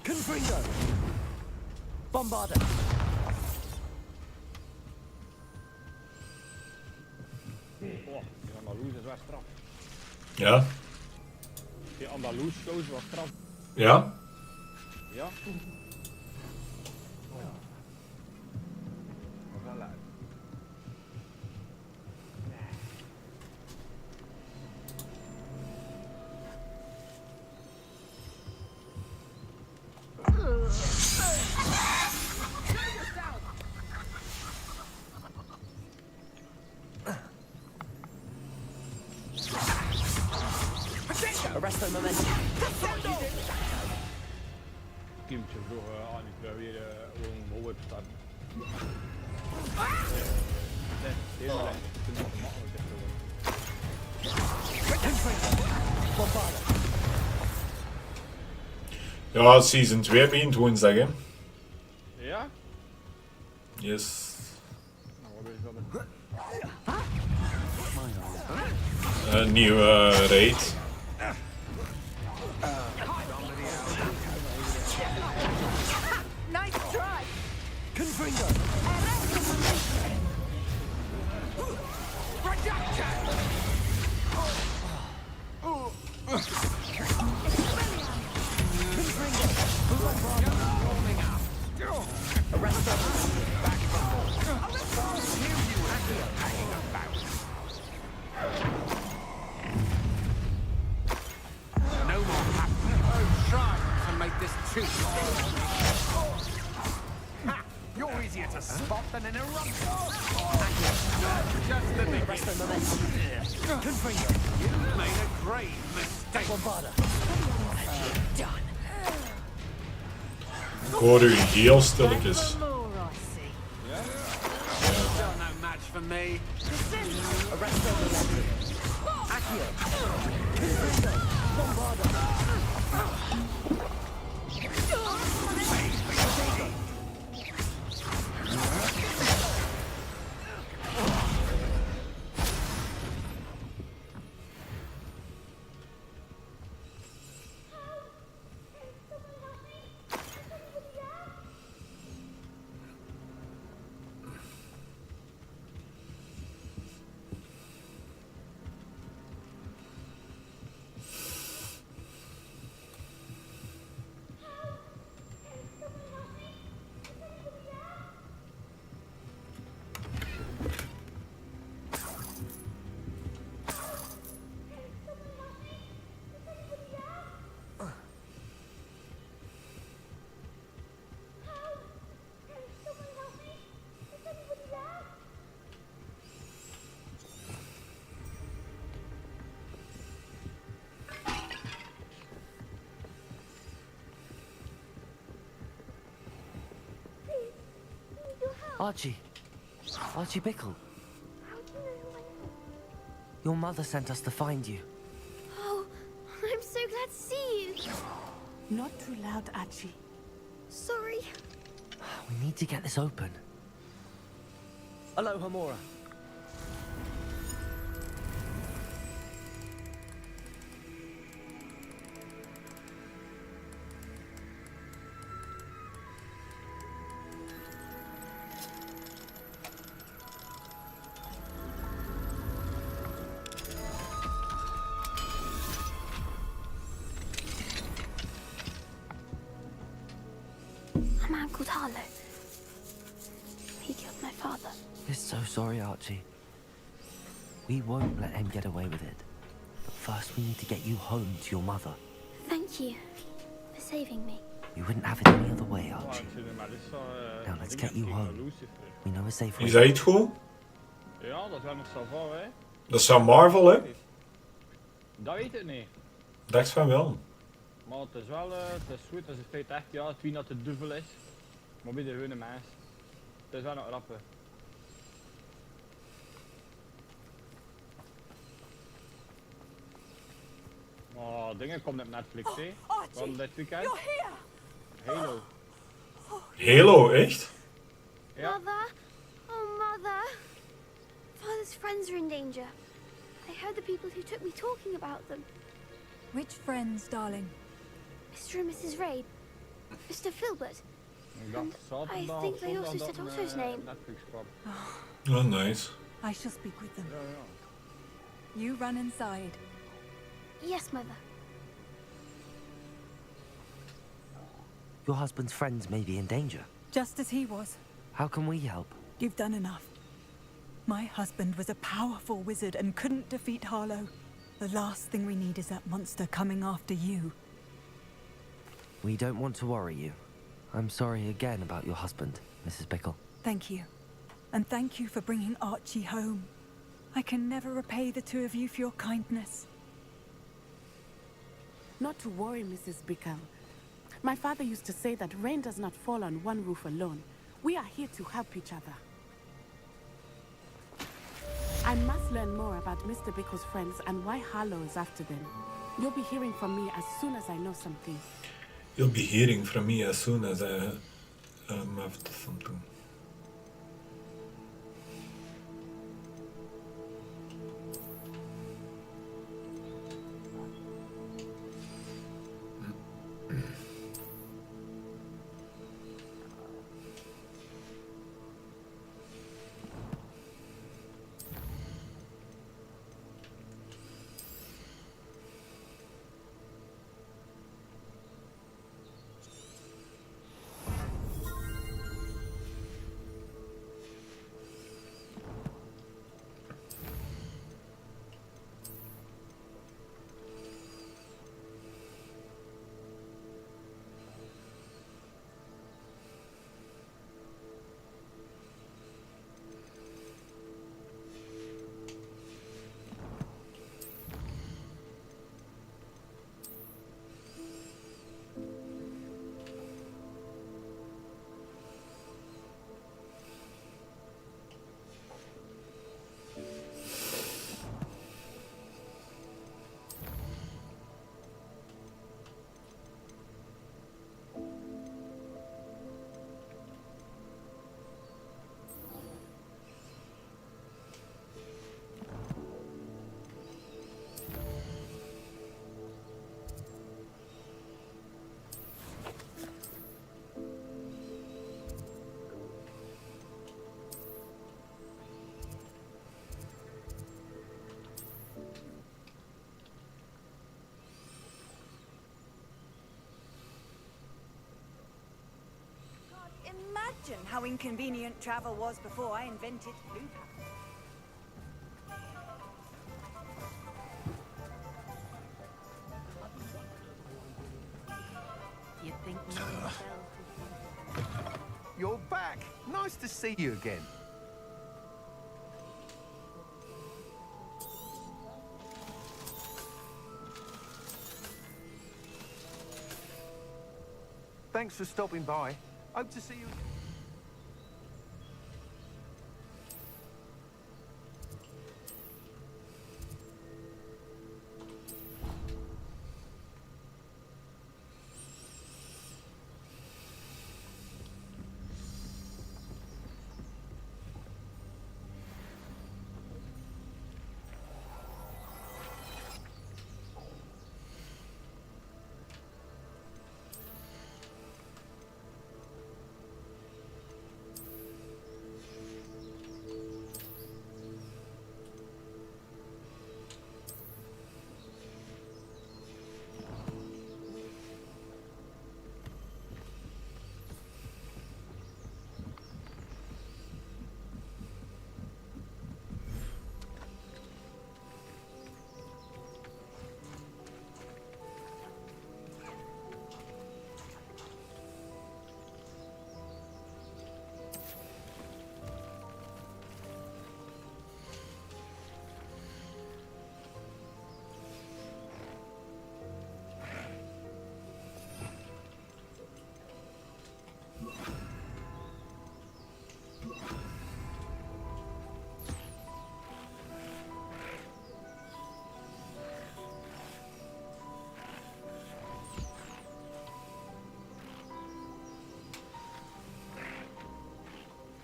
Confringo! Bombarder! Oh, die Andaloes is wel straf. Ja. Die Andaloes gozer was straf. Ja? Ja? Dat is wel luid. Arresto momentum. Kiemtje door aan die weer gewoon hol staan. Nee, helemaal niet. Het is niet makkelijk Bombarder! Ja, Season 2 begint woensdag, hè. Ja? Yes. Nou, wat is dat? Een nieuwe raid. Nice try! Confringo! Arresto! No more happening. Oh, try to make this too. Ha! You're easier to spot than an eruption. Just the beginning. Arresto momentum. Confringo! You made a grave mistake. Bombarder! Done! Ik hoor u heel stilletjes. You're no match for me. Arresto momentum. Accio! Confringo! Bombarder! Archie. Archie Bickle. Your mother sent us to find you. Oh, I'm so glad to see you. Not too loud, Archie. Sorry. We need to get this open. Hello, Hamura. A man called Harlow. He killed my father. We're so sorry, Archie. We won't let him get away with it. But first we need to get you home to your mother. Thank you for saving me. We wouldn't have it any other way, Oh, Archie. ik zit er maar dus Now let's get you home. We know a safe way. Is dat iets goed? Ja, dat is wel nog zo van, hè? Dat is van Marvel, hè? Dat weet ik niet. Ik dacht van wel. Maar het is wel, het is goed, het is in feite echt, ja, het wie dat de duivel is. Maar bij de gewone mens. Het is wel nog rappen. Oh, dingen komt op Netflix, hè? Van dit weekend. You're here! Halo. Halo, echt? Ja. Mother? Oh, Mother. Father's friends are in danger. They heard the people who took me talking about them. Which friends, darling? Mr. and Mrs. Ray, Mr. Filbert. Ik dacht zaterdag I think they zondag also dat said een Otto's name. Netflix kwam. Oh, nice. I shall speak with them. Ja, ja. You run inside. Yes, Mother. Your husband's friends may be in danger. Just as he was. How can we help? You've done enough. My husband was a powerful wizard and couldn't defeat Harlow. The last thing we need is that monster coming after you. We don't want to worry you. I'm sorry again about your husband, Mrs. Bickle. Thank you. And thank you for bringing Archie home. I can never repay the two of you for your kindness. Not to worry, Mrs. Bickle. My father used to say that rain does not fall on one roof alone. We are here to help each other. I must learn more about Mr. Bickle's friends and why Harlow is after them. You'll be hearing from me as soon as I know something. You'll be hearing from me as soon as I have something. Imagine how inconvenient travel was before I invented blue pack. You think You're back. Nice to see you again. Thanks for stopping by. Hope to see you.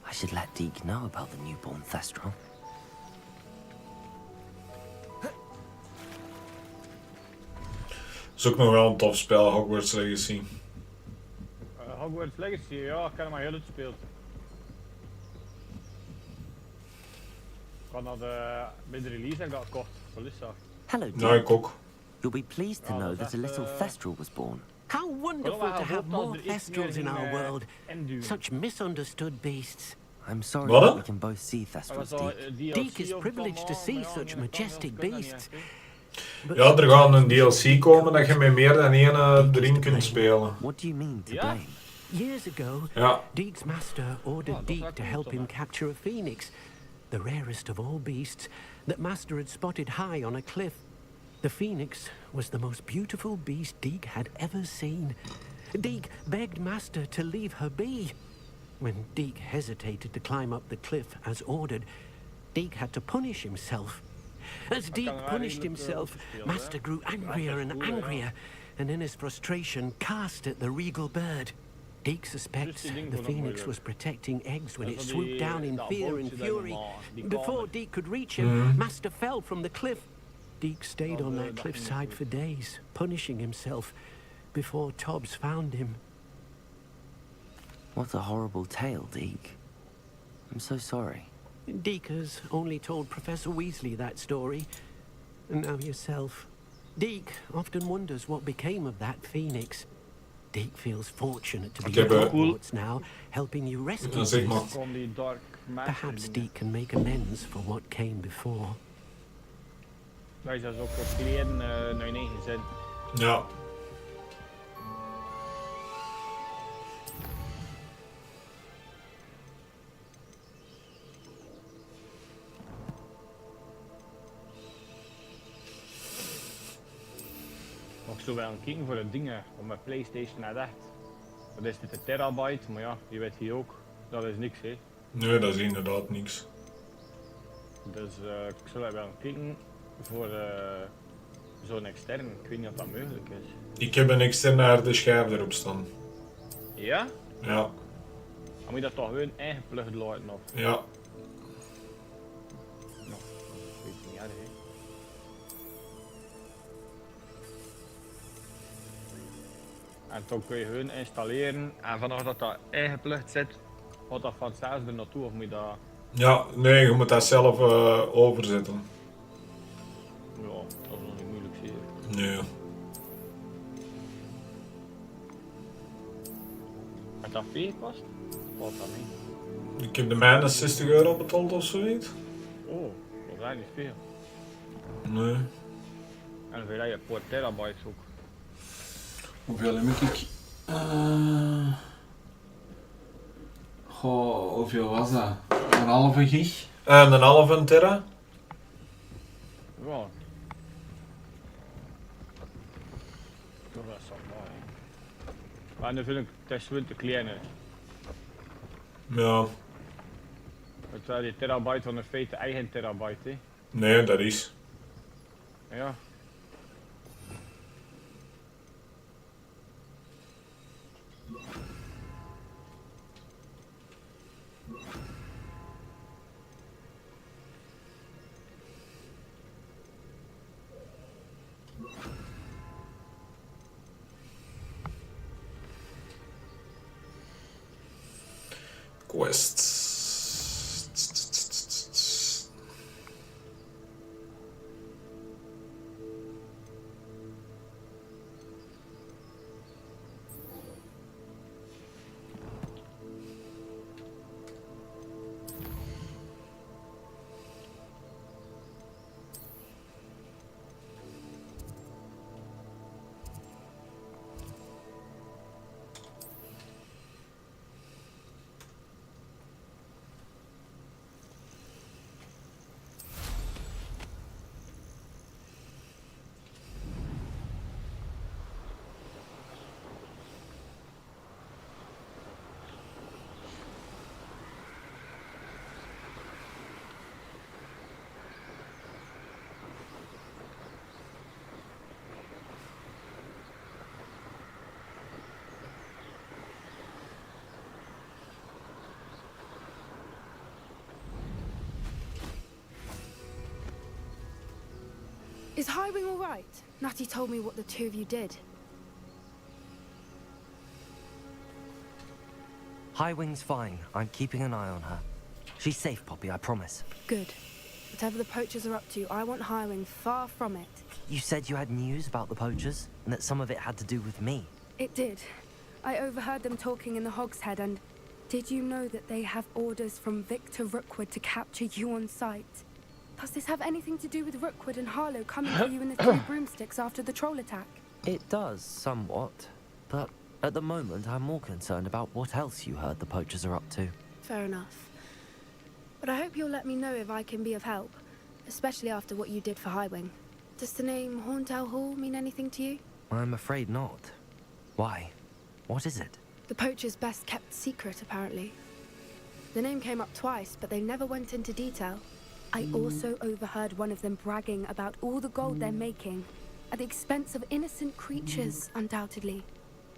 I should let Deke know about the newborn Thestral. is ook nog wel een tof spel, Hogwarts Legacy. Hogwarts Legacy, ja, ik heb hem maar heel het gespeeld. Ik had dat bij de release heb ik dat gekocht voor Lissa. Hello, Ja, Deek. ik ook. You'll be pleased to Oh, know that's that a little a- Thestral was born. How wonderful Well, I to have hope more that there is Thestrals in meer our in, world. Enduren. Such misunderstood beasts. I'm sorry What? that we can both see Dat Thestrals, was al Deek. DLC Deek is of privileged to allemaal, see maar ja, such aan de ene kant, majestic ik weet dat niet beasts. echt, hè. But Ja, er gaat een DLC komen dat je met meer dan één erin kunt spelen. What do you mean to Yeah? blame? years ago, Ja. Deek's master ordered Oh, dat is Deek wel to cool, help toch, him hè? capture a phoenix, the rarest of all beasts, that Master had spotted high on a cliff. The phoenix was the most beautiful beast Deek had ever seen. Deek begged Master to leave her be. When Deek hesitated to climb up the cliff as ordered, Deek had to punish himself. As Deek wel punished redelijk, himself, opgespeeld, Master hè? grew angrier and cool, ja. angrier, and in his frustration cast at the regal bird. Deek suspects die ding the vond ik phoenix moeilijk. was protecting eggs when Dat it is swooped die- down in dat fear and bootje dat fury. helemaal, die Before kamer. Deek could reach him, Master fell from the cliff. Deek stayed Dat, on that dat ging cliffside niet for days, punishing himself before Tobbs found him. What a horrible tale, Deek. I'm so sorry. Deek has only told Professor Weasley that story, and now yourself. Deek often wonders what became of that phoenix. Deek feels fortunate to be Ik heb, at Hogwarts now, helping you rescue Ja, zeg maar. beasts. Gewoon die Dark Master Perhaps dingen. Deek can make amends for what came before. Wij zijn ook voor kleden naar in één gezin. Ja. Nog zo wel een kijken voor de dingen op mijn PlayStation net echt. Dat is dit een terabyte, maar ja, je weet hier ook, dat is niks hè. Nee, dat is inderdaad niks. Dus ik zou wel een kijken voor zo'n extern. Ik weet niet of dat mogelijk is. Ik heb een externe harde schijf erop staan. Ja? Ja. Dan moet je dat toch gewoon ingeplucht laten of? Ja. Nou, dat weet ik niet erg hè. En dan kun je gewoon installeren en vanaf dat dat ingeplucht zit, gaat dat vanzelf er naartoe of moet je dat... Ja, nee, je moet dat zelf overzetten. Ja, dat is nog niet moeilijk zie je. Nee. Met dat vee kost? Valt dat mee? Ik heb de mijne €60 betaald of zoiets. Oh, dat is eigenlijk niet veel. Nee. En dan wil je een paar terabytes ook. Hoeveel heb ik? Goh, hoeveel was dat? Een halve gig? Een halve tera. Ja. Toch wel zo mooi. Maar dan vind ik het is wel te klein uit. Ja. Terwijl die terabyte van in feite eigen terabyte hè. Nee, dat is. Ja. Quests. Is Highwing all right? Natty told me what the two of you did. Highwing's fine. I'm keeping an eye on her. She's safe, Poppy, I promise. Good. Whatever the poachers are up to, I want Highwing far from it. You said you had news about the poachers, and that some of it had to do with me. It did. I overheard them talking in the Hogshead, and did you know that they have orders from Victor Rookwood to capture you on sight? Does this have anything to do with Rookwood and Harlow coming for you in the Three Broomsticks after the troll attack? It does, somewhat. But at the moment, I'm more concerned about what else you heard the poachers are up to. Fair enough. But I hope you'll let me know if I can be of help, especially after what you did for Highwing. Does the name Horntail Hall mean anything to you? I'm afraid not. Why? What is it? The poacher's best kept secret, apparently. The name came up twice, but they never went into detail. I also overheard one of them bragging about all the gold they're making, at the expense of innocent creatures, undoubtedly.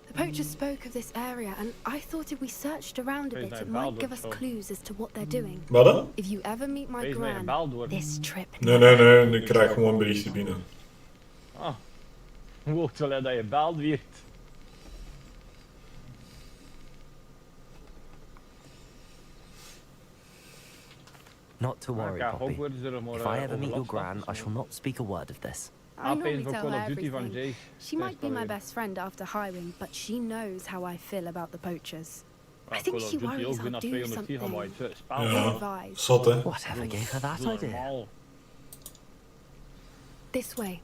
The poachers spoke of this area, and I thought if we searched around a bit, it might give us clues as to what they're doing. Wat dan? If you ever meet my gran, this trip... Nee, ik krijg gewoon een berichtje binnen. Ah. Hoe terwijl dat je beld wird. Not to worry, Poppy. If I ever meet your gran, I shall not speak a word of this. I normally tell her everything. She might be my best friend after Highwing, but she knows how I feel about the poachers. I think she worries I'll do something. Ja, zot hè? Whatever gave her that idea? This way.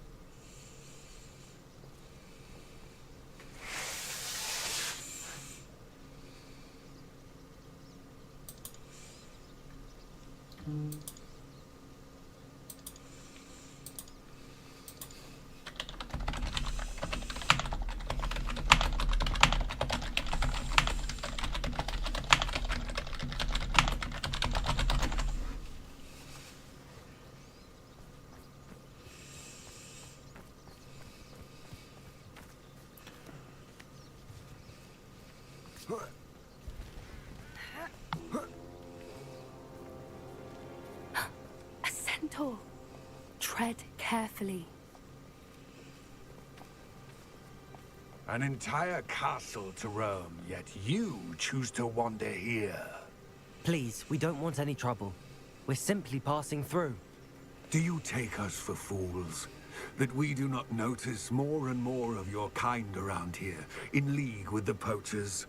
A centaur. Tread carefully. An entire castle to roam, yet you choose to wander here. Please, we don't want any trouble. We're simply passing through. Do you take us for fools? That we do not notice more and more of your kind around here, in league with the poachers?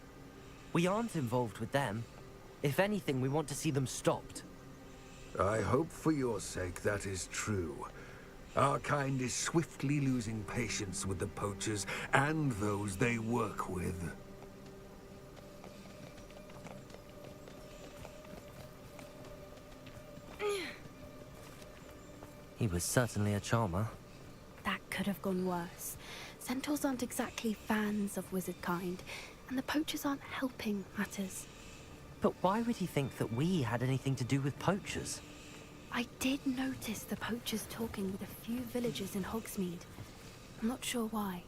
We aren't involved with them. If anything, we want to see them stopped. I hope for your sake that is true. Our kind is swiftly losing patience with the poachers and those they work with. He was certainly a charmer. That could have gone worse. Centaurs aren't exactly fans of wizard kind, and the poachers aren't helping matters. But why would he think that we had anything to do with poachers? I did notice the poachers talking with a few villagers in Hogsmeade. I'm not sure why.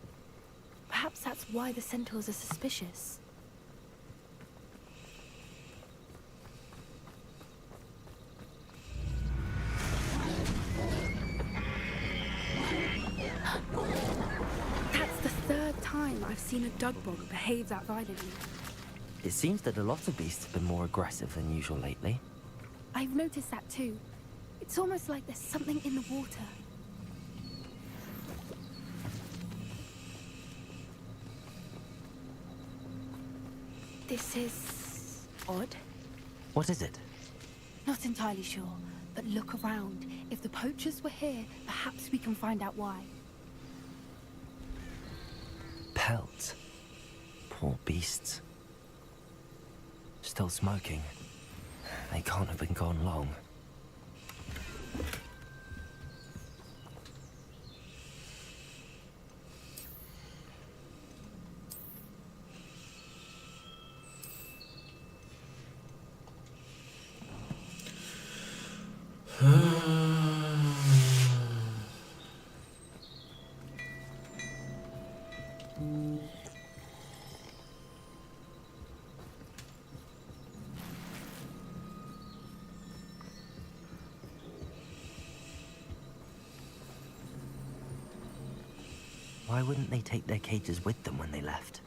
Perhaps that's why the centaurs are suspicious. That's the third time I've seen a dugbog behave that violently. It seems that a lot of beasts have been more aggressive than usual lately. I've noticed that too. It's almost like there's something in the water. This is odd. What is it? Not entirely sure, but look around. If the poachers were here, perhaps we can find out why. Pelts. Poor beasts. Still smoking. They can't have been gone long. Why wouldn't they take their cages with them when they left?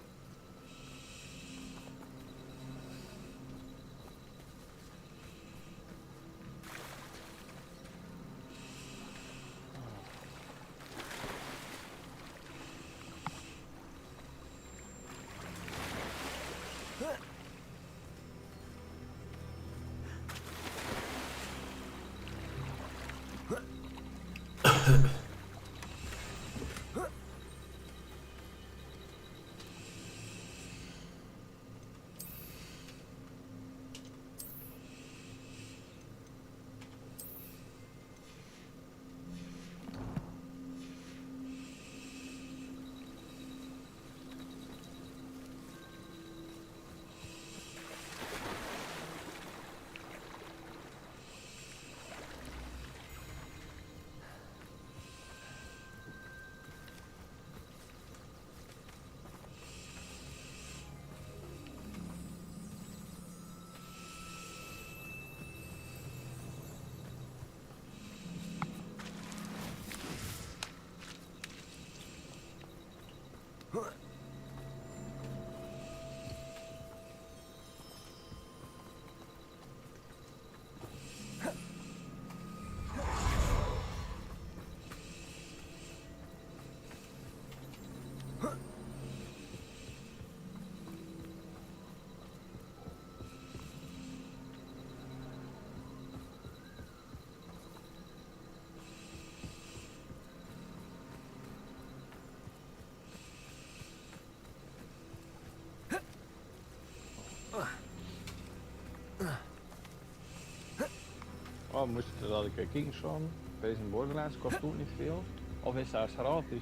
Oh, dat ik kijken schon. Bij zijn Borderlands kost ook niet veel. Of is dat gratis?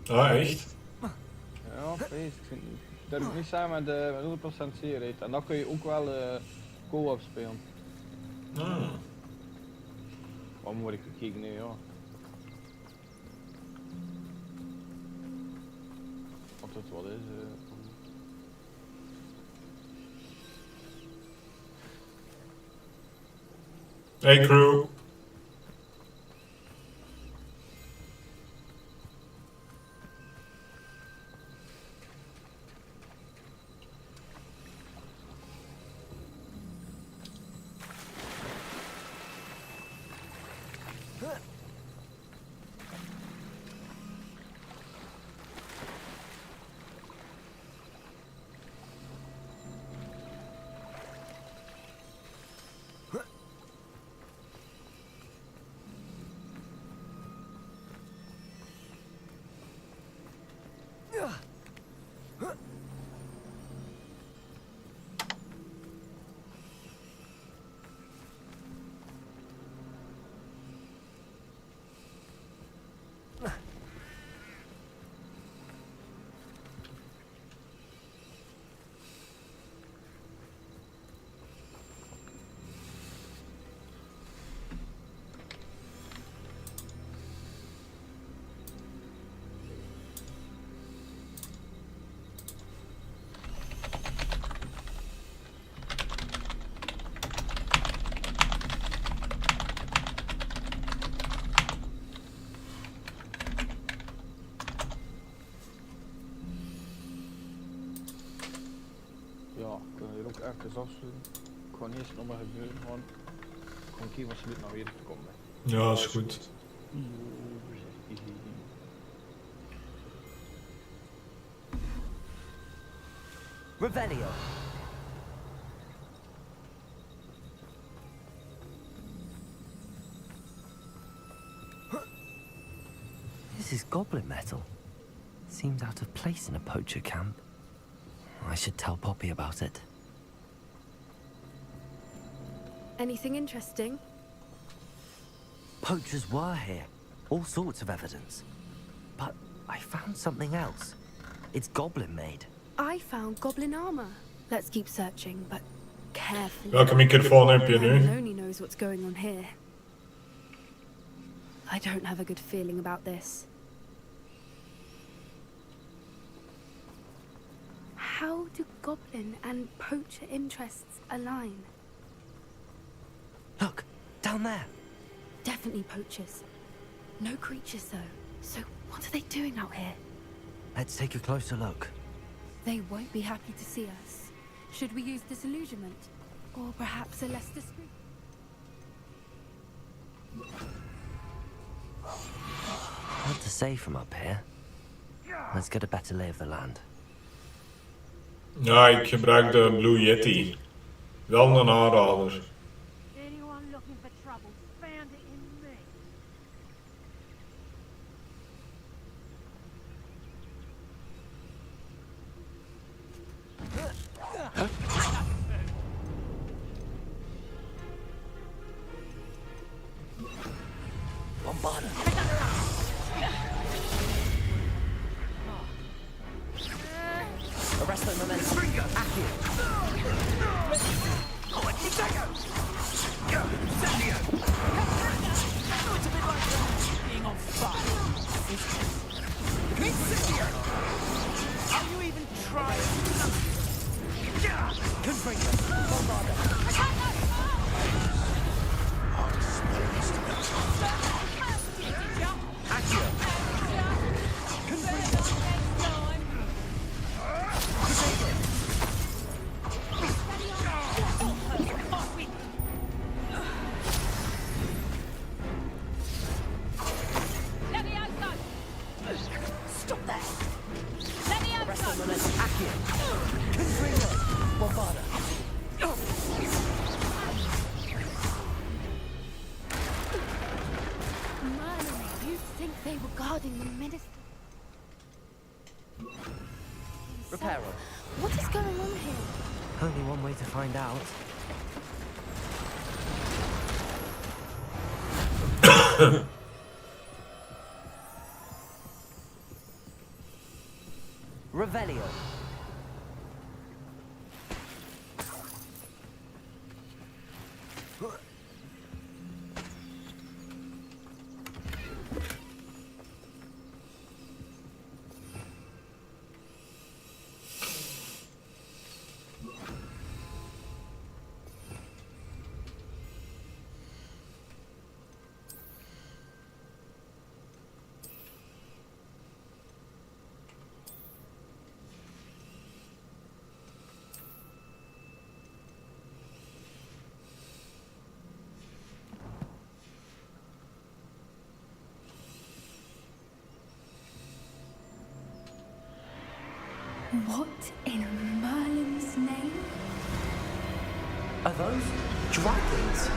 Ah, echt? Ja, feest. Ik durf niet samen met 100% zekerheid. En dan kun je ook wel co-op spelen. Ah. Wat moet ik kijken nu, ja. Of dat wat is. Hey crew. Ja, kunnen we hier ook even afsluiten. Ik ga niet eens nog maar gebeuren, gewoon. Ik ga kijken wat ze dit nou weer komen. Ja, is goed. Revelio. This is goblin metal. Seems out of place in a poacher camp. I should tell Poppy about it. Anything interesting? Poachers were here. All sorts of evidence. But I found something else. It's goblin made. I found goblin armor. Let's keep searching, but carefully. Welke microfoon heb je nu? Only knows what's going on here. I don't have a good feeling about this. How do goblin and poacher interests align? Look, down there. Definitely poachers. No creatures though. So What are they doing out here? Let's take a closer look. They won't be happy to see us. Should we use disillusionment? Or perhaps a less discreet... Hard to say from up here. Let's get a better lay of the land. Ja, ik gebruik de Blue Yeti. Wel een aanrader. Anyone looking for trouble found it in me. Bombarda. Arrest the momentum. Accio. Oh, it's Incendio! Go, Incendio! It's a bit like being on fire. Incendio! Are you even trying? Confringo. Bombarda. Accio. Confringo. Stop that! Let me out! Arrest the momentum. Accio. Confringo. Bombarda. Merlin, you'd think they were guarding the minister. Reparo. What is going on here? Only one way to find out. Revelio. What in Merlin's name? Are those dragons?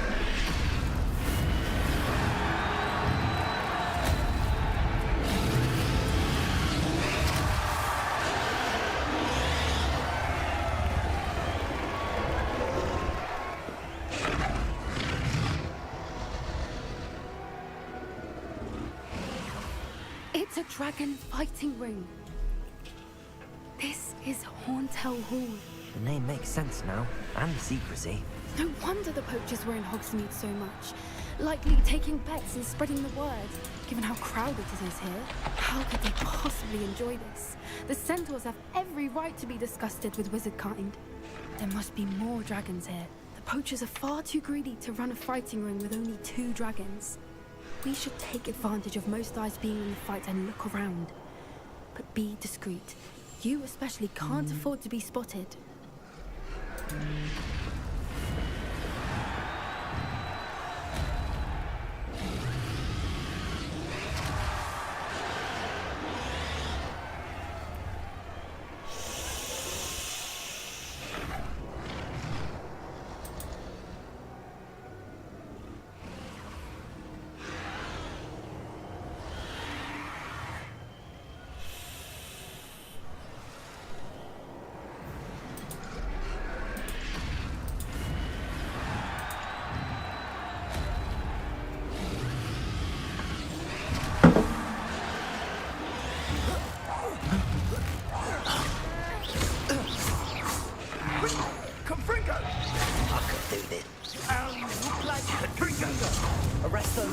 It's a dragon fighting ring. This is Horntail Hall. The name makes sense now, and the secrecy. No wonder the poachers were in Hogsmeade so much. Likely taking bets and spreading the word. Given how crowded it is here, how could they possibly enjoy this? The centaurs have every right to be disgusted with wizard kind. There must be more dragons here. The poachers are far too greedy to run a fighting ring with only 2 dragons. We should take advantage of most eyes being in the fight and look around. But be discreet. You especially can't afford to be spotted. Arrest them.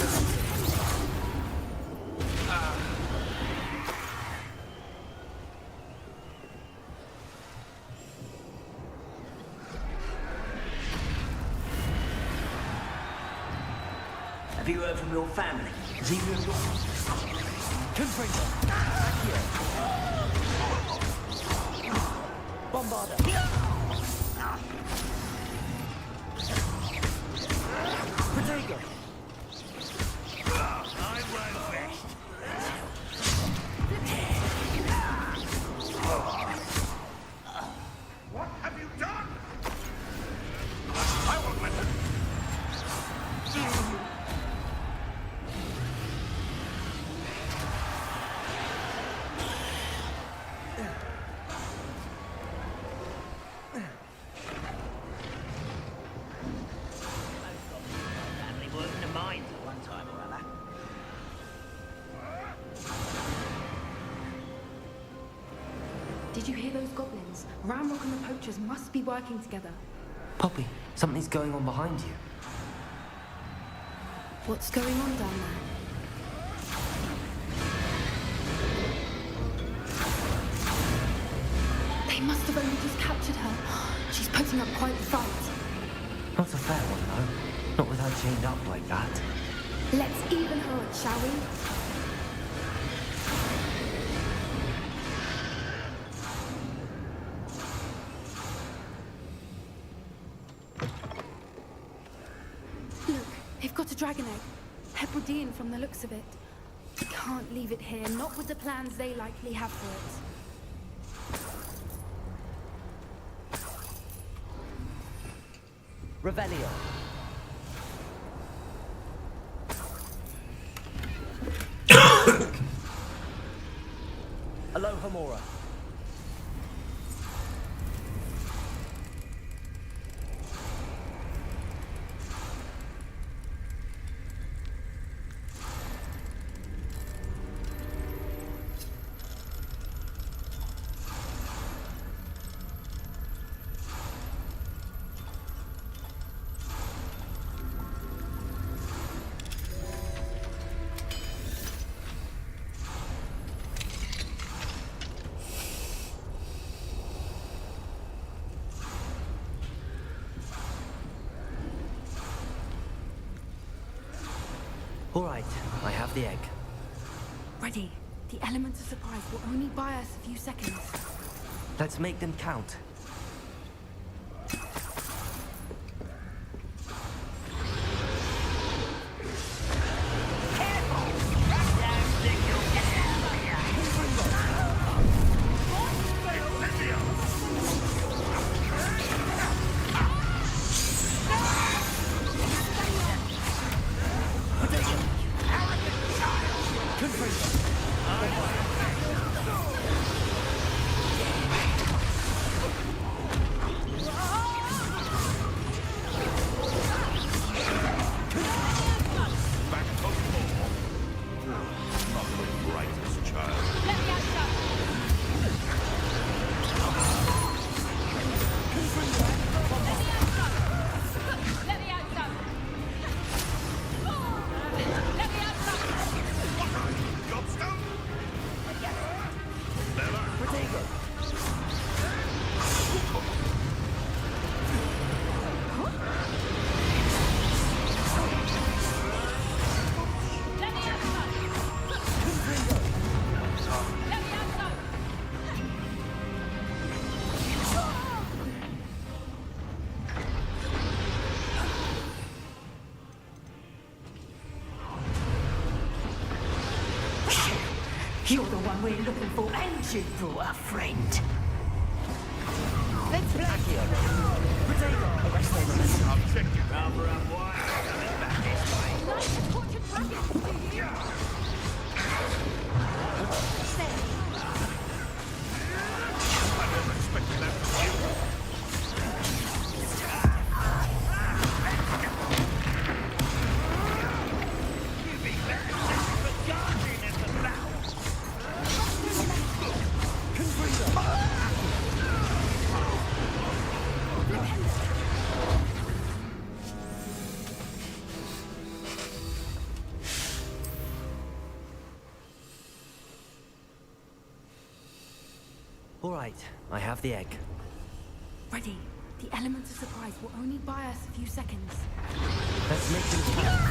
Have you heard from your family? Is he real? Confringo. Accio. Bombarda. Protego. I won't rest. What have you done? I won't let them. Family worked in the mines at one time or other. Did you hear those goblins? Ramrock and the poachers must be working together. Poppy, something's going on behind you. What's going on down there? They must have only just captured her. She's putting up quite the fight. Not a fair one, though. Not with her chained up like that. Let's even her up, shall we? Look, they've got a dragon egg. Hebridean from the looks of it. We can't leave it here, not with the plans they likely have for it. Revelio. Alohomora. All right, I have the egg. Ready. The elements of surprise will only buy us a few seconds. Let's make them count. You're the one we're looking for, and you brought a friend. Let's black you. I'll check you. Rather unwise coming back this way. Like to torture dragons, do you? I never expected that from you. You'd be better for guarding at the bow. All right, I have the egg. Ready. The elements of surprise will only buy us a few seconds. Let's make them count.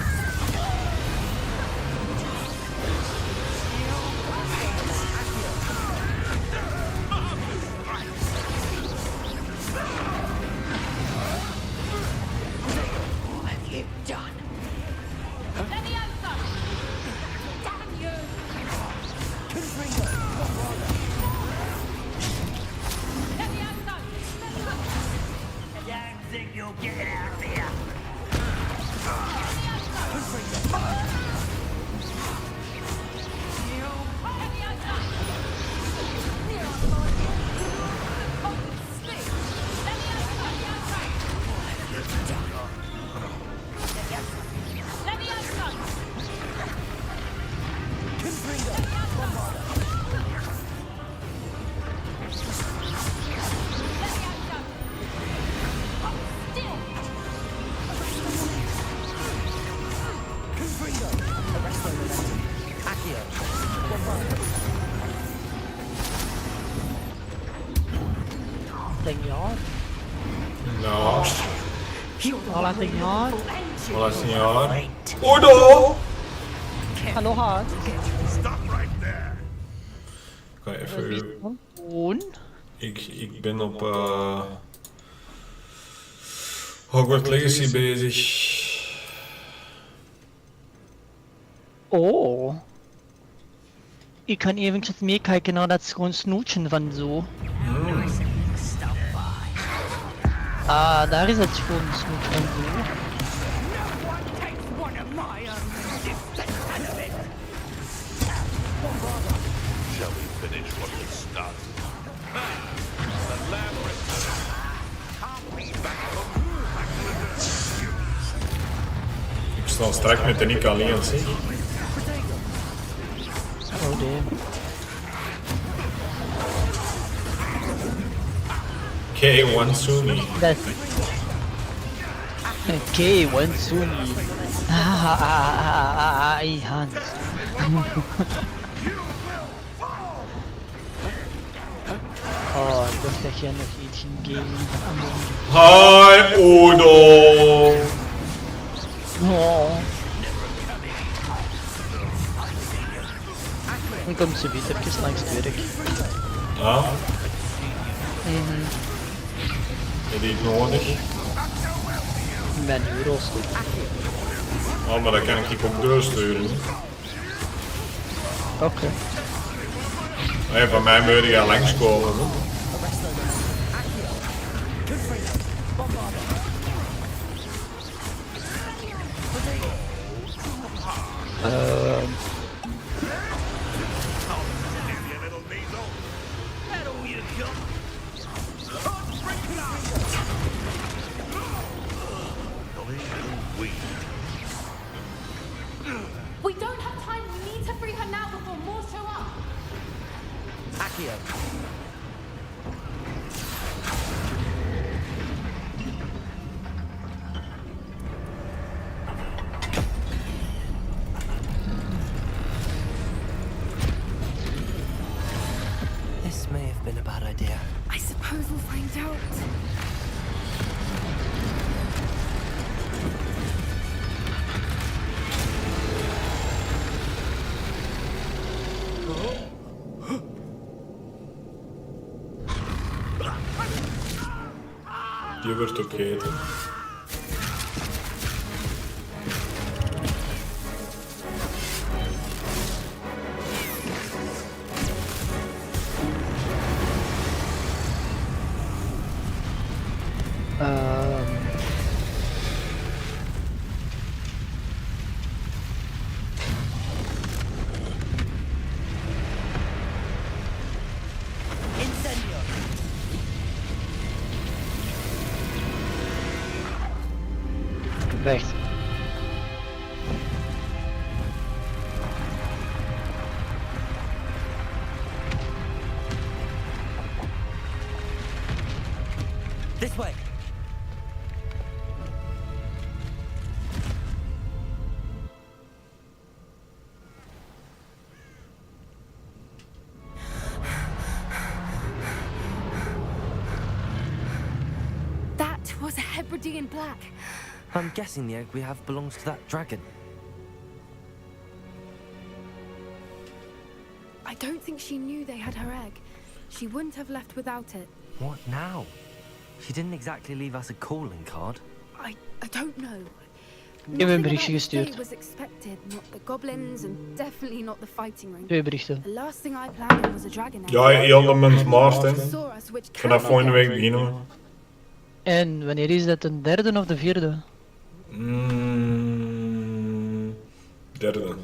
senhor. No. Olá, senhor. Olá, senhor. Udo! Aloha. Ga even... Doen. Ik ben op Hogwarts Legacy bezig. Oh. Ik kan eventjes meekijken naar dat schoon snoetje van zo. Ah, daar is het schoon snoetje van zo. Shall we finish what we started? The labyrinth. Can't be back Ik sta straks met de Nick alleen, zeg. Oh damn. K1 Suni. That's K1 Suni. Hans. Oh, ik dacht dat jij nog iets ging gamen van Hi, Udo! Oh. Ik kom zo weer even langs het werk. Ja? Heb je iets nodig? Mijn euro's. Oh, maar dat kan ik ook doorsturen. Oké. Hey, van mij moet je langskomen. We don't have time. We need to free her now before more show up. Accio. This may have been a bad idea. I suppose we'll find out. Die wordt ook eten. Recht. This way. That was a Hebridean black. I'm guessing the egg we have belongs to that dragon. I don't think she knew they had her egg. She wouldn't have left without it. What now? She didn't exactly leave us a calling card. I don't know. Ik heb een Nothing berichtje about the day gestuurd. was expected, not the goblins and definitely not the fighting ring. 2 berichten. The last thing I planned on was a dragon egg. Ja, heel de maand maart, hè. Saw us, which Vanaf cannot volgende be week beginnen we. En wanneer is dat, de derde of de vierde? Derde.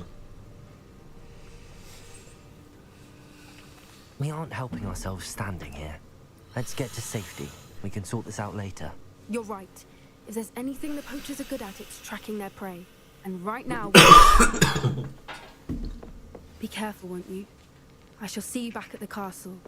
We aren't helping ourselves standing here. Let's get to safety. We can sort this out later. You're right. If there's anything the poachers are good at, it's tracking their prey. And right now... Be careful, won't you? I shall see you back at the castle.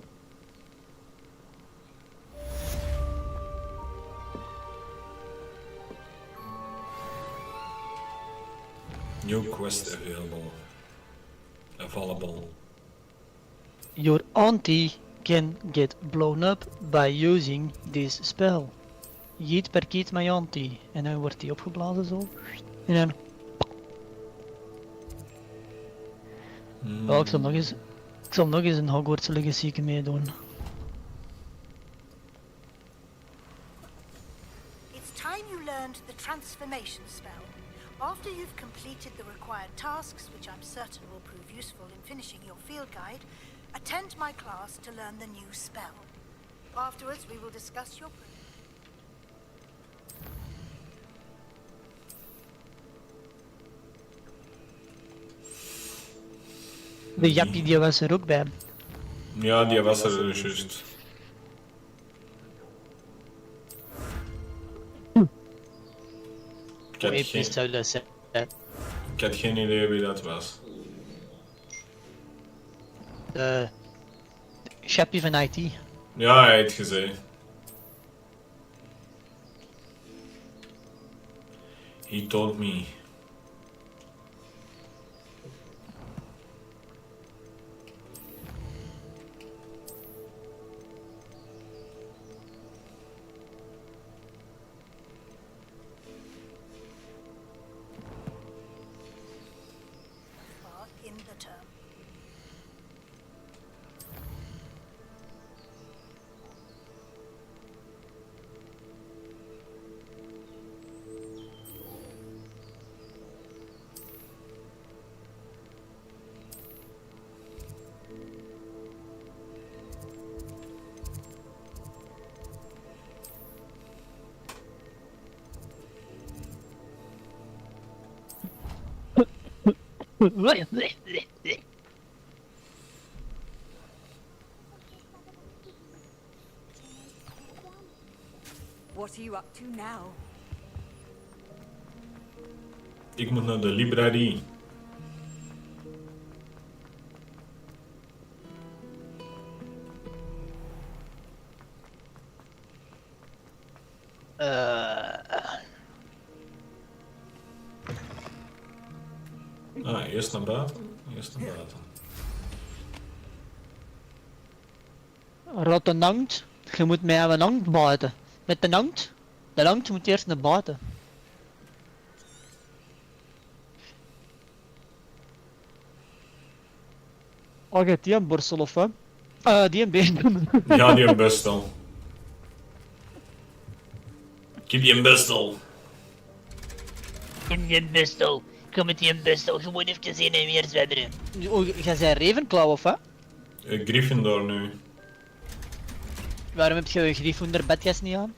New quest available. Your auntie can get blown up by using this spell. Yeet perkiet my auntie. En dan wordt die opgeblazen zo. En dan... Oh, ik zal nog eens een Hogwarts Legacy meedoen. It's time you learned the transformation spell. After you've completed the required tasks, which I'm certain will prove useful in finishing your field guide, attend my class to learn the new spell. Afterwards, we will discuss your... De Jappie die was er ook bij. Ja, die was er juist. Ik had geen idee wie dat was. De Jappie van IT. Ja, hij heeft gezegd. He told me. in the term. What are you up to now? Ik moet naar de librairie. Eerst naar buiten. Eerst naar buiten. Rottenangt, je moet mij een angt buiten. Met de angt? De angt moet eerst naar buiten. Oh, gaat die een borstel of wat? Die een been. Ja, die een bestel. Ik heb die een bestel. Ik heb die een bestel. Kom met die een bestel, gewoon even zien en weer zwabberen. Oh, jij zei Ravenclaw of wat? Gryffindor nu. Waarom heb je een Gryffindor badjas niet aan?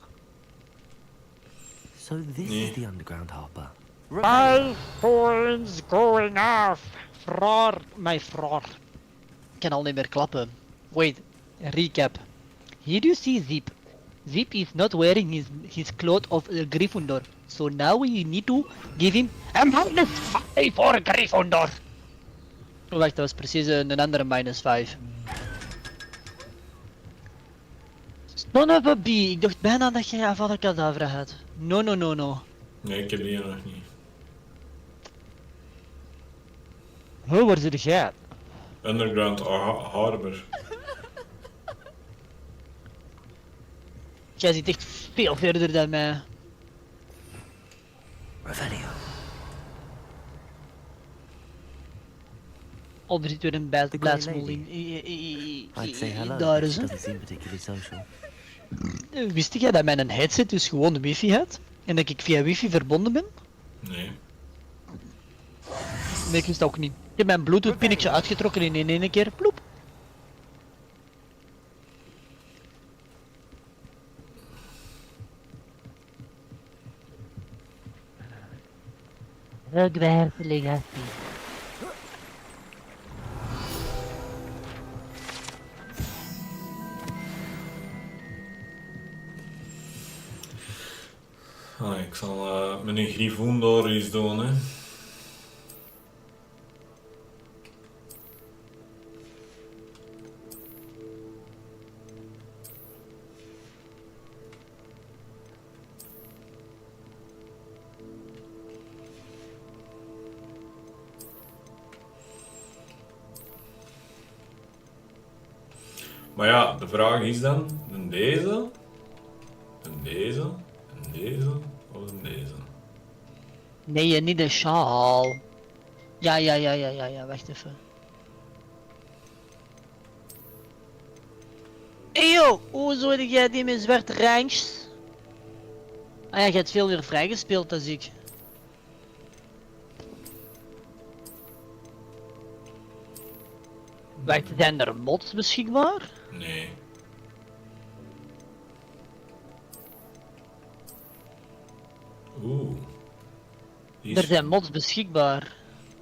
So this is the underground harbor. 5 points going off. Fraar, my fraar. Ik kan al niet meer klappen. Wait, recap. Here you see Zip. Zip is not wearing his cloth of Gryffindor. So now we need to give him a -5 for Gryffindor. Oh, wacht, dat was precies een andere -5. Son of a bee, ik dacht bijna dat jij Avada Kedavra had. No. Nee, ik heb die nog niet. Hoe waar zit jij? Underground Harbor. Jij zit echt veel verder dan mij. Revelio. Oh, er zit weer een blaadsmol in. I'd say hello. Daar She is doesn't seem particularly social. Wist jij dat mijn headset dus gewoon wifi had? En dat ik via wifi verbonden ben? Nee. Nee, ik wist dat ook niet. Ik heb mijn bluetooth pinnetje uitgetrokken in één keer. Ploep. Hogwarts Legacy. Ik zal met een Gryffindor iets doen, hè. Maar ja, de vraag is dan, deze, deze, deze of deze? Nee, niet de sjaal. Ja, wacht even. Eyo, hoezo heb jij die met zwarte randjes? Ah ja, je hebt veel meer vrijgespeeld als ik. Wacht, zijn er mods beschikbaar? Nee. Oeh. Er zijn mods beschikbaar.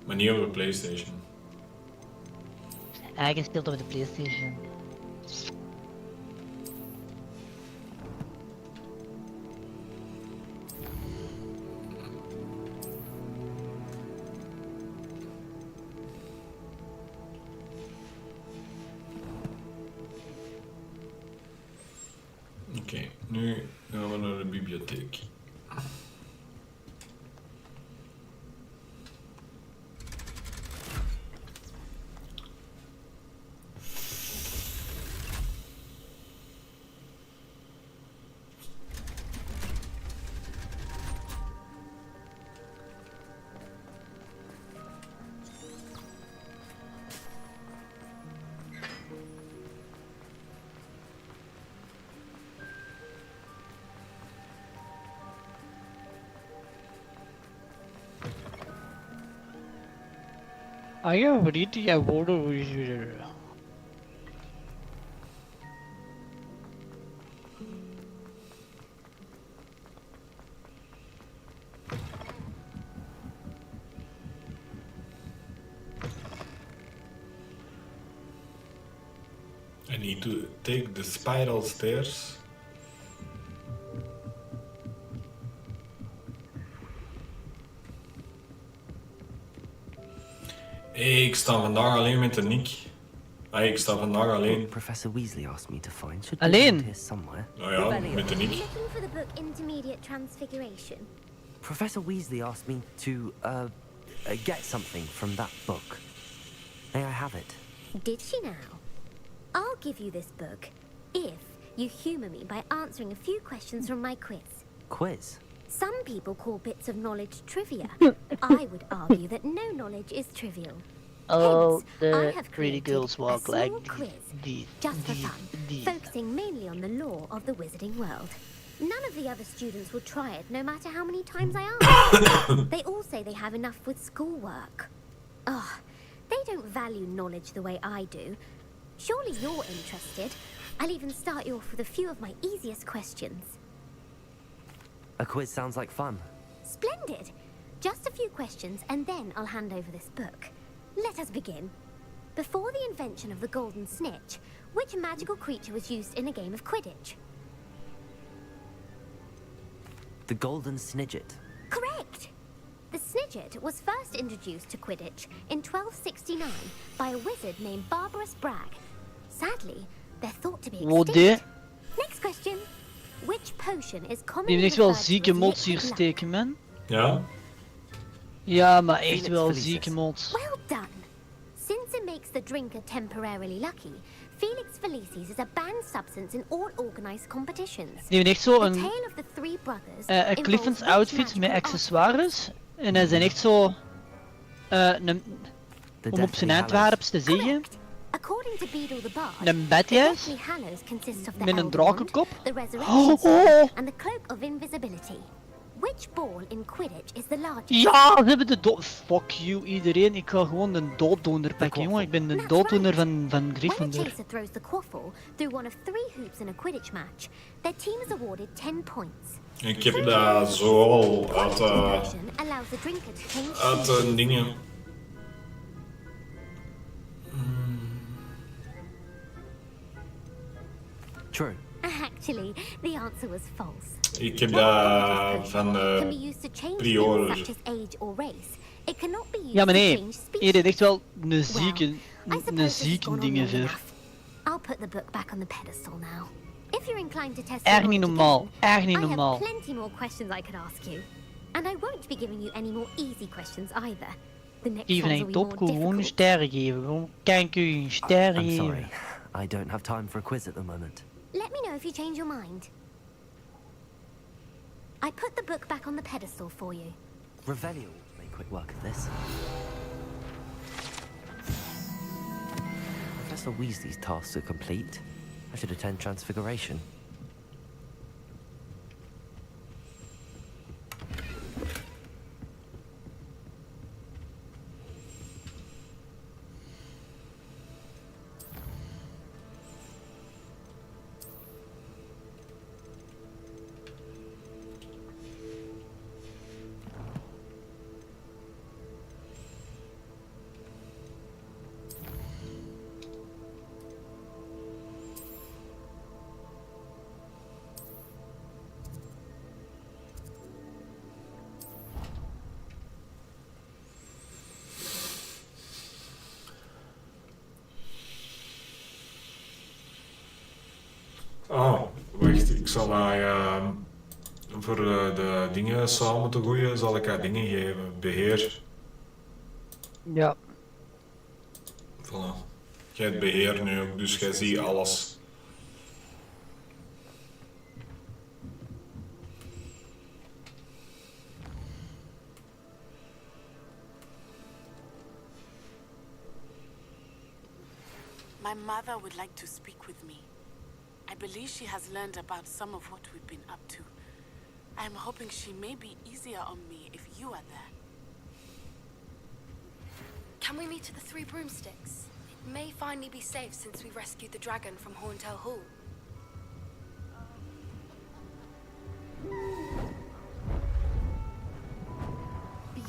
Maar niet op de PlayStation. Ah, je speelt op de PlayStation. Oké, nu gaan we naar de bibliotheek. Ah ja, read die woorden. I need to take the spiral stairs. Hey, ik sta vandaag alleen met de Nick. Hey, ik sta vandaag alleen. Professor Weasley asked me to find. Should Alleen? be here somewhere. Nou ja, met de Nick. Looking for the book Intermediate Transfiguration. Professor Weasley asked me to get something from that book. May I have it? Did she now? I'll give you this book if you humor me by answering a few questions from my quiz. Quiz? Some people call bits of knowledge trivia. I would argue that no knowledge is trivial. Oh, Hence, I the have pretty created girls a walk small like quiz, the just for fun, focusing mainly on the lore of the wizarding world. None of the other students will try it, no matter how many times I ask. They all say they have enough with schoolwork. Oh, they don't value knowledge the way I do. Surely you're interested. I'll even start you off with a few of my easiest questions. A quiz sounds like fun. Splendid! Just a few questions and then I'll hand over this book. Let us begin. Before the invention of the golden snitch, which magical creature was used in a game of Quidditch? The Golden Snidget. Correct! The Snidget was first introduced to Quidditch in 1269 by a wizard named Barbarous Bragg. Sadly, they're thought to be Wat extinct. Next question. Which potion is Die commonly heeft echt wel referred to zieke as mods hier liquid luck? steken, man. Ja? Ja, maar echt Felix wel Felicis. zieke mods. Well done. Since it makes the drinker temporarily lucky, Felix Felicis is a banned substance in all organized competitions. Die heeft echt zo The een tale of the three brothers een involves Cliffens which outfit magical met art- accessoires. En hij zijn echt zo... om op zijn Antwerps te zeggen. According to Beedle the Bard, Een badjas. Deathly Hallows consists of the Met een Elder Wand, drakenkop. the Resurrection Oh, Stone, oh. and the Cloak of Invisibility. Which ball in Quidditch is the largest? Ja, ze hebben de dood... Fuck you iedereen, ik ga gewoon de dooddoener pakken, jongen. Ik ben de dooddoener van When a Gryffindor. chaser throws the quaffle through one of 3 hoops in a Quidditch match, their team is awarded 10 points. Ik heb dat zo al uit, Version allows the drinker to change uit seasons. dingen. True. Actually, the answer was false. Ik heb dat van Can be used to change Prior. things such as age or race. It cannot be used Ja, maar to nee. change species. Hier heeft echt wel een I zieke suppose this has gone on dingen long voor. enough. I'll put the book back on the pedestal now. If you're inclined to test Erg your niet knowledge normaal, again, erg niet I have normaal. plenty more questions I could ask you. And I won't be giving you any more easy questions either. The next Even ones will een be top more gewoon difficult. sterren geven. Waarom kan ik u een sterren I'm geven? sorry. I don't have time for a quiz at the moment. Let me know if you change your mind. I put the book back on the pedestal for you. Revelio will make quick work of this. Professor Weasley's tasks are complete. I should attend Transfiguration. Oh, wacht, ik zal mij voor de dingen samen te gooien, zal ik haar dingen geven. Beheer. Ja. Voilà. Jij hebt beheer nu ook, dus jij ziet alles. My mother would like to speak with me. I believe she has learned about some of what we've been up to. I'm hoping she may be easier on me if you are there. Can we meet at the Three Broomsticks? It may finally be safe since we rescued the dragon from Horntail Hall.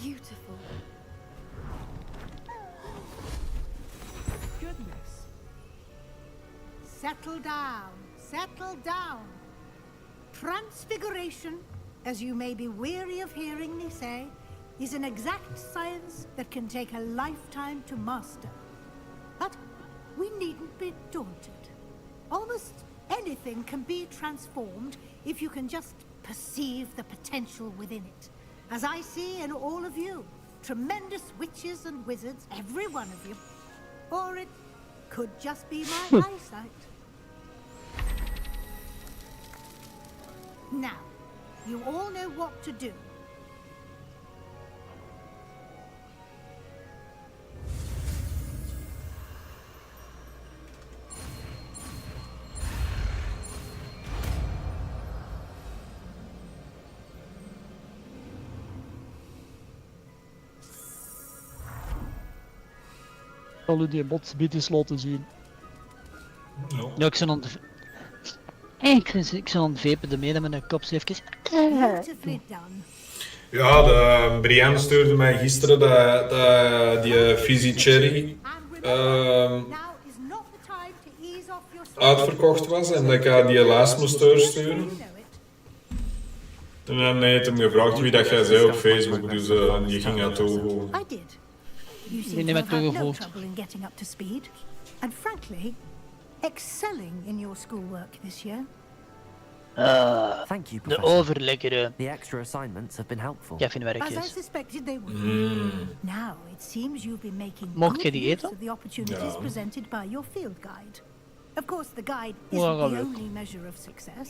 Beautiful. Goodness. Settle down. Settle down. Transfiguration, as you may be weary of hearing me say, is an exact science that can take a lifetime to master. But we needn't be daunted. Almost anything can be transformed if you can just perceive the potential within it. As I see in all of you, tremendous witches and wizards, every one of you. Or it could just be my eyesight. Now, you all know what to do. Ik zal u die botsbiet eens laten zien. No. Ja, ik ben aan het... Ik ben aan het vepen ermee dat mijn kop zo even... Beautifully done. Ja, de Brian stuurde mij gisteren die Fizzy Cherry uitverkocht was en dat ik haar die lijst moest doorsturen. En dan heeft hem gevraagd wie dat jij zei op Facebook, dus die ging dat toevoegen. I did. You seem to have had no trouble in getting up to speed, and frankly, excelling in your schoolwork this year. Thank you, de Professor. overlekkere. The extra assignments have been helpful. As I suspected they would. Now it seems you've been making Mocht je good die use eten? of the opportunities Ja. presented by your field guide. Of course, the guide Well, isn't the leuk. only measure of success.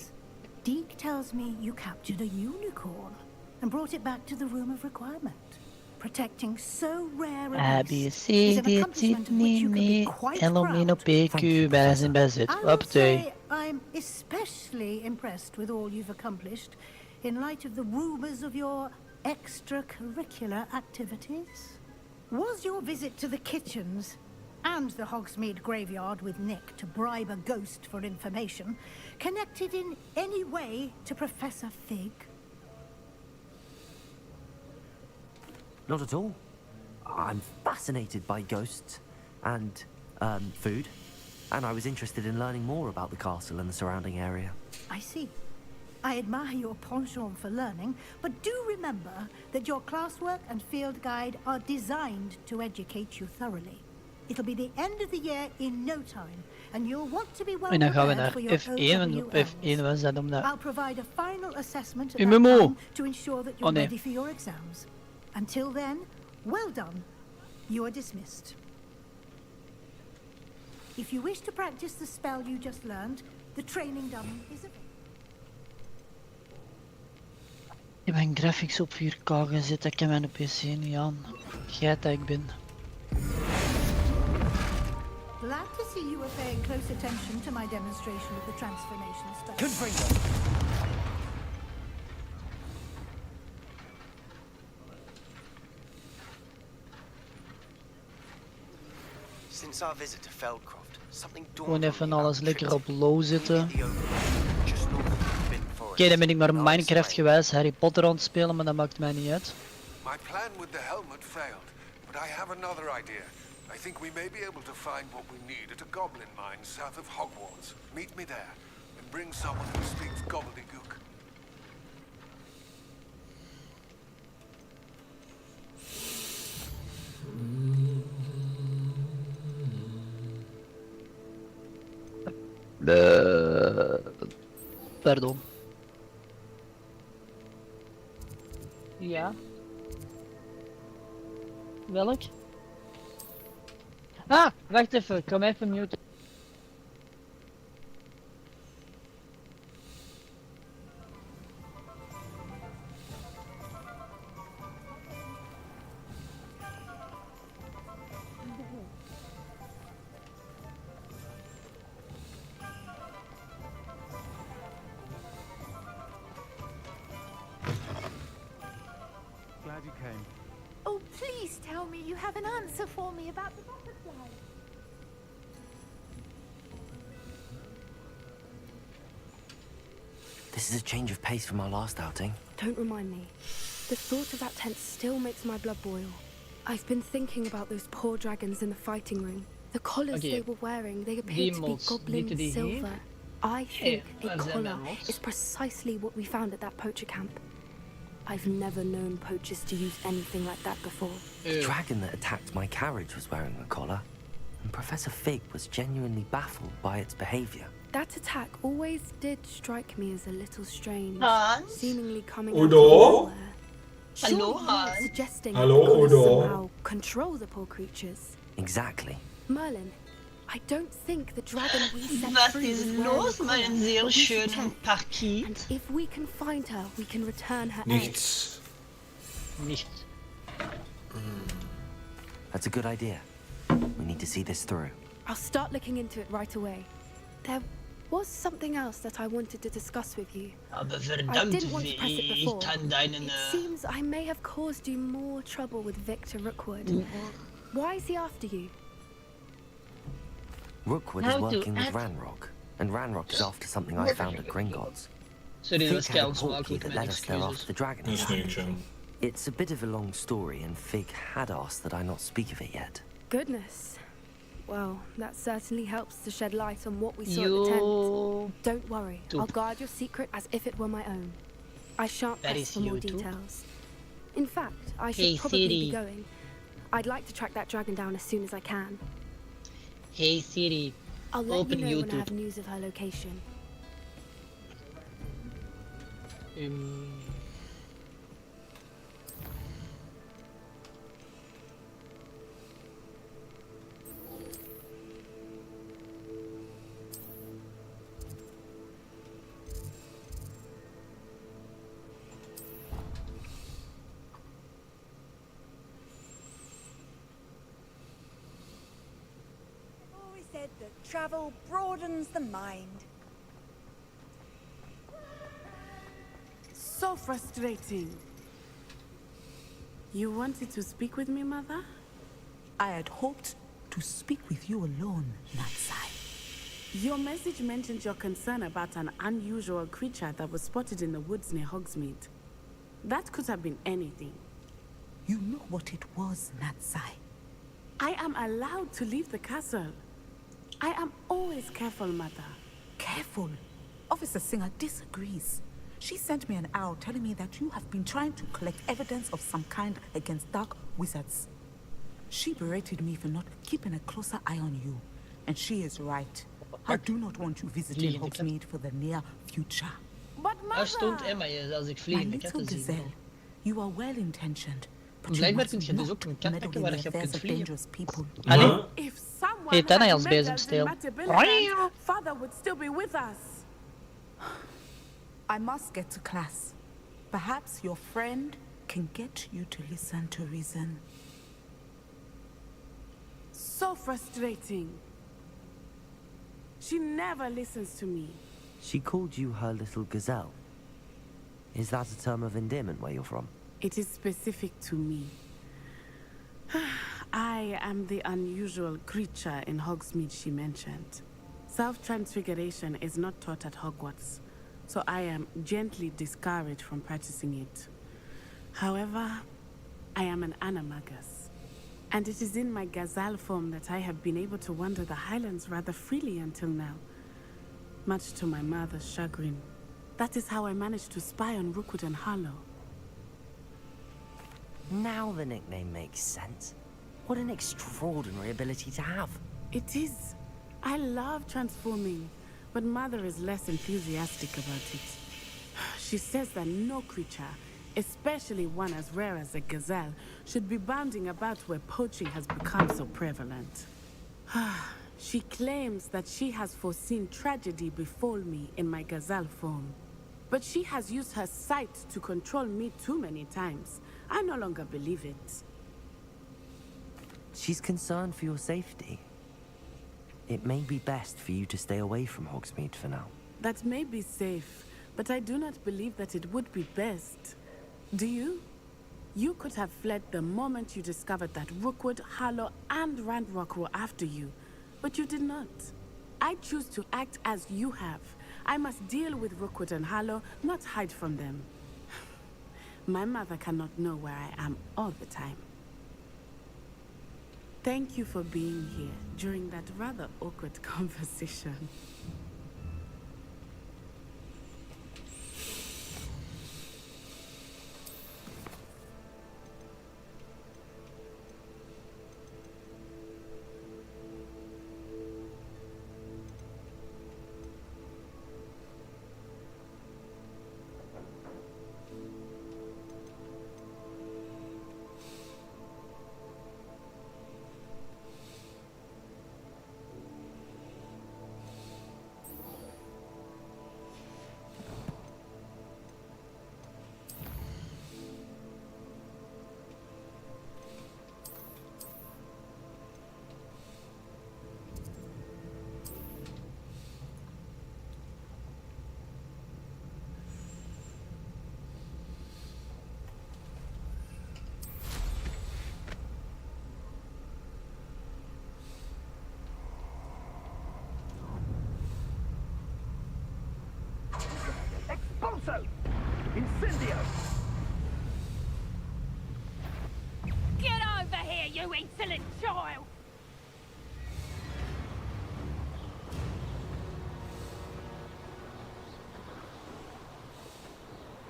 Deke tells me you captured a unicorn and brought it back to the Room of Requirement. Protecting so rare a A, beast B, is C, an D, accomplishment Z, of which N, you can be M, quite L, O, proud. N, P, Q, bij zijn bezit. I will Uppatee. say I'm especially impressed with all you've accomplished in light of the rumors of your extracurricular activities. Was your visit to the kitchens and the Hogsmeade graveyard with Nick to bribe a ghost for information connected in any way to Professor Fig? Not at all. I'm fascinated by ghosts and food, and I was interested in learning more about the castle and the surrounding area. I see. I admire your penchant for learning, but do remember that your classwork and field guide are designed to educate you thoroughly. It'll be the end of the year in no time, and you'll want to be well En dan gaan we prepared naar for your F1 en op OWLs. F1 was dat om I'll dat... provide a final assessment at Uw that memo. time to ensure that you're Oh, nee. ready for your exams. Until then, well done. You are dismissed. If you wish to practice the spell you just learned, the training dummy is available. Ik heb mijn graphics op 4K gezet, ik heb mijn PC niet aan. Geit dat ik ben. Glad to see you were paying close attention to my demonstration of the transformation stuff. Since our visit to Feldcroft, something Gewoon even alles lekker op low zetten. Oké, dan ben ik maar Minecraft gewijs Harry Potter aan het spelen, maar dat maakt mij niet uit. My plan with the helmet failed, but I have another idea. I think we may be able to find what we need at a goblin mine south of Hogwarts. Meet me there, and bring someone who speaks gobbledygook. Pardon. Ja. Welk? Ah, wacht even, ik ga hem even muten. Glad you came. Oh, please tell me you have an answer for me about the butterfly. This is a change of pace from our last outing. Don't remind me. The thought of that tent still makes my blood boil. I've been thinking about those poor dragons in the fighting room. The collars they were wearing, they appeared to be goblin silver. I think a collar is precisely what we found at that poacher camp. I've never known poachers to use anything like that before. The dragon that attacked my carriage was wearing a collar, and Professor Fig was genuinely baffled by its behavior. That attack always did strike me as a little strange, Hans? seemingly coming Udo? out of nowhere. Hello, Surely you're Hans? suggesting Hello, that collars Udo. somehow control the poor creatures. Exactly. Merlin, I don't think the dragon we set Was free ist was wearing los, a collar, mein sehr but we should schönen check. Paket? And if we can find her, we can return her egg. Nichts. Nichts. That's a good idea. We need to see this through. I'll start looking into it right away. There was something else that I wanted to discuss with you. Aber I verdammt, didn't want to press it ich before. kann deinen... It seems I may have caused you more trouble with Victor Rookwood. Why is he after you? Rookwood is working with Ranrock, and Ranrock is after something I found at Gringotts. Sorry, dat was Fig had a keihard portkey smakelijk, that mijn led us there excuses. after the dragon Niks, attack. niks, jong. It's a bit of a long story, and Fig had asked that I not speak of it yet. Goodness. Well, that certainly helps to shed light on what we saw at the tent. Don't worry, I'll guard your secret as if it were my own. I shan't That press is for more YouTube. details. In fact, I should Hey, probably be Siri. going. I'd like to track that dragon down as soon as I can. Hey Siri, I'll let open you know when I YouTube. have news of her location. Always said that travel broadens the mind. So frustrating. You wanted to speak with me, Mother? I had hoped to speak with you alone, Natsai. Your message mentioned your concern about an unusual creature that was spotted in the woods near Hogsmeade. That could have been anything. You know what it was, Natsai. I am allowed to leave the castle. I am always careful, Mother. Careful. Officer Singer disagrees. She sent me an owl telling me that you have been trying to collect evidence of some kind against dark wizards. She berated me for not keeping a closer eye on you. And she is right. I do not want you visiting Hogsmeade for the near future. But Daar stond Emma als ik My vliegende little katten zie. gazelle, you are well-intentioned. But you Blijkbaar must kun je dus not ook een kat meddle pakken in waar the je op affairs kunt of vliegen. dangerous people. Allee? If someone Hey, ten hij als bezem stil. Father would still be with us. I must get to class. Perhaps your friend can get you to listen to reason. So frustrating. She never listens to me. She called you her little gazelle. Is that a term of endearment where you're from? It is specific to me. I am the unusual creature in Hogsmeade she mentioned. Self-transfiguration is not taught at Hogwarts, so I am gently discouraged from practicing it. However, I am an animagus, and it is in my gazelle form that I have been able to wander the Highlands rather freely until now, much to my mother's chagrin. That is how I managed to spy on Rookwood and Harlow. Now the nickname makes sense. What an extraordinary ability to have. It is. I love transforming, but Mother is less enthusiastic about it. She says that no creature, especially one as rare as a gazelle, should be bounding about where poaching has become so prevalent. She claims that she has foreseen tragedy befall me in my gazelle form. But she has used her sight to control me too many times. I no longer believe it. She's concerned for your safety. It may be best for you to stay away from Hogsmeade for now. That may be safe, but I do not believe that it would be best. Do you? You could have fled the moment you discovered that Rookwood, Harlow, and Randrock were after you, but you did not. I choose to act as you have. I must deal with Rookwood and Harlow, not hide from them. My mother cannot know where I am all the time. Thank you for being here during that rather awkward conversation. Expulso! Incendio! Get over here, you insolent child!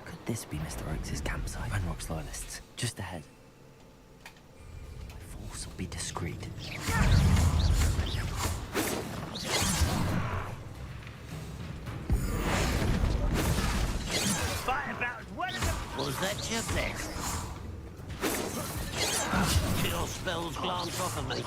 Could this be Mr. Oakes' campsite? Ranrock's loyalists, just ahead. My force will be discreet. Was that just it? Chill spells glance off of me.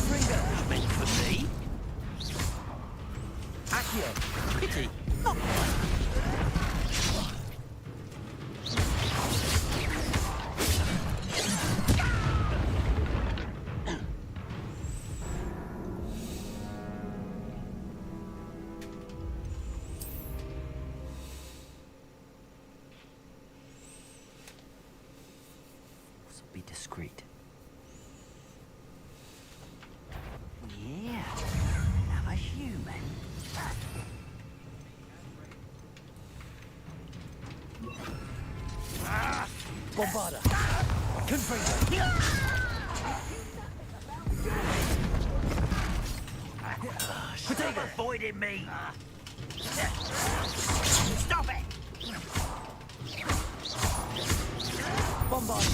Finger was meant for me. Accio, pity. Be discreet. Yeah, I'm a human. Bombarda. Confringo. Stop avoiding me! Stop it! Bombard.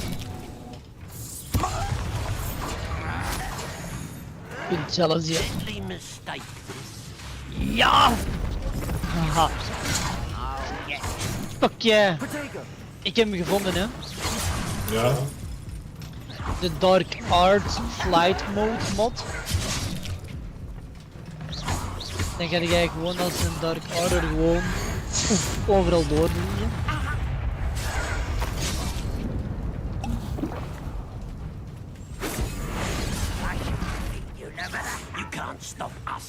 Good jealousy. Deadly mistake this. Yeah! Aha. Fuck yeah. Ik heb hem gevonden, hè. Ja. De Dark Art Flight Mode mod. Dan ga jij gewoon als een Dark Order gewoon overal doorvliegen. You can't stop us.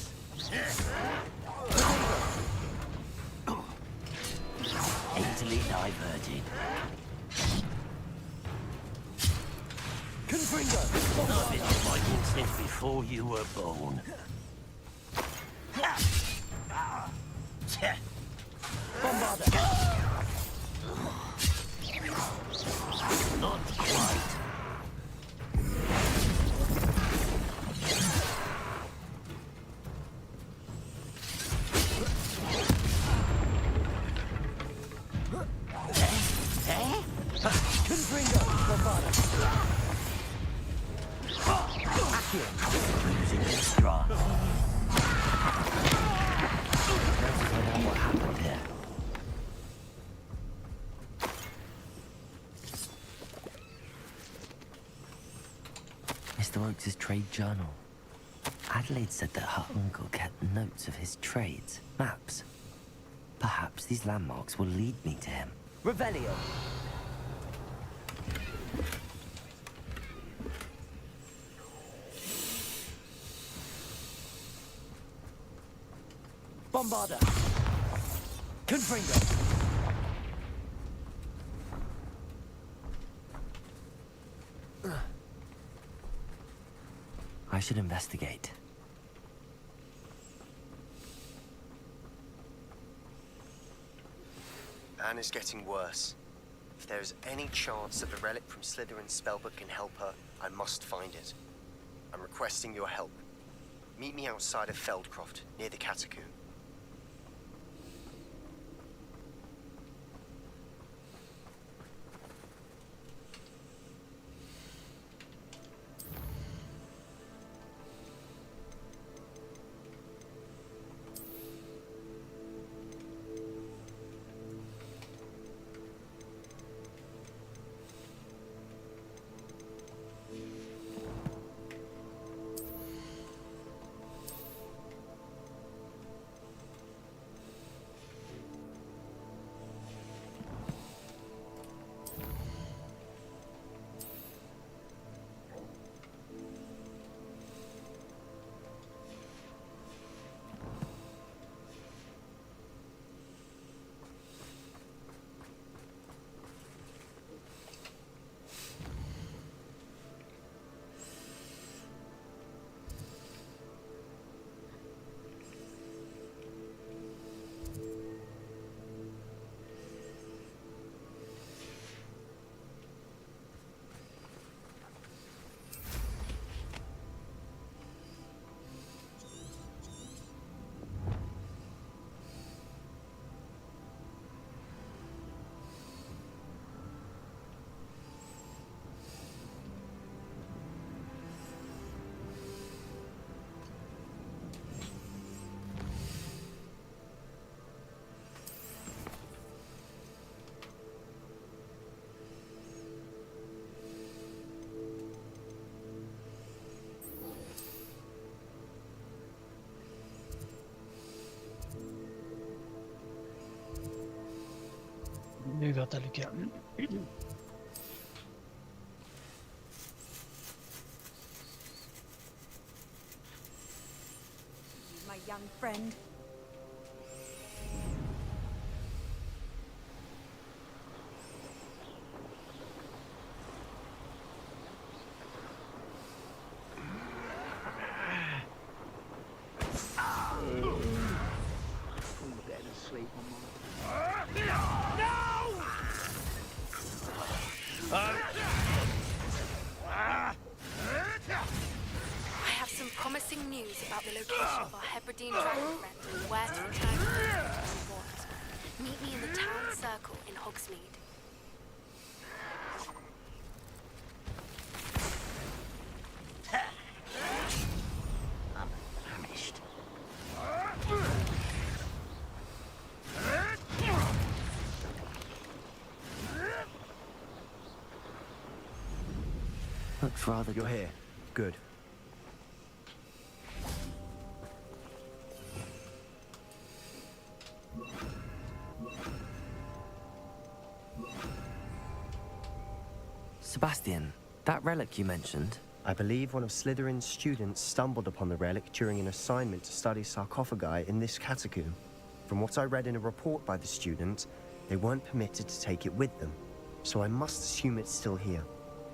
Easily diverted. Confringo! I've been fighting since before you were born. Bombarder! Not quite. Confringo! Bombarder! Losing his stride. Let's find out what happened here. Mr. Oakes' trade journal. Adelaide said that her uncle kept notes of his trades, maps. Perhaps these landmarks will lead me to him. Revelio! Bombarder! Confringo! I should investigate. Anna's getting worse. If there is any chance that the relic from Slytherin's spellbook can help her, I must find it. I'm requesting your help. Meet me outside of Feldcroft, near the catacomb. Nu gaat dat lukken. My young friend. I have some promising news about the location of our Hebridean dragon friend and where to return him and what. Meet me in the town circle in Hogsmeade. I'm famished. looks rather... You're here. Good. Sebastian, that relic you mentioned... I believe one of Slytherin's students stumbled upon the relic during an assignment to study sarcophagi in this catacomb. From what I read in a report by the student, they weren't permitted to take it with them, so I must assume it's still here.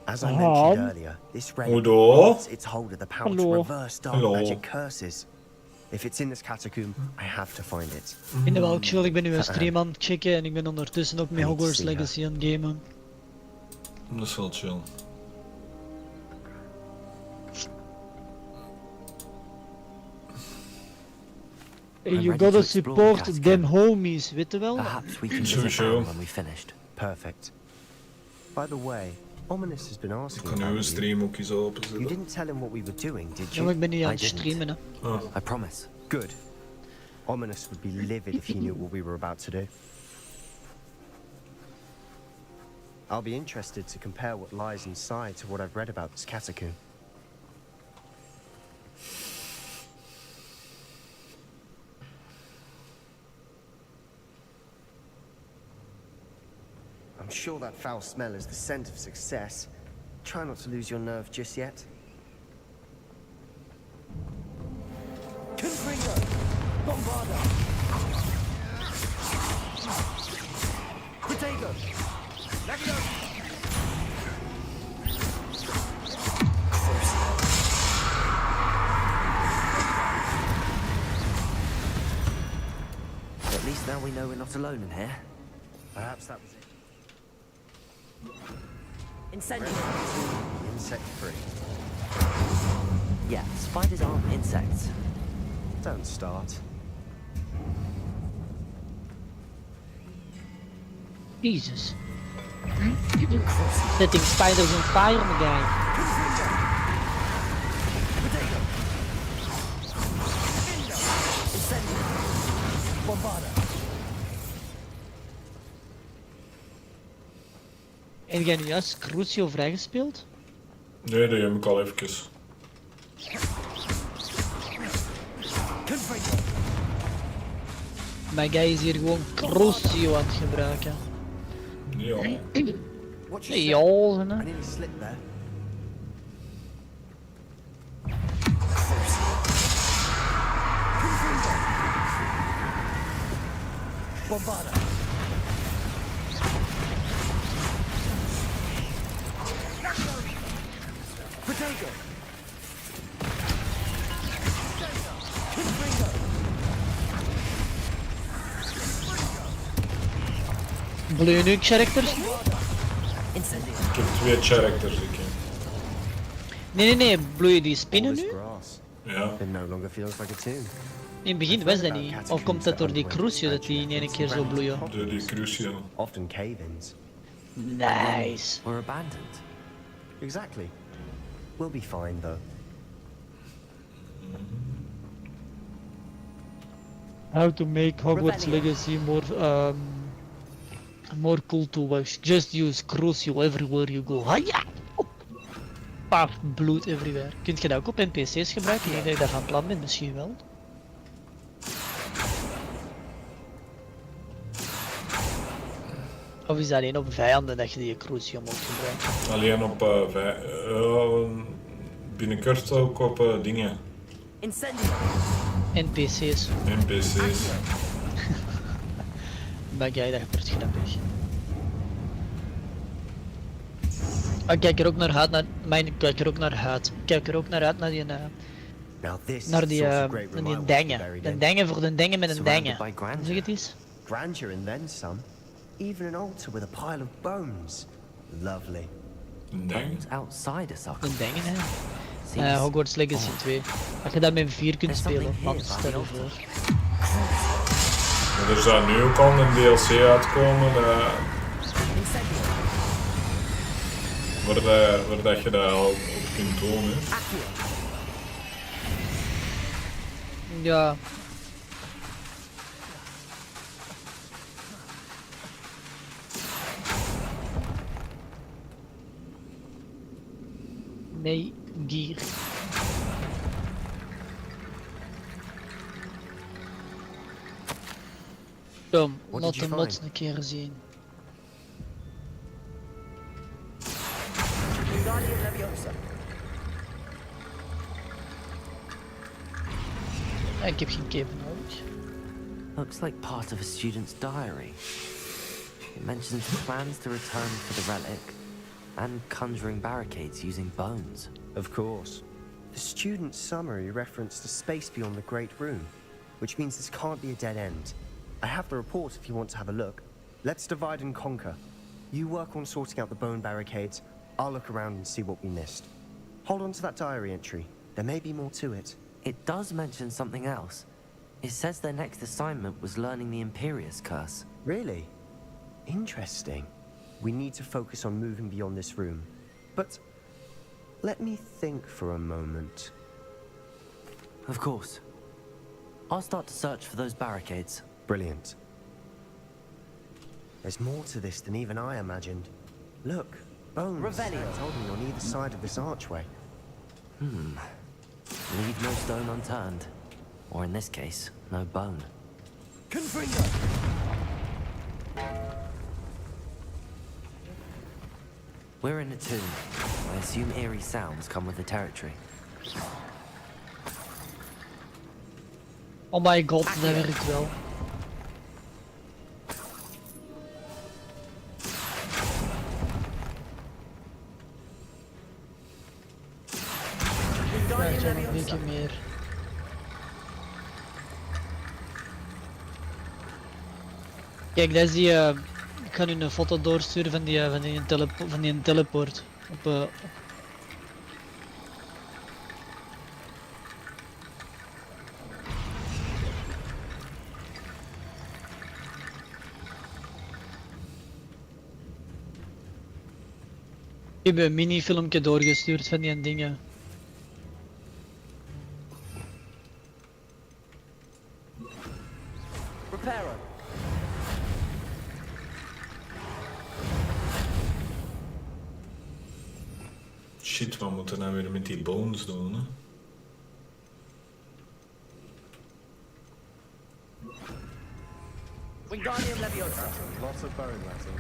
As I mentioned earlier, this relic holds its hold of the power to reverse dark magic curses. If it's in this catacomb, I have to find it. Ik vind het wel chill, ik ben nu een stream aan het checken en ik ben ondertussen ook met Hogwarts Legacy aan het gamen. Dat is wel chill. You gotta support them homies, weet je wel? Perhaps we can visit them when we finished. Perfect. By the way, Ominous has been asking Ik kan nu een stream ook eens openzetten. You didn't tell him what we were doing, did you? Ja, maar ik ben niet aan het streamen, hè. Oh. I promise. Good. Ominous would be livid if he knew what we were about to do. I'll be interested to compare what lies inside to what I've read about this catacomb. I'm sure that foul smell is the scent of success. Try not to lose your nerve just yet. Confringo! Bombarda! Protego! Levio! At least now we know we're not alone in here. Perhaps that was it. Incendio! Insect-free. Yeah, spiders aren't insects. Don't start. Jesus. Setting spiders on fire, my guy. Bombarda! En jij nu juist Crucio vrijgespeeld? Nee, dat heb ik al eventjes. My guy is hier gewoon Crucio aan het gebruiken. Ja. Ja, hè. I nearly slipped there. Bombarda! Protego! Confringo! Blue nu characters? Ik heb 2 characters, ik. Nee, bloeien die spinnen nu? Ja. It no longer feels like a tomb. In het begin was dat niet. Of komt dat door die Crucio dat die in één keer zo bloeien? Door die Crucio. Often cave-ins. Nice. We're abandoned. Exactly. We'll be fine though. How to make Hogwarts Legacy more cool to watch. Just use Crucio everywhere you go. Hiya! Paf, bloed everywhere. Kunt je dat ook op NPC's gebruiken? Ik denk dat je dat van plan bent, misschien wel. Of is dat alleen op vijanden dat je die Crucio moet gebruiken? Alleen op binnenkort ook op dingen. NPC's. NPC's. Maar jij, dat wordt grappig. Ik kijk er ook naar uit, ik kijk er ook naar uit naar die dingen. De dingen voor de dingen met een dingen. Zeg het eens. Grandeur and then some. Even an altar with a pile of bones. Lovely. Bones outside a soccer. Een dingen, hè. Hogwarts Legacy 2. Als je dat met 4 kunt spelen, man, stel je voor. Er zou nu ook al een DLC uitkomen waar dat je dat al op kunt doen. Hè. Ja. Nee, dier. Kom, What laat did you de mods find? een keer zien. Wingardium Leviosa. Ik heb geen cape nodig. Looks like part of a student's diary. It mentions plans to return for the relic and conjuring barricades using bones. Of course. The student's summary referenced a space beyond the Great Room, which means this can't be a dead end. I have the report if you want to have a look. Let's divide and conquer. You work on sorting out the bone barricades. I'll look around and see what we missed. Hold on to that diary entry. There may be more to it. It does mention something else. It says their next assignment was learning the Imperius Curse. Really? Interesting. We need to focus on moving beyond this room. But let me think for a moment. Of course. I'll start to search for those barricades. Brilliant. There's more to this than even I imagined. Look, bones Revelio. told me on either side of this archway. Leave no stone unturned. Or in this case, no bone. Confringo! We're in a tomb. I assume eerie sounds come with the territory. Oh my god, dat werkt wel. Krijg je nog een keer meer. Kijk, dat is die. Ik ga nu een foto doorsturen van die teleport. Op. Ik heb een mini-filmpje doorgestuurd van die dingen. Reparo. Shit, wat moeten we nou weer met die bones doen, hè? Wingardium Leviosa. Lots of bone rattle.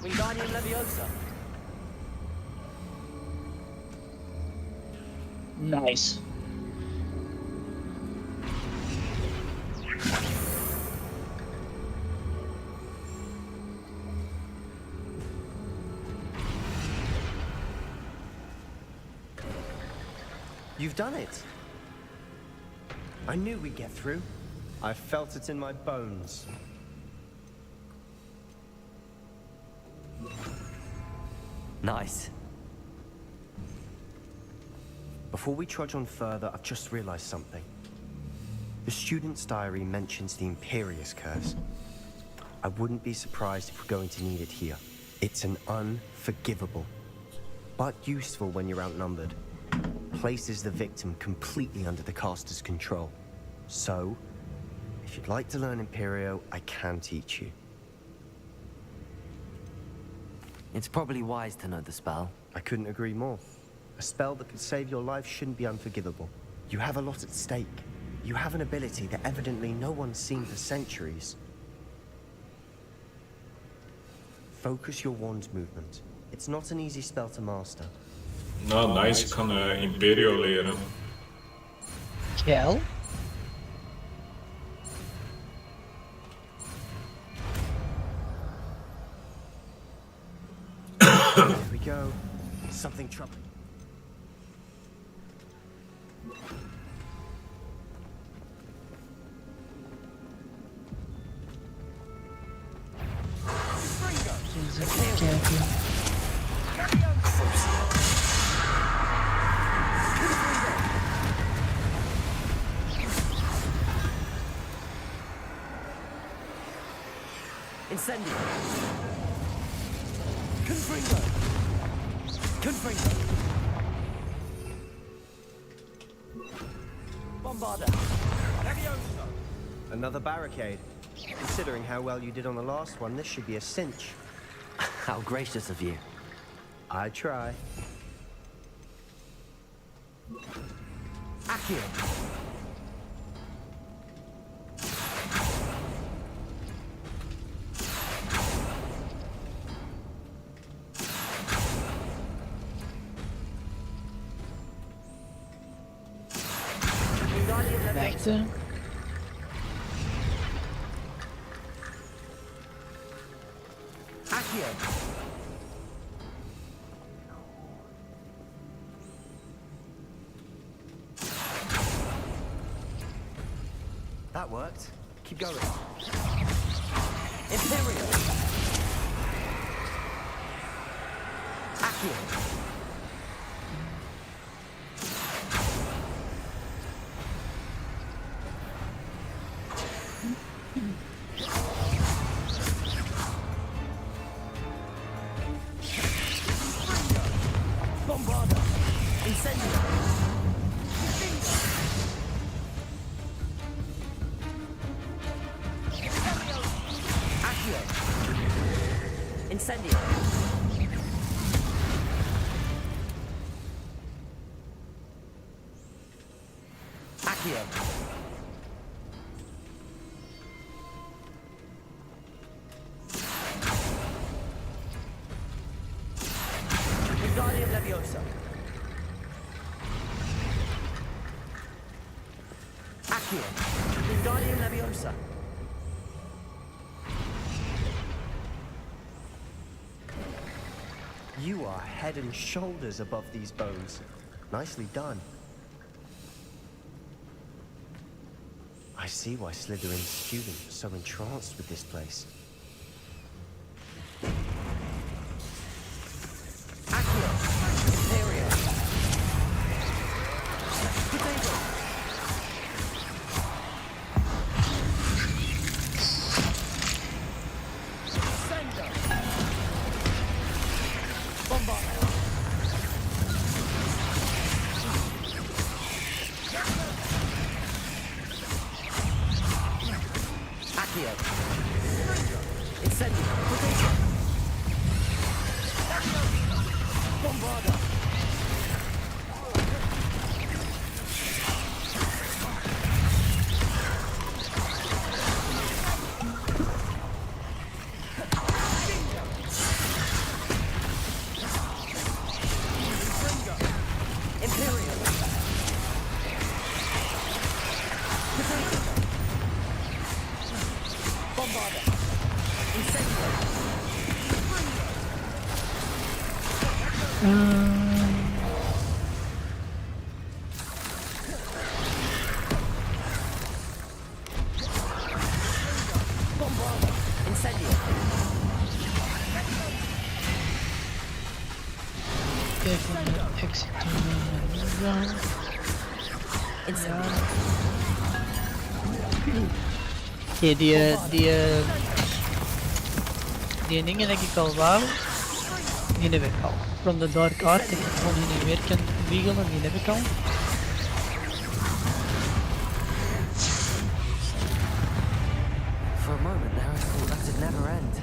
Wingardium Leviosa. Nice. You've done it. I knew we'd get through. I felt it in my bones. Nice. Before we trudge on further, I've just realized something. The student's diary mentions the Imperius Curse. I wouldn't be surprised if we're going to need it here. It's an unforgivable, but useful when you're outnumbered. Places the victim completely under the caster's control. So, if you'd like to learn Imperio, I can teach you. It's probably wise to know the spell. I couldn't agree more. A spell that could save your life shouldn't be unforgivable. You have a lot at stake. You have an ability that evidently no one's seen for centuries. Focus your wand movement. It's not an easy spell to master. Nou, nice, ik kan Imperio leren. Gel? Here we go. Something troubling. Incendio. Confringo. Confringo. Bombarda. Leviosa. Another barricade. Considering how well you did on the last one, this should be a cinch. How gracious of you. I try. Accio. Wachten. Accio. That worked. Keep going. Imperial. Accio. Bombarda. Incendio. Accio. Incendio. Accio. Wingardium Leviosa. Accio. Wingardium Leviosa. You are head and shoulders above these bones. Nicely done. I see why Slytherin's students are so entranced with this place. Accio. Imperial. Potato. Sender. Bombarda. Accio. Incendio. Potato. Bombarda. Imperial. Potato. Bombarda. Incendio. Bombarda. Incendio. Exit. Incendio. Oké, die dingen heb ik al wel. Die heb ik al. From the Dark Art, dat ik gewoon heen en weer kan wiegelen, die heb ik al. For a moment there, I thought that would never end.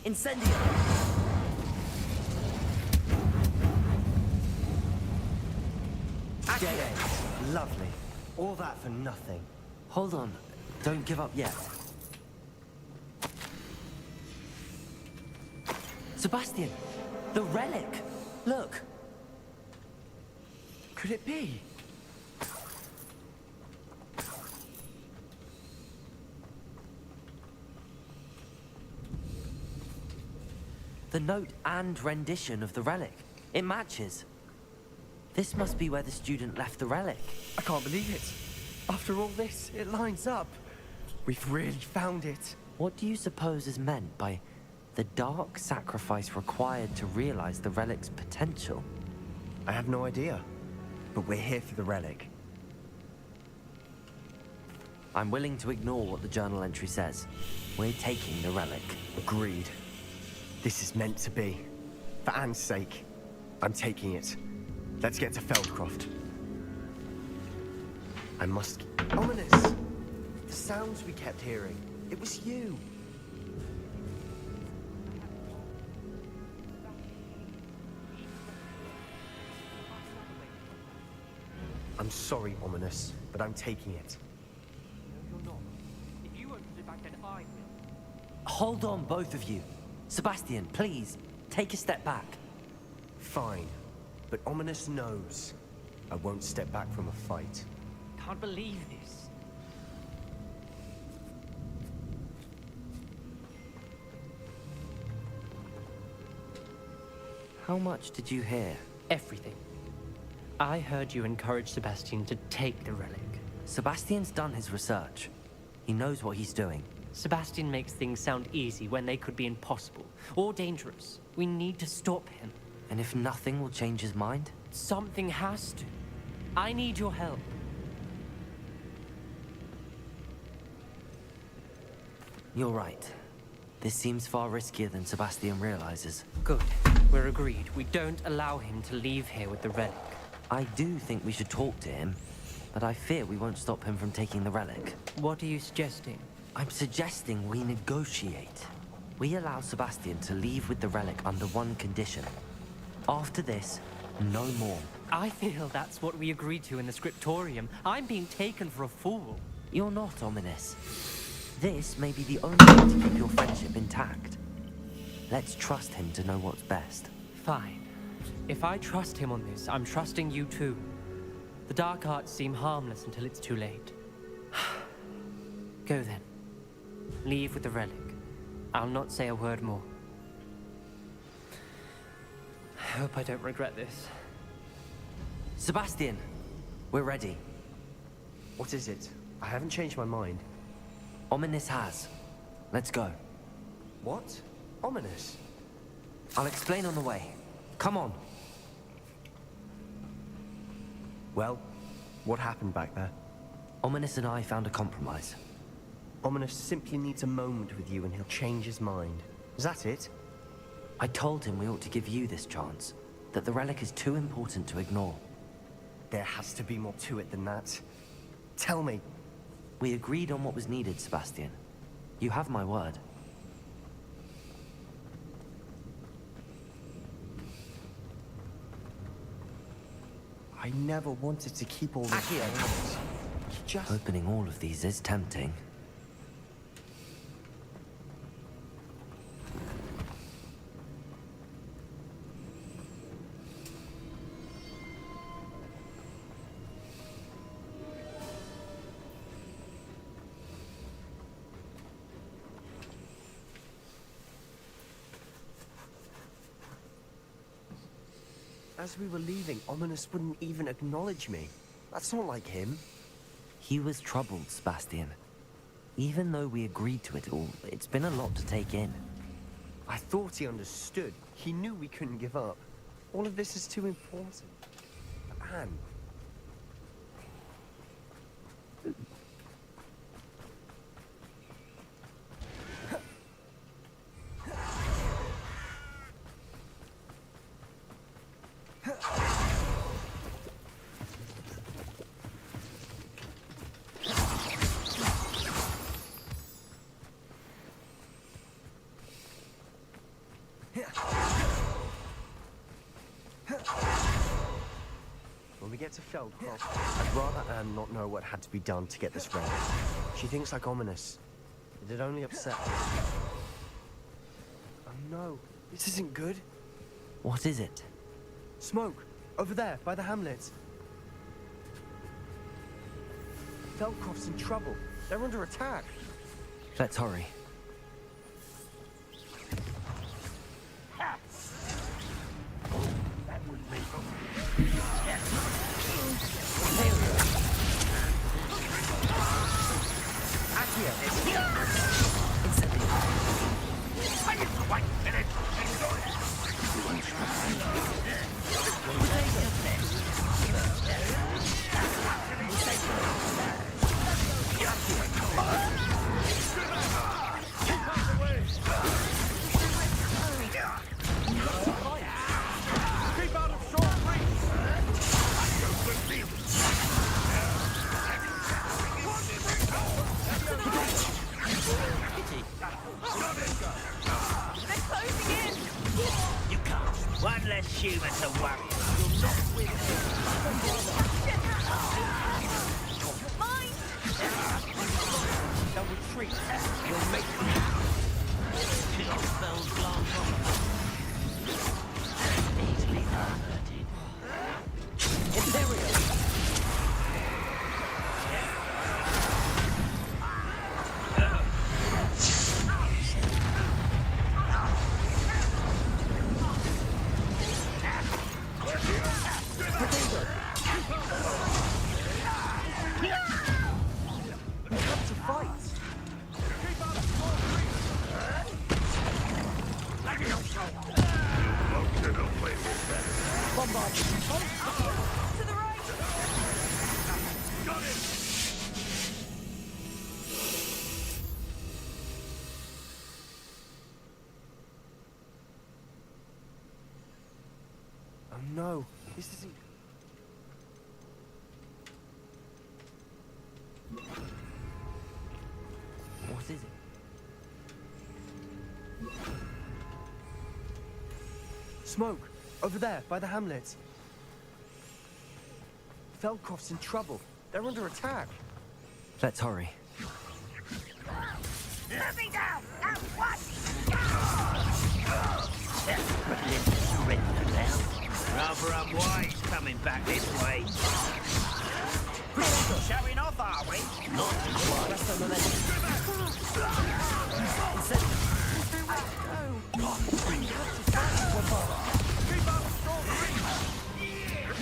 Incendio. Dead end. Lovely. All that for nothing. Hold on. Don't give up yet. Sebastian! The relic! Look! Could it be? The note and rendition of the relic. It matches. This must be where the student left the relic. I can't believe it. After all this, it lines up. We've really found it. What do you suppose is meant by the dark sacrifice required to realize the relic's potential? I have no idea. But we're here for the relic. I'm willing to ignore what the journal entry says. We're taking the relic. Agreed. This is meant to be. For Anne's sake, I'm taking it. Let's get to Feldcroft. I must... Ominous! The sounds we kept hearing. It was you. I'm sorry, Ominous, but I'm taking it. No, you're not. If you opened it back then, I will. Hold on, both of you. Sebastian, please, take a step back. Fine, but Ominous knows I won't step back from a fight. Can't believe this. How much did you hear? Everything. I heard you encourage Sebastian to take the relic. Sebastian's done his research. He knows what he's doing. Sebastian makes things sound easy when they could be impossible or dangerous. We need to stop him. And if nothing will change his mind? Something has to. I need your help. You're right. This seems far riskier than Sebastian realizes. Good. We're agreed. We don't allow him to leave here with the relic. I do think we should talk to him, but I fear we won't stop him from taking the relic. What are you suggesting? I'm suggesting we negotiate. We allow Sebastian to leave with the relic under one condition. After this, no more. I feel that's what we agreed to in the scriptorium. I'm being taken for a fool. You're not, Ominous. This may be the only way to keep your friendship intact. Let's trust him to know what's best. Fine. If I trust him on this, I'm trusting you too. The dark arts seem harmless until it's too late. Go then. Leave with the relic. I'll not say a word more. I hope I don't regret this. Sebastian, we're ready. What is it? I haven't changed my mind. Ominous has. Let's go. What? Ominous? I'll explain on the way. Come on. Well, what happened back there? Ominous and I found a compromise. Ominous simply needs a moment with you and he'll change his mind. Is that it? I told him we ought to give you this chance. That the relic is too important to ignore. There has to be more to it than that. Tell me. We agreed on what was needed, Sebastian. You have my word. I never wanted to keep all this private. Just... Opening all of these is tempting. As we were leaving, Ominous wouldn't even acknowledge me. That's not like him. He was troubled, Sebastian. Even though we agreed to it all, it's been a lot to take in. I thought he understood. He knew we couldn't give up. All of this is too important. Anne. When we get to Feldcroft, I'd rather Anne not know what had to be done to get this ready. She thinks like Ominous. It'd only upset her. Oh no, this isn't good. What is it? Smoke, over there, by the hamlet. Feldcroft's in trouble. They're under attack. Let's hurry. human to worry. You're not with They'll retreat. We'll make them. Kill spells glance on them. Easily averted. Imperial. Oh no, this isn't... What is it? Smoke! Over there, by the hamlet. Feldcroft's in trouble. They're under attack. Let's hurry. Let me down! Now what? Surrender now. Rather unwise coming back this way. Showing off, are we? Not quite. Rest on the left.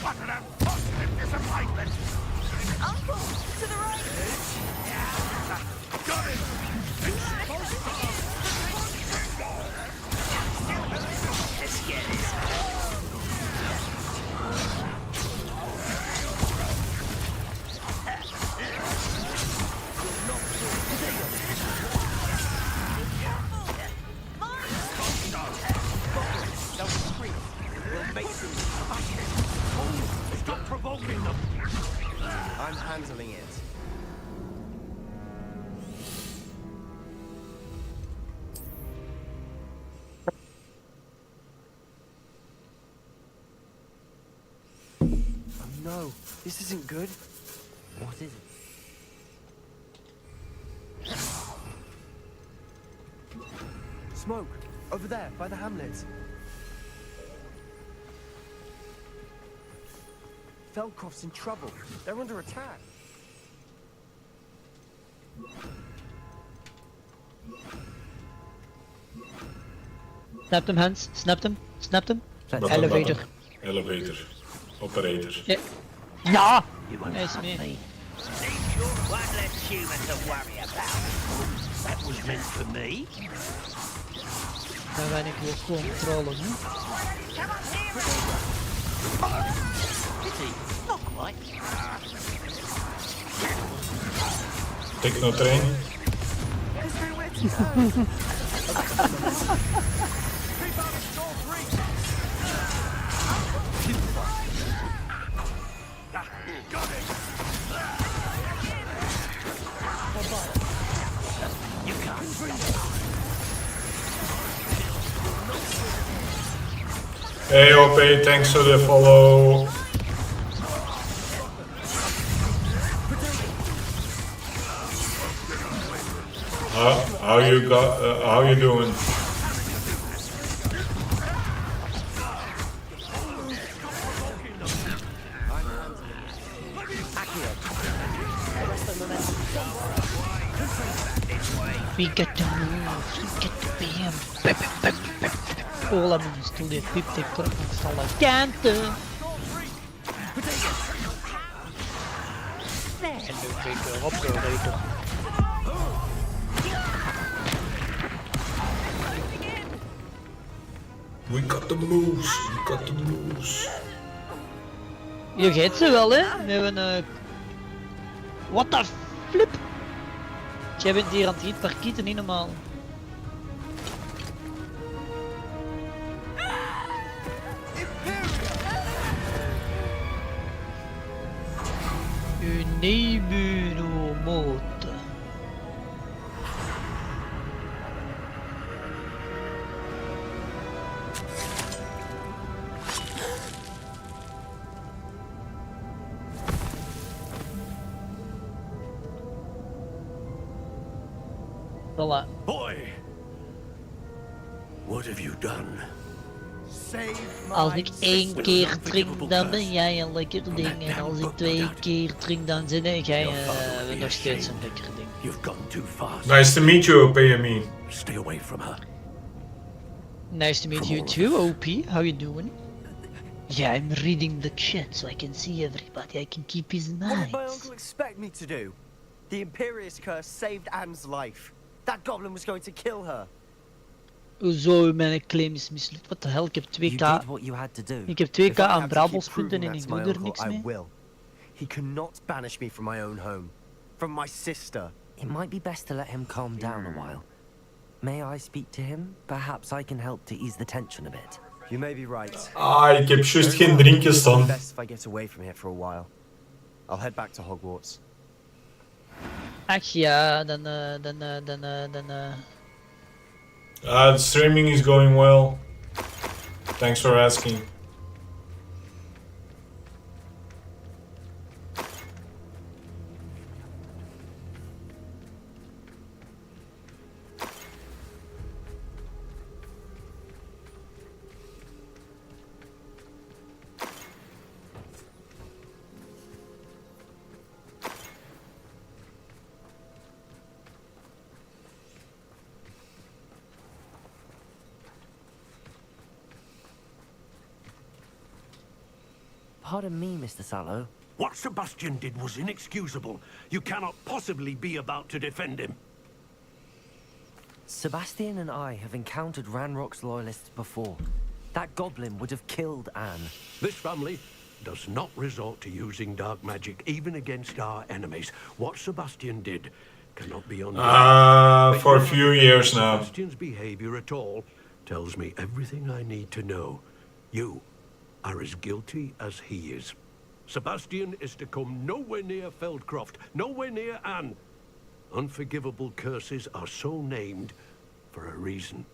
What an unfortunate disappointment! Uncle, to the right! Got it! Let's get it. Stop provoking them! I'm handling it. Oh no, this isn't good. What is it? Smoke! Over there, by the hamlet. Feldcroft's in trouble. They're under attack. Snap them, Hans. Snap them. Snap them. Button, Elevator. button. Elevator. Operator. Yeah. Ja! You won't Nice harm me. me. One less human to worry about. That was meant for me. Dan ben ik weer controle nu. Pity. Not quite. Techno train. Hey OP, thanks for the follow. How you doing? We get the move, we get the BM. All I'm is to live 50 trucks alla kanten. En nu fick jag operator. We got the moves, we got the moves. Je geeft ze wel, hè? Met een... What the flip? Jij bent hier aan het parkieten, niet normaal. Unebe no motor. Voilà. Boy, what have you done? Als ik 1 keer drink, dan ben jij een lekker ding. En als ik 2 keer drink, dan zit jij nog steeds een lekker ding. Nice to meet you, PME. Stay away from her. Nice to meet you too, OP. How you doing? Yeah, I'm reading the chat so I can see everybody. I can keep his What did mind. my uncle expect me to do? The Imperious curse saved Anne's life. That goblin was going to kill her. Hoezo, mijn claim is mislukt? Wat de hel, ik heb 2k. Ik heb 2k aan Brabos punten en ik doe er niks mee. He cannot banish me from my own home. From my sister. It might be best to let him calm down a while. May I speak to him? Perhaps I can help to ease the tension a bit. You may be right. Ik heb juist geen drinkjes staan. Best if I get away from here for a while. I'll head back to Hogwarts. Ach ja, dan. The streaming is going well. Thanks for asking. Pardon me, Mr. Sallow. What Sebastian did was inexcusable. You cannot possibly be about to defend him. Sebastian and I have encountered Ranrock's loyalists before. That goblin would have killed Anne. This family does not resort to using dark magic even against our enemies. What Sebastian did cannot be undone. For a few years now. Sebastian's behavior at all tells me everything I need to know. You are as guilty as he is. Sebastian is to come nowhere near Feldcroft, nowhere near Anne. Unforgivable curses are so named for a reason.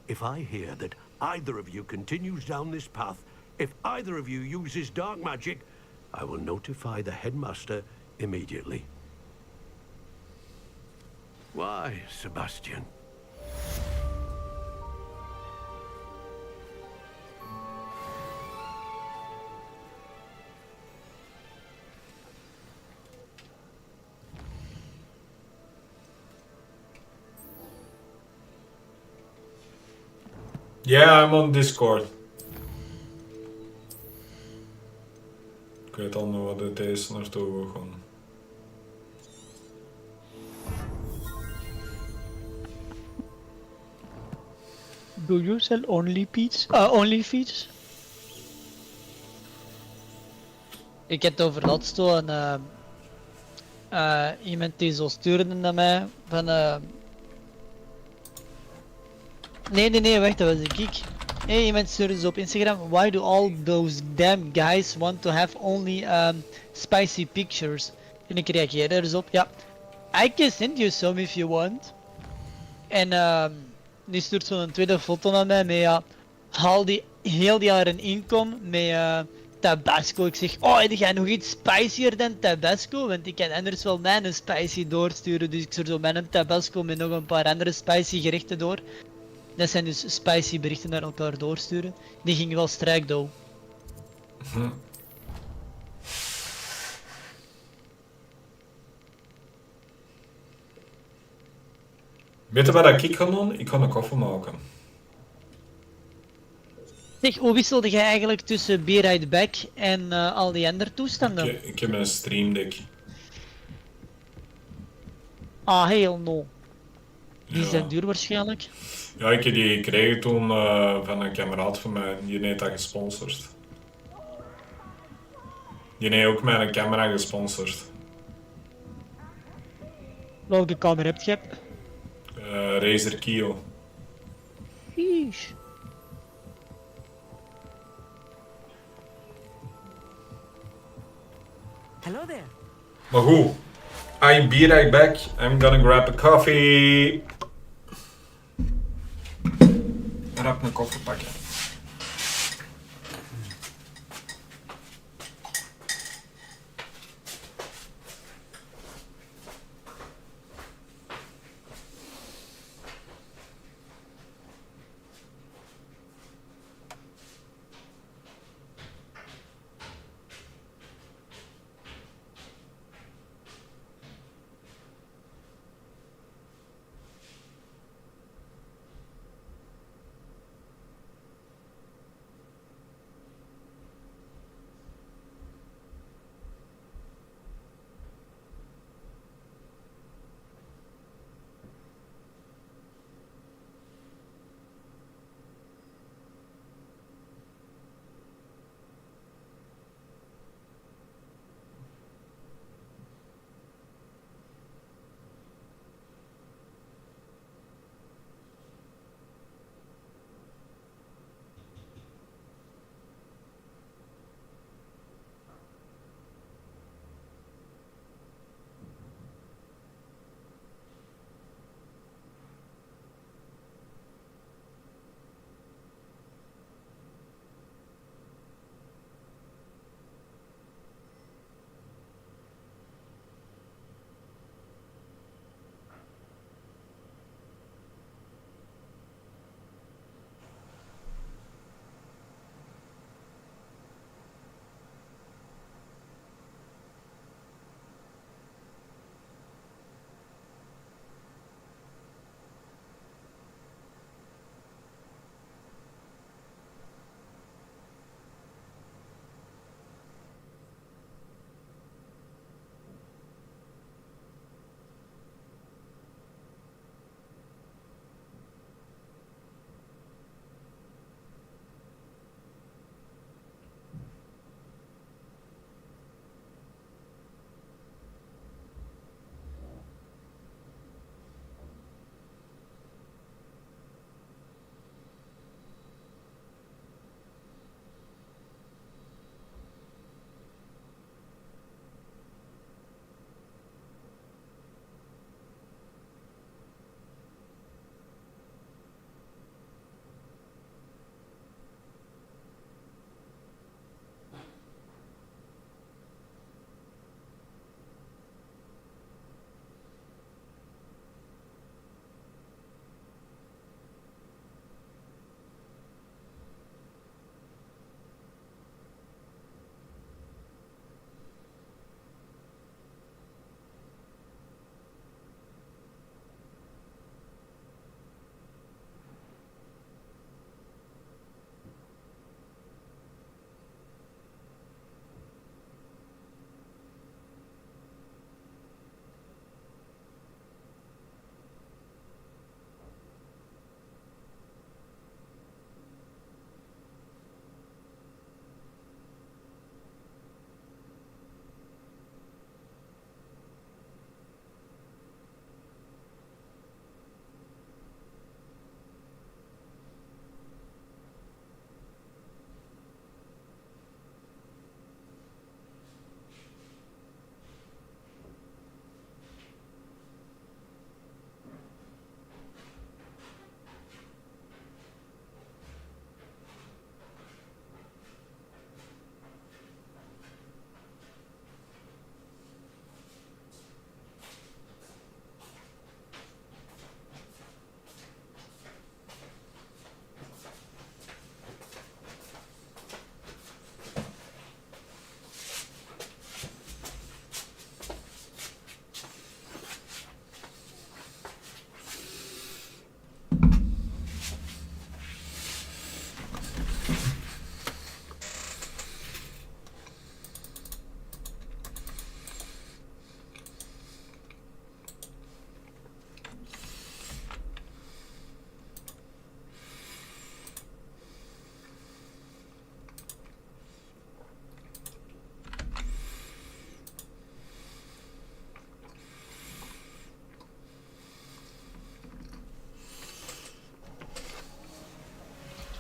If I hear that either of you continues down this path, if either of you uses dark magic, I will notify the headmaster immediately. Why, Sebastian? Yeah, I'm on Discord. Ik weet al nog wat het is naartoe gaan. Do you sell only feeds? Ik heb het over laatst zo iemand die zo stuurde naar mij van Nee, wacht, dat was ik. Hey, iemand stuurde zo op Instagram. Why do all those damn guys want to have only spicy pictures? En ik reageerde er dus op. Ja, I can send you some if you want. En die stuurt zo'n tweede foto naar mij met ja, haal die heel die jaren inkom met Tabasco. Ik zeg, oh, heb jij nog iets spicier dan Tabasco? Want ik kan anders wel mijn spicy doorsturen. Dus ik stuur zo mijn Tabasco met nog een paar andere spicy gerechten door. Dat zijn dus spicy berichten naar elkaar doorsturen. Die ging wel strijk dood. Weet je wat ik ga doen? Ik ga een koffie maken. Zeg, hoe wisselde jij eigenlijk tussen Be Right Back en al die andere toestanden? Ik heb een stream deck. Ah, heel no. Die zijn duur waarschijnlijk. Ja, ik heb die gekregen toen van een kameraad van mij. Die heeft dat gesponsord. Die heeft ook mijn camera gesponsord. Welke camera heb je? Razer Kio. Sheesh. Hello there. Maar goed. I'll be right back. I'm gonna grab a coffee. Rap een koffie pakken.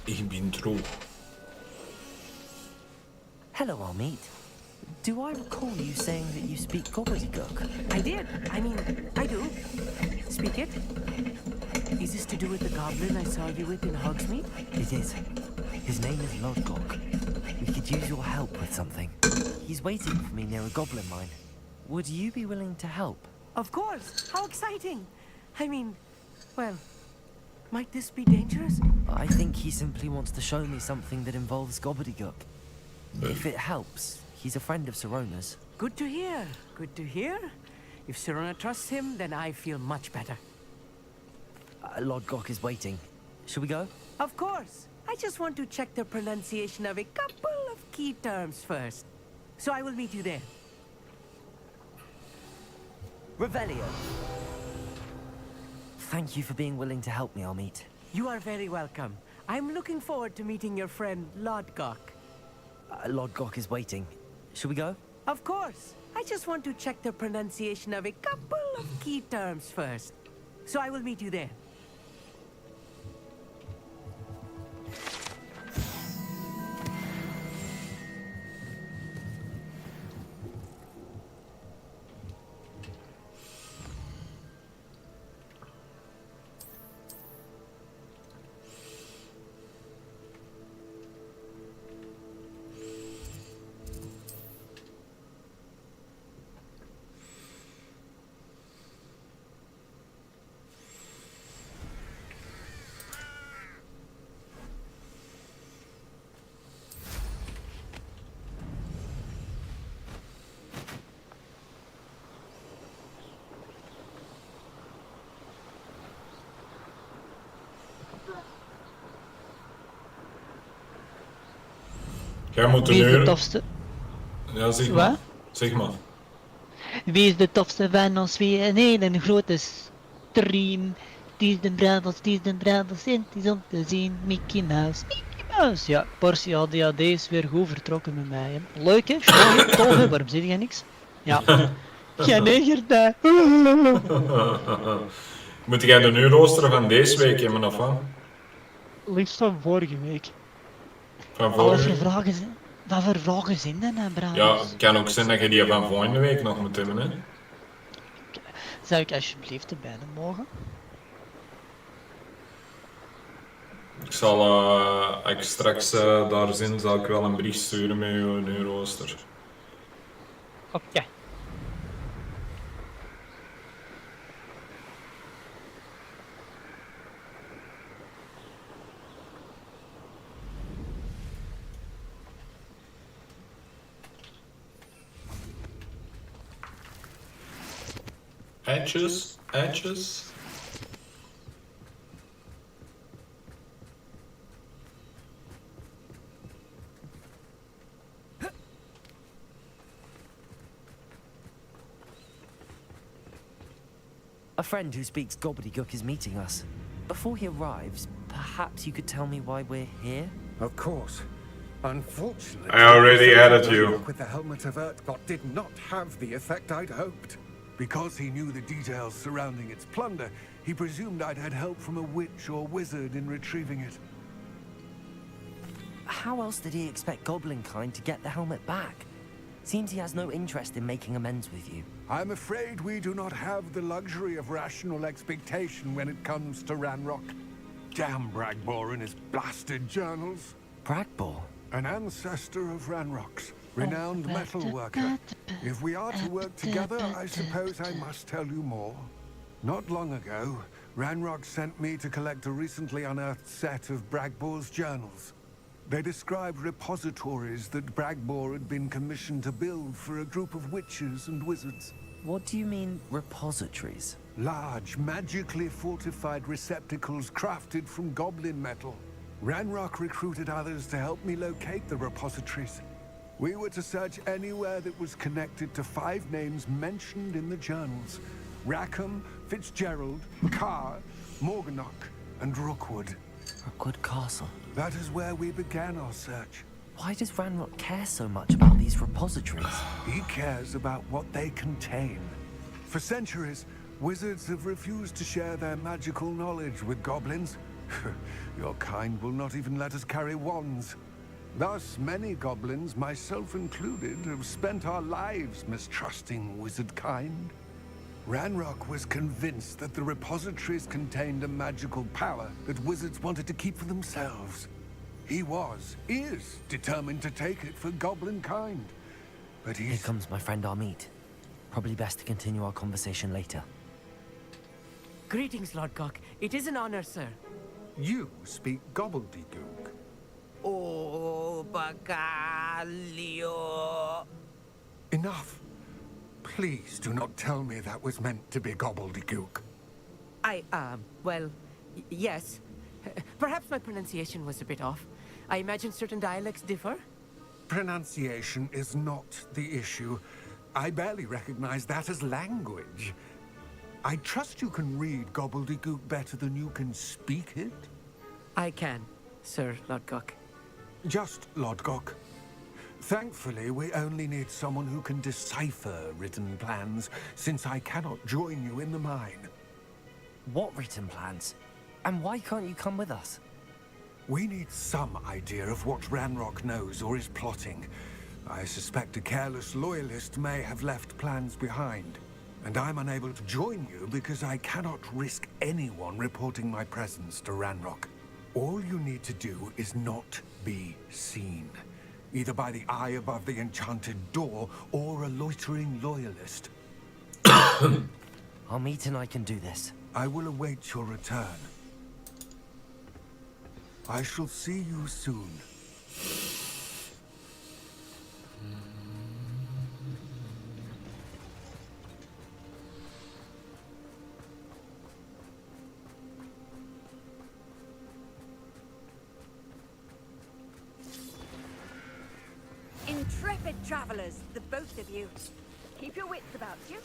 Ik ben true. Hello, Amit. Do I recall you saying that you speak gobbledygook? I did. I mean, I do. Speak it. Is this to do with the goblin I saw you with in Hogsmeade? It is. His name is Lodgok. We could use your help with something. He's waiting for me near a goblin mine. Would you be willing to help? Of course. How exciting. I mean, well, might this be dangerous? I think he simply wants to show me something that involves gobbledygook. If it helps, he's a friend of Sirona's. Good to hear. Good to hear. If Sirona trusts him, then I feel much better. Lodgok is waiting. Shall we go? Of course. I just want to check the pronunciation of a couple of key terms first. So I will meet you there. Revelio. Thank you for being willing to help me, Amit. You are very welcome. I'm looking forward to meeting your friend, Lodgok. Lodgok is waiting. Shall we go? Of course. I just want to check the pronunciation of a couple of key terms first. So I will meet you there. Jij moet Wie is de nu... tofste? Ja, zeg maar. Zeg maar. Wie is de tofste van ons? Wie een hele grote stream. Die is de Brabos, die is de Brabos. En het is om te zien. Mickey Mouse. Mickey Mouse. Ja, portie ADHD is weer goed vertrokken met mij. Hè. Leuk hè? Schoon, tof hè? Waarom zeg jij niks? Ja. Jij negert daar. Moet jij de uurrooster van deze week hebben of wat? Liefst van vorige week. Van vorige week? Wat voor vragen zijn dat nou, Brabos? Ja, het kan ook zijn dat je die van volgende week nog moet hebben, hè? Zou ik alsjeblieft erbij mogen? Ik zal, als ik straks daar zin, zal ik wel een bericht sturen met uw uurrooster. Oké. Edges, edges. A friend who speaks gobbledygook is meeting us. Before he arrives, perhaps you could tell me why we're here? Of course. Unfortunately, I already added you. With the helmet of Urtkot did not have the effect I'd hoped. Because he knew the details surrounding its plunder, he presumed I'd had help from a witch or wizard in retrieving it. How else did he expect Goblinkind to get the helmet back? Seems he has no interest in making amends with you. I'm afraid we do not have the luxury of rational expectation when it comes to Ranrock. Damn Bragbor and his blasted journals. Bragbor? An ancestor of Ranrock's, renowned metal worker. If we are to work together, I suppose I must tell you more. Not long ago, Ranrock sent me to collect a recently unearthed set of Bragbor's journals. They described repositories that Bragbor had been commissioned to build for a group of witches and wizards. What do you mean, repositories? Large, magically fortified receptacles crafted from goblin metal. Ranrock recruited others to help me locate the repositories. We were to search anywhere that was connected to 5 names mentioned in the journals. Rackham, Fitzgerald, Carr, Morganach, and Rookwood. Rookwood Castle. That is where we began our search. Why does Ranrock care so much about these repositories? He cares about what they contain. For centuries, wizards have refused to share their magical knowledge with goblins. Your kind will not even let us carry wands. Thus, many goblins, myself included, have spent our lives mistrusting wizard kind. Ranrock was convinced that the repositories contained a magical power that wizards wanted to keep for themselves. He is determined to take it for goblin kind. But Here comes my friend Amit. Probably best to continue our conversation later. Greetings, Lord Cock. It is an honor, sir. You speak gobbledygook. Oh, Bacalio. Enough. Please do not tell me that was meant to be gobbledygook. Well, yes. Perhaps my pronunciation was a bit off. I imagine certain dialects differ. Pronunciation is not the issue. I barely recognize that as language. I trust you can read gobbledygook better than you can speak it? I can, Sir Lodgok. Just Lodgok. Thankfully, we only need someone who can decipher written plans, since I cannot join you in the mine. What written plans? And why can't you come with us? We need some idea of what Ranrock knows or is plotting. I suspect a careless loyalist may have left plans behind. And I'm unable to join you because I cannot risk anyone reporting my presence to Ranrock. All you need to do is not be seen. Either by the eye above the enchanted door, or a loitering loyalist. Amit and I can do this. I will await your return. I shall see you soon. Intrepid travelers, the both of you. Keep your wits about you.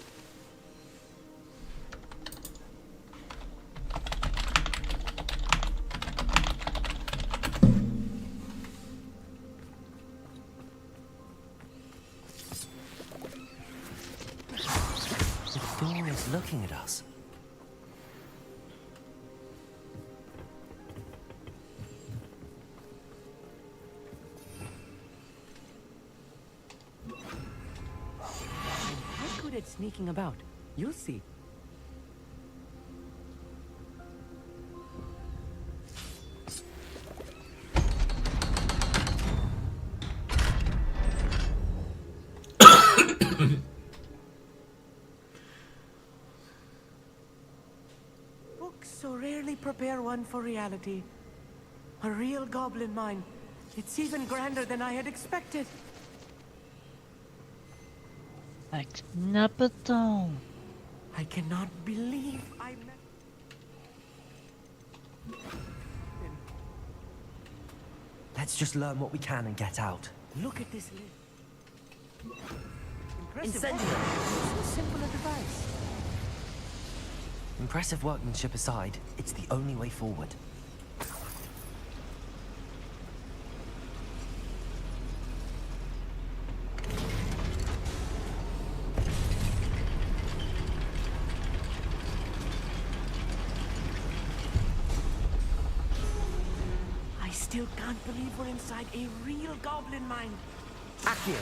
The door is looking at us. At sneaking about. You'll see. Books so rarely prepare one for reality. A real goblin mine. It's even grander than I had expected. Napaton. I cannot believe I met... Let's just learn what we can and get out. Look at this list. Impressive. Incendiary. So simple a device. Impressive workmanship aside, it's the only way forward. Still can't believe we're inside a real goblin mine. Akio.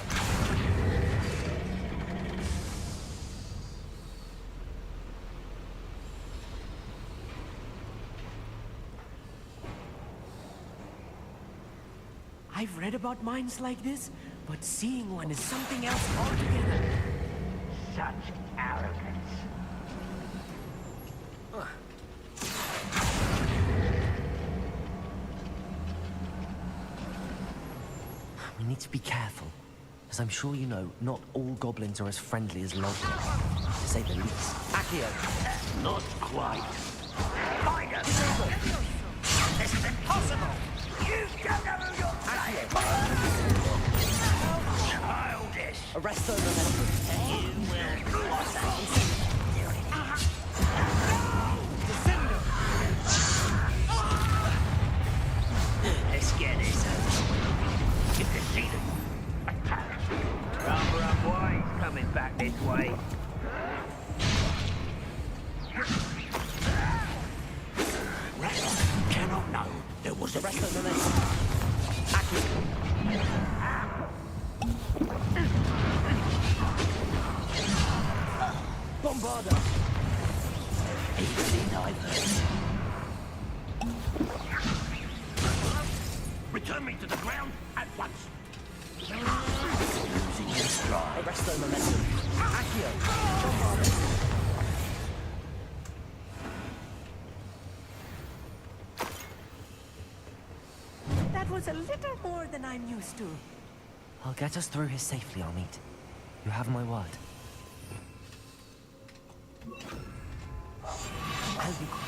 I've read about mines like this, but seeing one is something else altogether. Such arrogance. We need to be careful. As I'm sure you know, not all goblins are as friendly as Lodgok, to say the least. Akio. Not quite. Find us! This is impossible! You don't know who you're playing! Childish! Arrest those elementary. You will blossom! Let's get this over. You can see them. Run, boy. He's coming back this way. Cannot Arresto momentum. Accio. Bombarda. Easily diverted. Return me to the ground at once. Losing your stride. Arresto momentum. Accio. Bombarda. That was a little more than I'm used to. I'll get us through here safely, Amit. You have my word. I'll be quiet.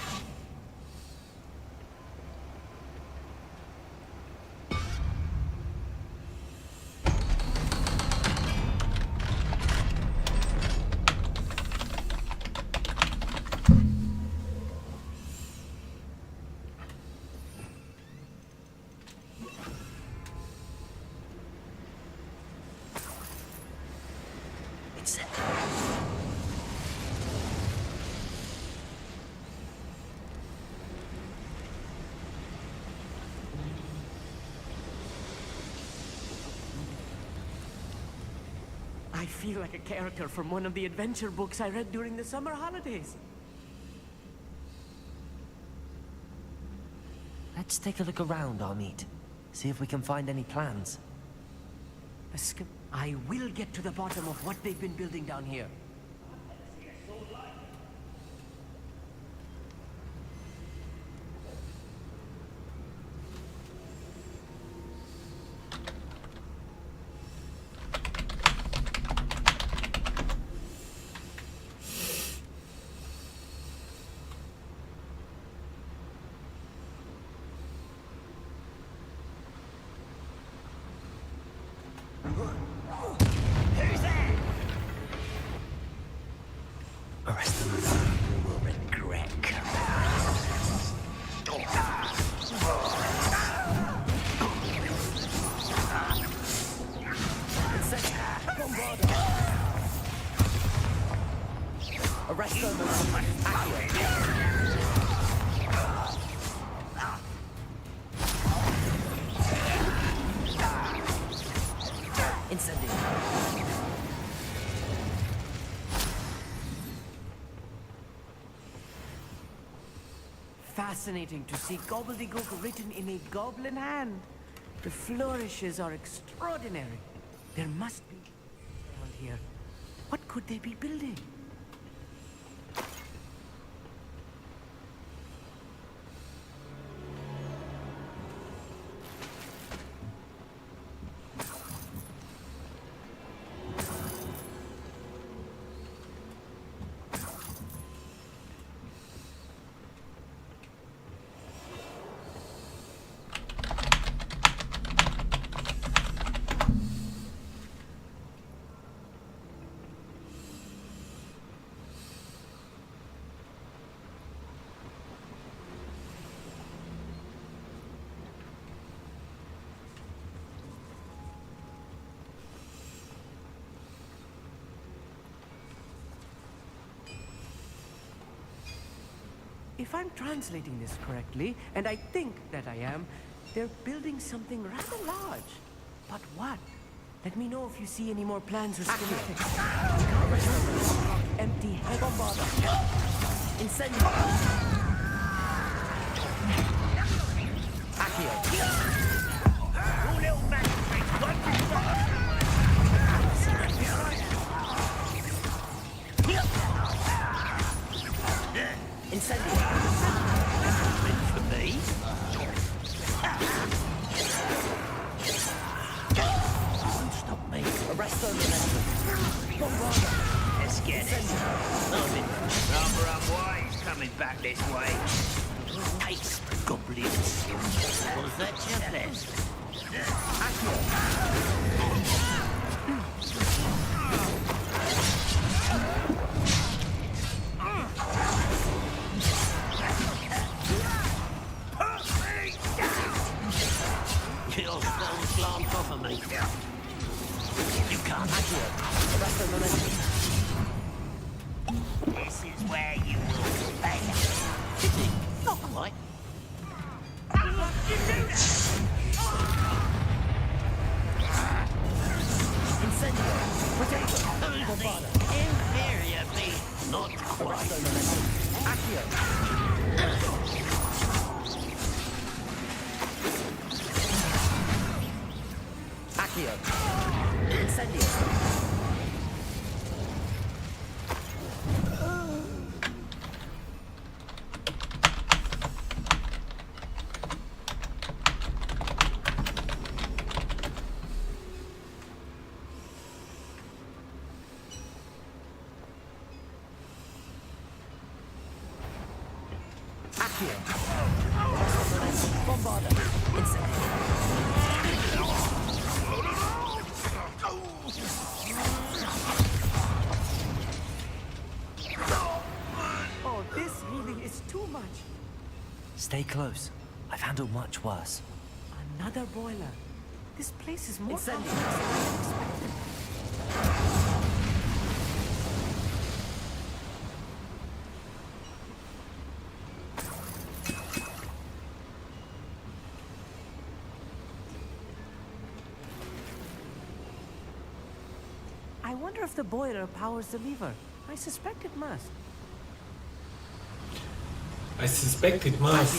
It's set. I feel like a character from one of the adventure books I read during the summer holidays. Let's take a look around, Amit. See if we can find any plans. I will get to the bottom of what they've been building down here. Who's there? Arrest them. You will regret Arrest them. Incendio. Fascinating to see gobbledygook written in a goblin hand. The flourishes are extraordinary. There must be around here. What could they be building? If I'm translating this correctly, and I think that I am, they're building something rather large. But what? Let me know if you see any more plans or schematics. Empty head bombarda. Incendio. Accio. You little magistrate, what you got? Incendio. Meant for me? Don't stop me. Arresto momentum. Bombarda. Let's get it. I'm in number up ways coming back this way. Taste goblins. Was that your best? You'll still slant off of me. You can't. Arresto momentum. This is where you will fail. Not quite. You do Arresto il momento. Accio. Accio. Incendio. Bombarda. Oh, this really is too much. Stay close. I've handled much worse. Another boiler. This place is more complex than I expected. I wonder if the boiler powers the lever. I suspect it must. I suspect it must.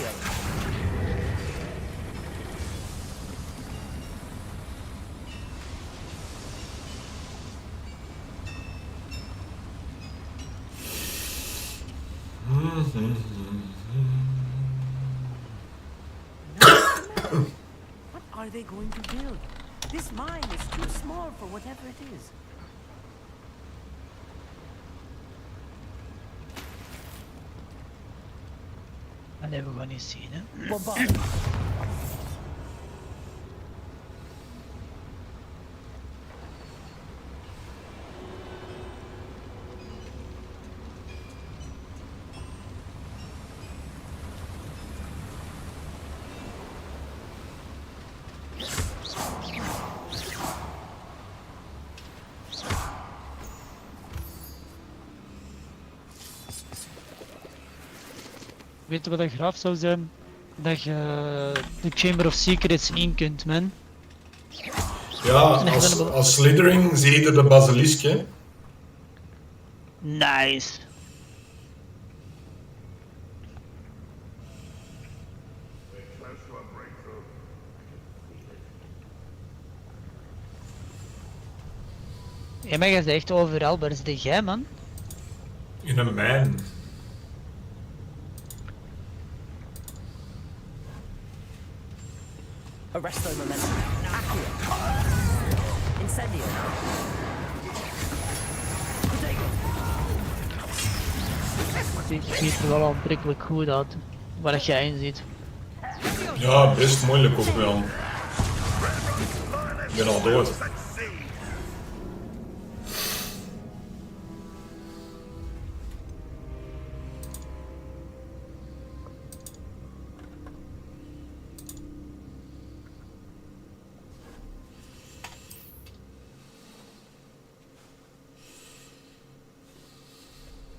What are they going to build? This mine is too small for whatever it is. Dat hebben we gewoon niet zien, hè. Bombard. Weet je wat een graf zou zijn? Dat je de Chamber of Secrets in kunt, man. Ja, als Slytherin zie je de basilisk, hè. Nice. Ja, maar je zegt echt overal, waar zit jij, man? In een mijn. Arresto il momento. Accio. Incendio. Het ziet er wel aantrekkelijk goed uit, waar jij in zit. Ja, best moeilijk ook wel. Ik ben al dood.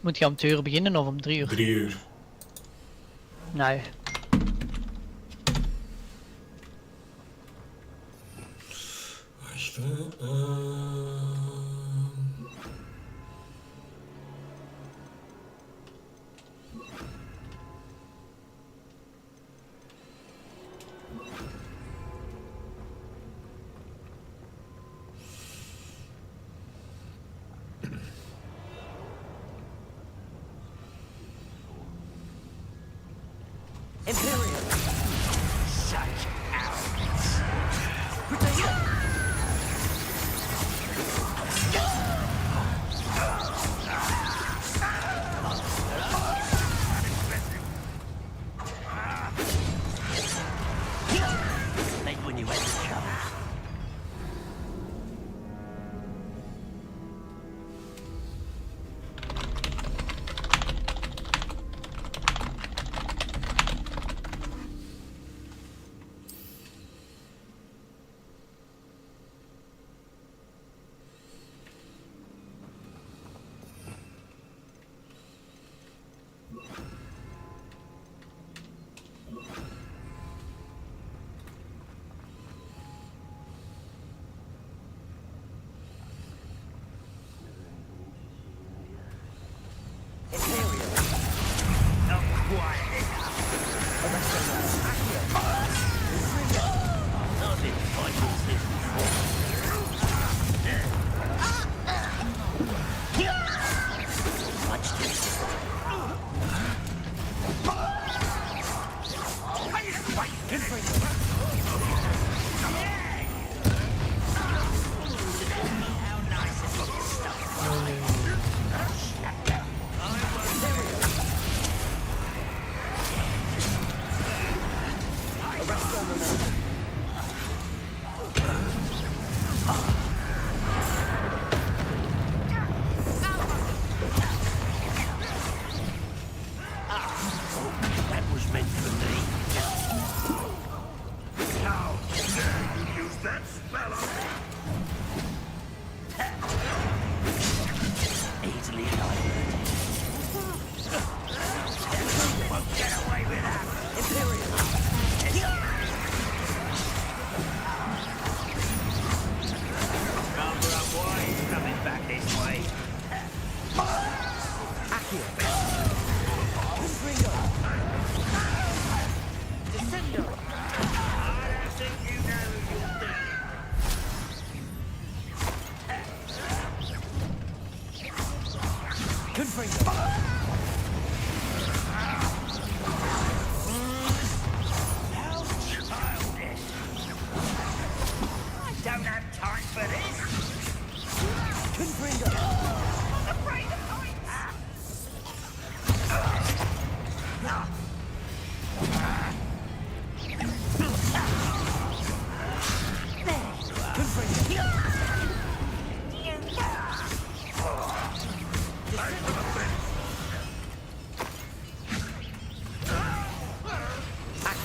Moet je om 2 uur beginnen of om 3 uur? 3 uur. Nee. Wacht, hè. Imperial. Such arrogance. Like when you went to Charles.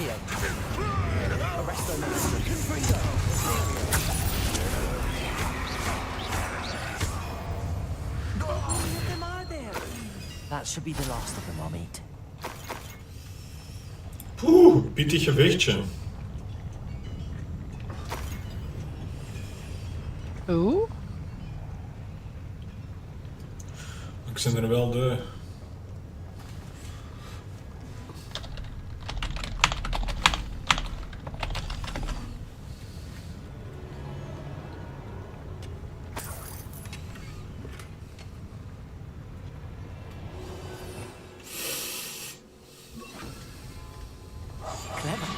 Accio. Arresto Maestro. Confringo. How many of them are there? That should be the last of them, I'll meet. Poeh, pittig gevechtje. Oeh. Ik zijn er wel de... Clever.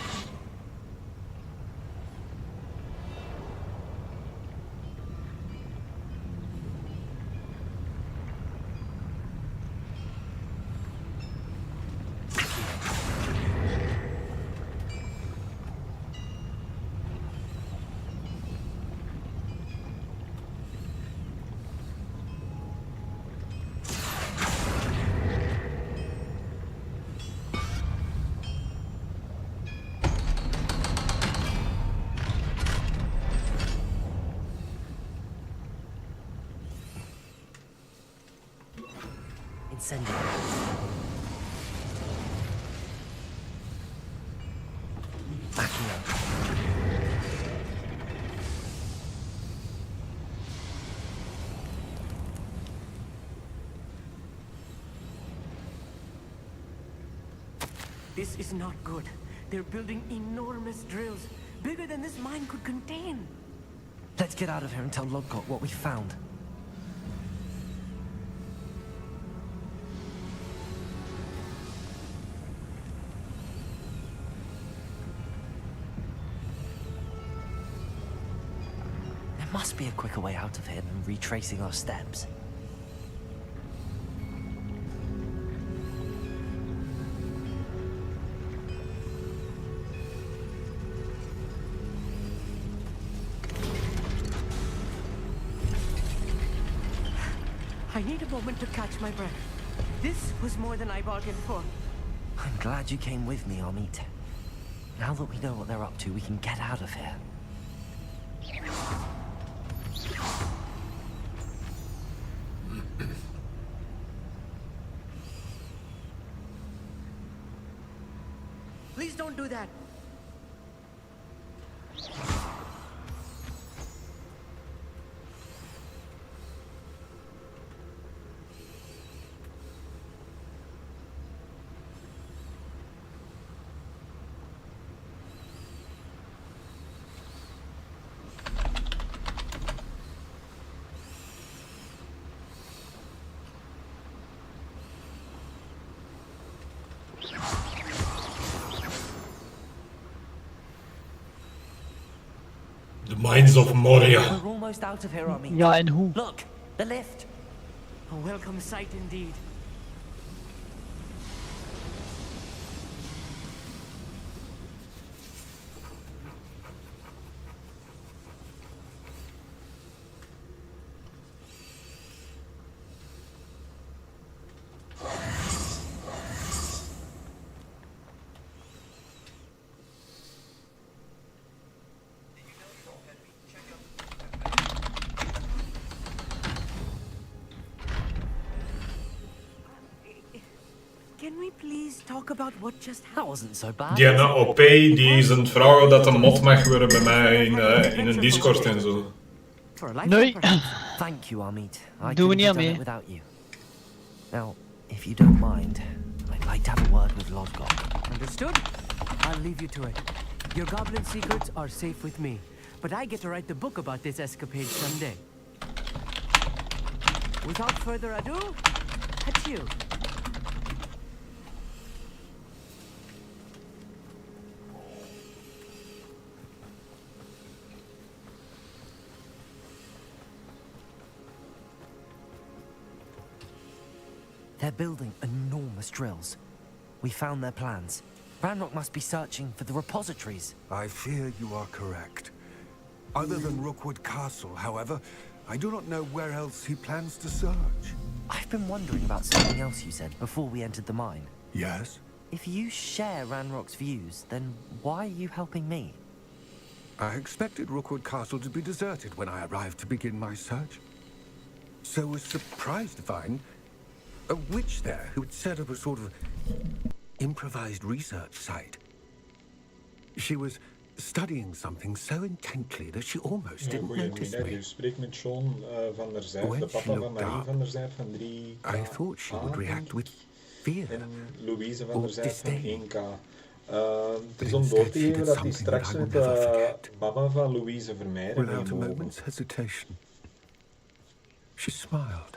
Incendio. Accio. This is not good. They're building enormous drills, bigger than this mine could contain. Let's get out of here and tell Lodgott what we found. There must be a quicker way out of here than retracing our steps. I need a moment to catch my breath. This was more than I bargained for. I'm glad you came with me, Amit. Now that we know what they're up to, we can get out of here. Please don't do that. The Mines of Moria. We're almost out of here, Amit. Ja, en hoe? Look, the lift. A welcome sight indeed. Can we please talk about what just happened? That wasn't so bad. Die OP die is aan het vragen dat een mod mag worden bij mij in een Discord en zo. Nee. Thank you, Amit. I Doen we couldn't niet have aan done mee. it without you. Now, if you don't mind, I'd like to have a word with Lodgott. Understood? I'll leave you to it. Your goblin secrets are safe with me, but I get to write the book about this escapade someday. Without further ado, adieu. They're building enormous drills. We found their plans. Ranrock must be searching for the repositories. I fear you are correct. Other than Rookwood Castle, however, I do not know where else he plans to search. I've been wondering about something else you said before we entered the mine. Yes? If you share Ranrock's views, then why are you helping me? I expected Rookwood Castle to be deserted when I arrived to begin my search. So was surprised to find a witch there who had set up a sort of improvised research site. She was studying something so intently that she almost didn't notice me. U spreekt met John van der Zijf, When de she papa van looked Marie up, van der Zijf van 3K. I thought she would react with fear En Louise van or der Zijf van disdain. 1K. Het is om door te geven dat hij straks met mama van Louise Vermeijden mee Without a mogen. moment's hesitation, she smiled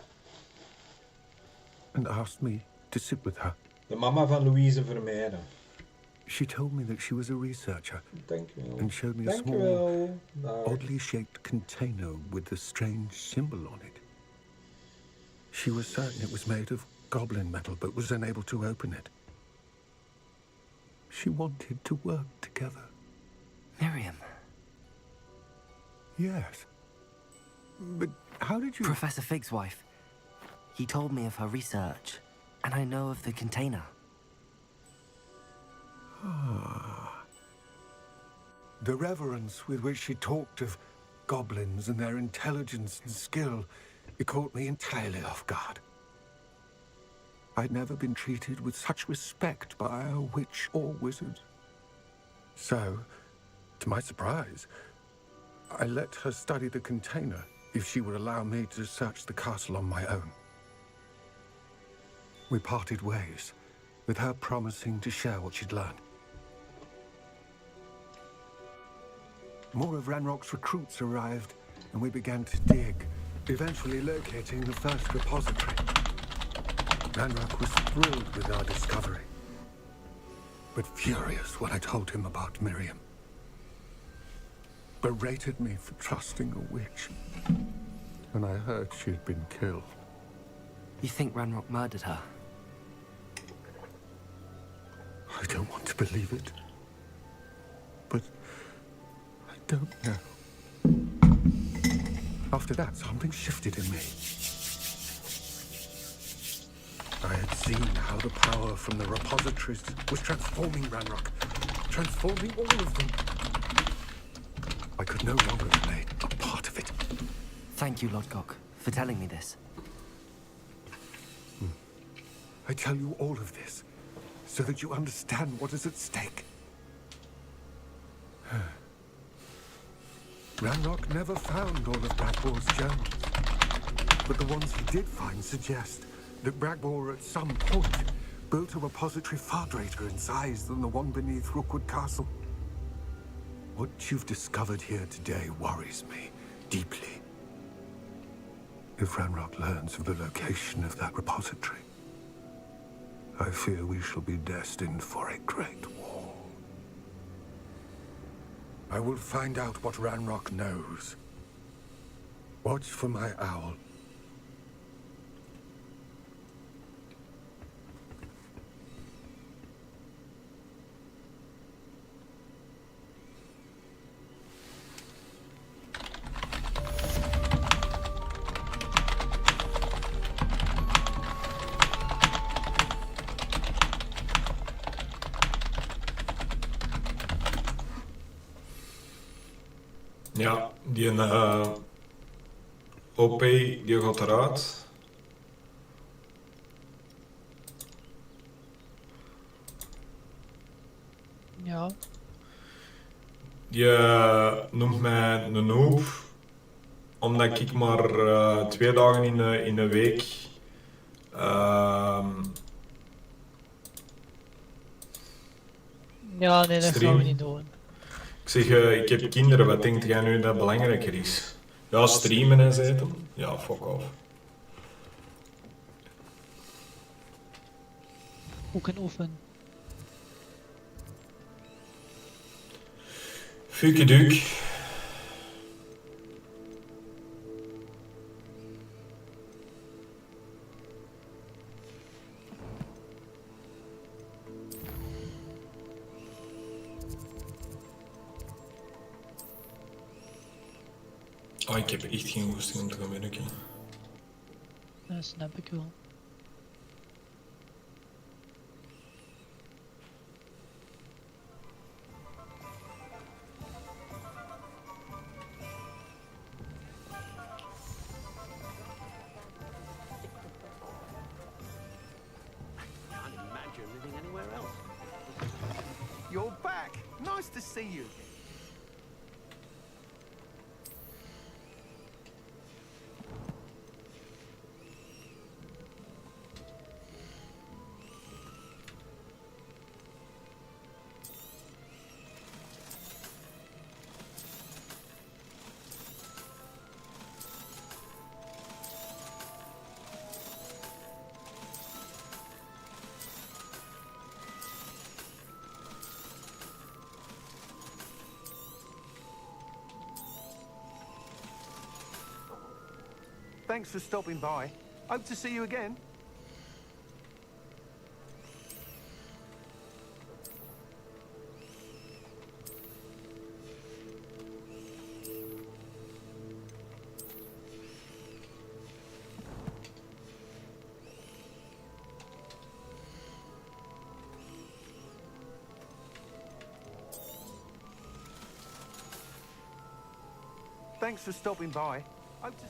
and asked me to sit with her. De mama van Louise Vermeijden. She told me that she was a researcher Dankjewel. and showed me a Dankjewel. small, oddly shaped container with a strange symbol on it. She was certain it was made of goblin metal, but was unable to open it. She wanted to work together. Miriam. Yes. But how did you... Professor Fig's wife. He told me of her research, and I know of the container. Ah. The reverence with which she talked of goblins and their intelligence and skill, it caught me entirely off guard. I'd never been treated with such respect by a witch or wizard. So, to my surprise, I let her study the container if she would allow me to search the castle on my own. We parted ways, with her promising to share what she'd learned. More of Ranrock's recruits arrived, and we began to dig, eventually locating the first repository. Ranrock was thrilled with our discovery, but furious when I told him about Miriam. Berated me for trusting a witch, and I heard she'd been killed. You think Ranrock murdered her? I don't want to believe it, but I don't know. After that, something shifted in me. I had seen how the power from the repositories was transforming Ranrock, transforming all of them. I could no longer remain a part of it. Thank you, Lodgok, for telling me this. I tell you all of this so that you understand what is at stake. Ranrock never found all of Brabos' journals, but the ones he did find suggest that Bragbor at some point built a repository far greater in size than the one beneath Rookwood Castle. What you've discovered here today worries me deeply. If Ranrock learns of the location of that repository, I fear we shall be destined for a great war. I will find out what Ranrock knows. Watch for my owl. Ja, die OP die gaat eruit. Ja. Je noemt mij een noob, omdat ik maar 2 dagen in de week Ja, nee, dat stream. gaan we niet doen. Ik zeg, ik heb kinderen, wat denkt jij nu dat belangrijker is? Ja, streamen en zitten. Ja, fuck off. Ook een oefen. Fukeduk. Oh, ik heb echt geen goesting om te gaan werken. Dat snap ik wel. Nice to see you. Thanks for stopping by. Hope to see you again. Thanks for stopping by. Hope to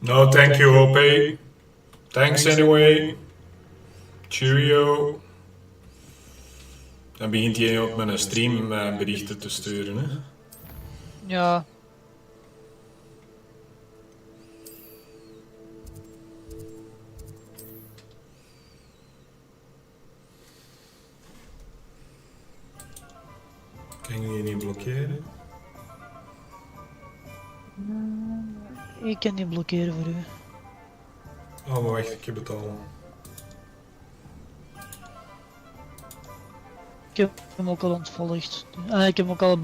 No, thank you, OP. Thanks anyway. Cheerio. Dan begint hij ook met een stream berichten te sturen, hè? Ja. Kan je die niet blokkeren? Ik kan niet blokkeren voor u. Oh, maar wacht, ik heb het al. Ik heb hem ook al ontvolgd. Ik heb hem ook al...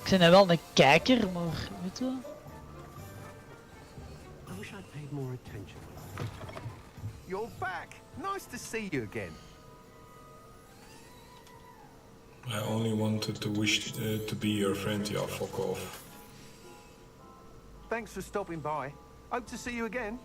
Ik ben wel een kijker, maar weet je... I wish I'd paid more attention. You're back. Nice to see you again. I only wanted to wish to be your friend. Yeah, fuck off. Thanks for stopping by. Hope to see you again.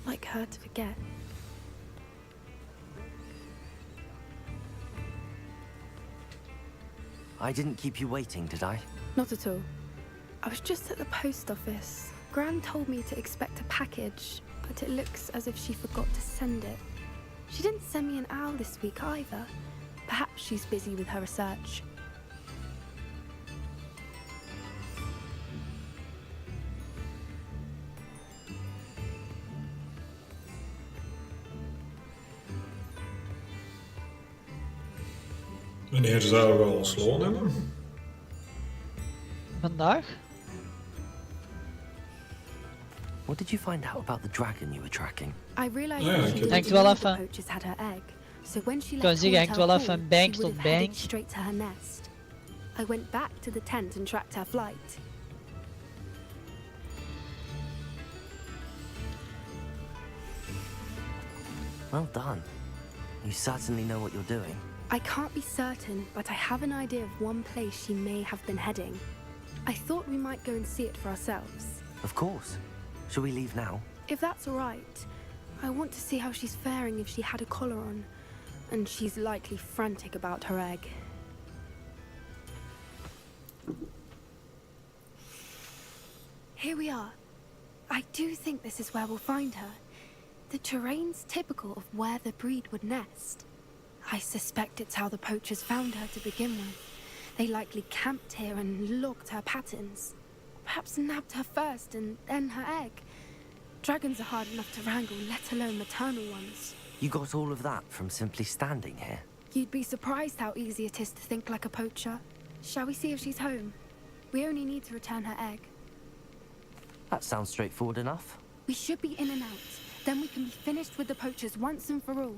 like her to forget. I didn't keep you waiting, did I? Not at all. I was just at the post office. Gran told me to expect a package, but it looks as if she forgot to send it. She didn't send me an owl this week either. Perhaps she's busy with her research. Wanneer zouden we ons loon hebben? Vandaag? What did you find out about the dragon you were tracking? I realized Ja, that ik she heb- didn't Hangt wel know even- the poachers had her egg. So when she Ik left wou zeggen, hangt wel Hotel even Hall, bank she tot would have headed bank. straight to her nest. I went back to the tent and tracked her flight. Well done. You certainly know what you're doing. I can't be certain, but I have an idea of one place she may have been heading. I thought we might go and see it for ourselves. Of course. Shall we leave now? If that's all right, I want to see how she's faring if she had a collar on. And she's likely frantic about her egg. Here we are. I do think this is where we'll find her. The terrain's typical of where the breed would nest. I suspect it's how the poachers found her to begin with. They likely camped here and logged her patterns. Perhaps nabbed her first and then her egg. Dragons are hard enough to wrangle, let alone maternal ones. You got all of that from simply standing here? You'd be surprised how easy it is to think like a poacher. Shall we see if she's home? We only need to return her egg. That sounds straightforward enough. We should be in and out. Then we can be finished with the poachers once and for all.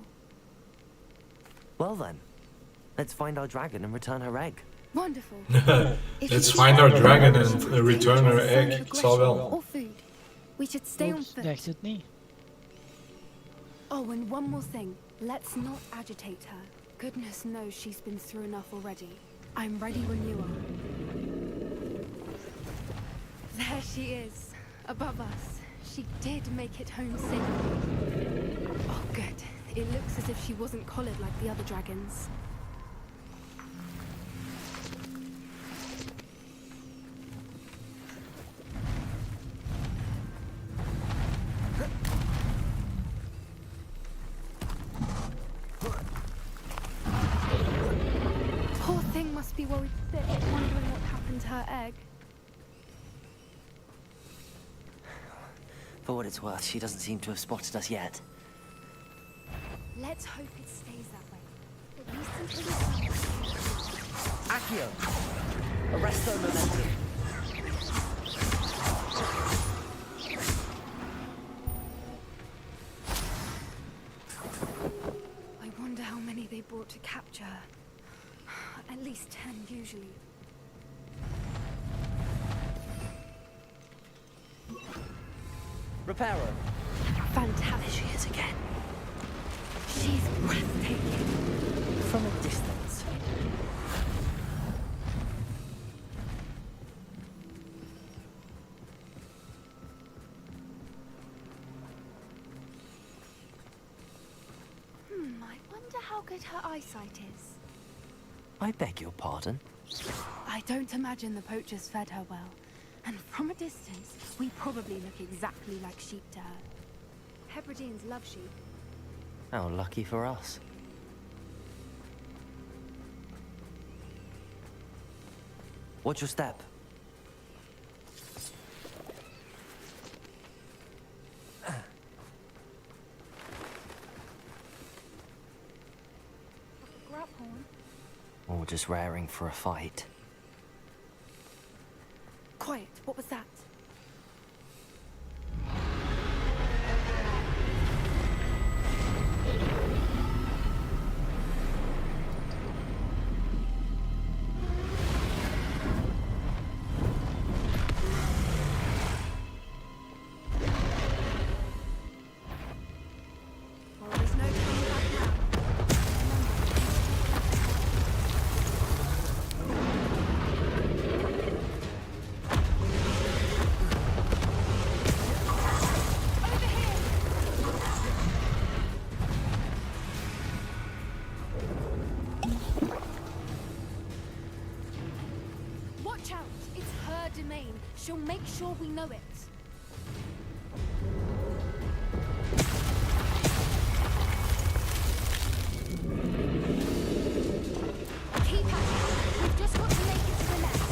Well then, let's find our dragon and return her egg. Wonderful. Let's find our dragon and return her egg. Het zal wel. Or food. We should stay on Oeps, foot. dacht het niet. Oh, and one more thing. Let's not agitate her. Goodness knows she's been through enough already. I'm ready when you are. There she is, above us. She did make it home safely. Oh, good. It looks as if she wasn't collared like the other dragons. Poor thing must be worried sick, wondering what happened to her egg. For what it's worth, she doesn't seem to have spotted us yet. Let's hope it stays that way. At least until we find Accio! Arrest their momentum. I wonder how many they brought to capture her. At least 10 usually. Reparo. Fantastic. There she is again. She's breathtaking. From a distance. I wonder how good her eyesight is. I beg your pardon? I don't imagine the poachers fed her well. And from a distance, we probably look exactly like sheep to her. Hebrideans love sheep. How lucky for us. Watch your step. Or just raring for a fight. Quiet, what was that? Well, there's no coming back now. make sure we know it. Keep at it. We've just got to make it to the nest.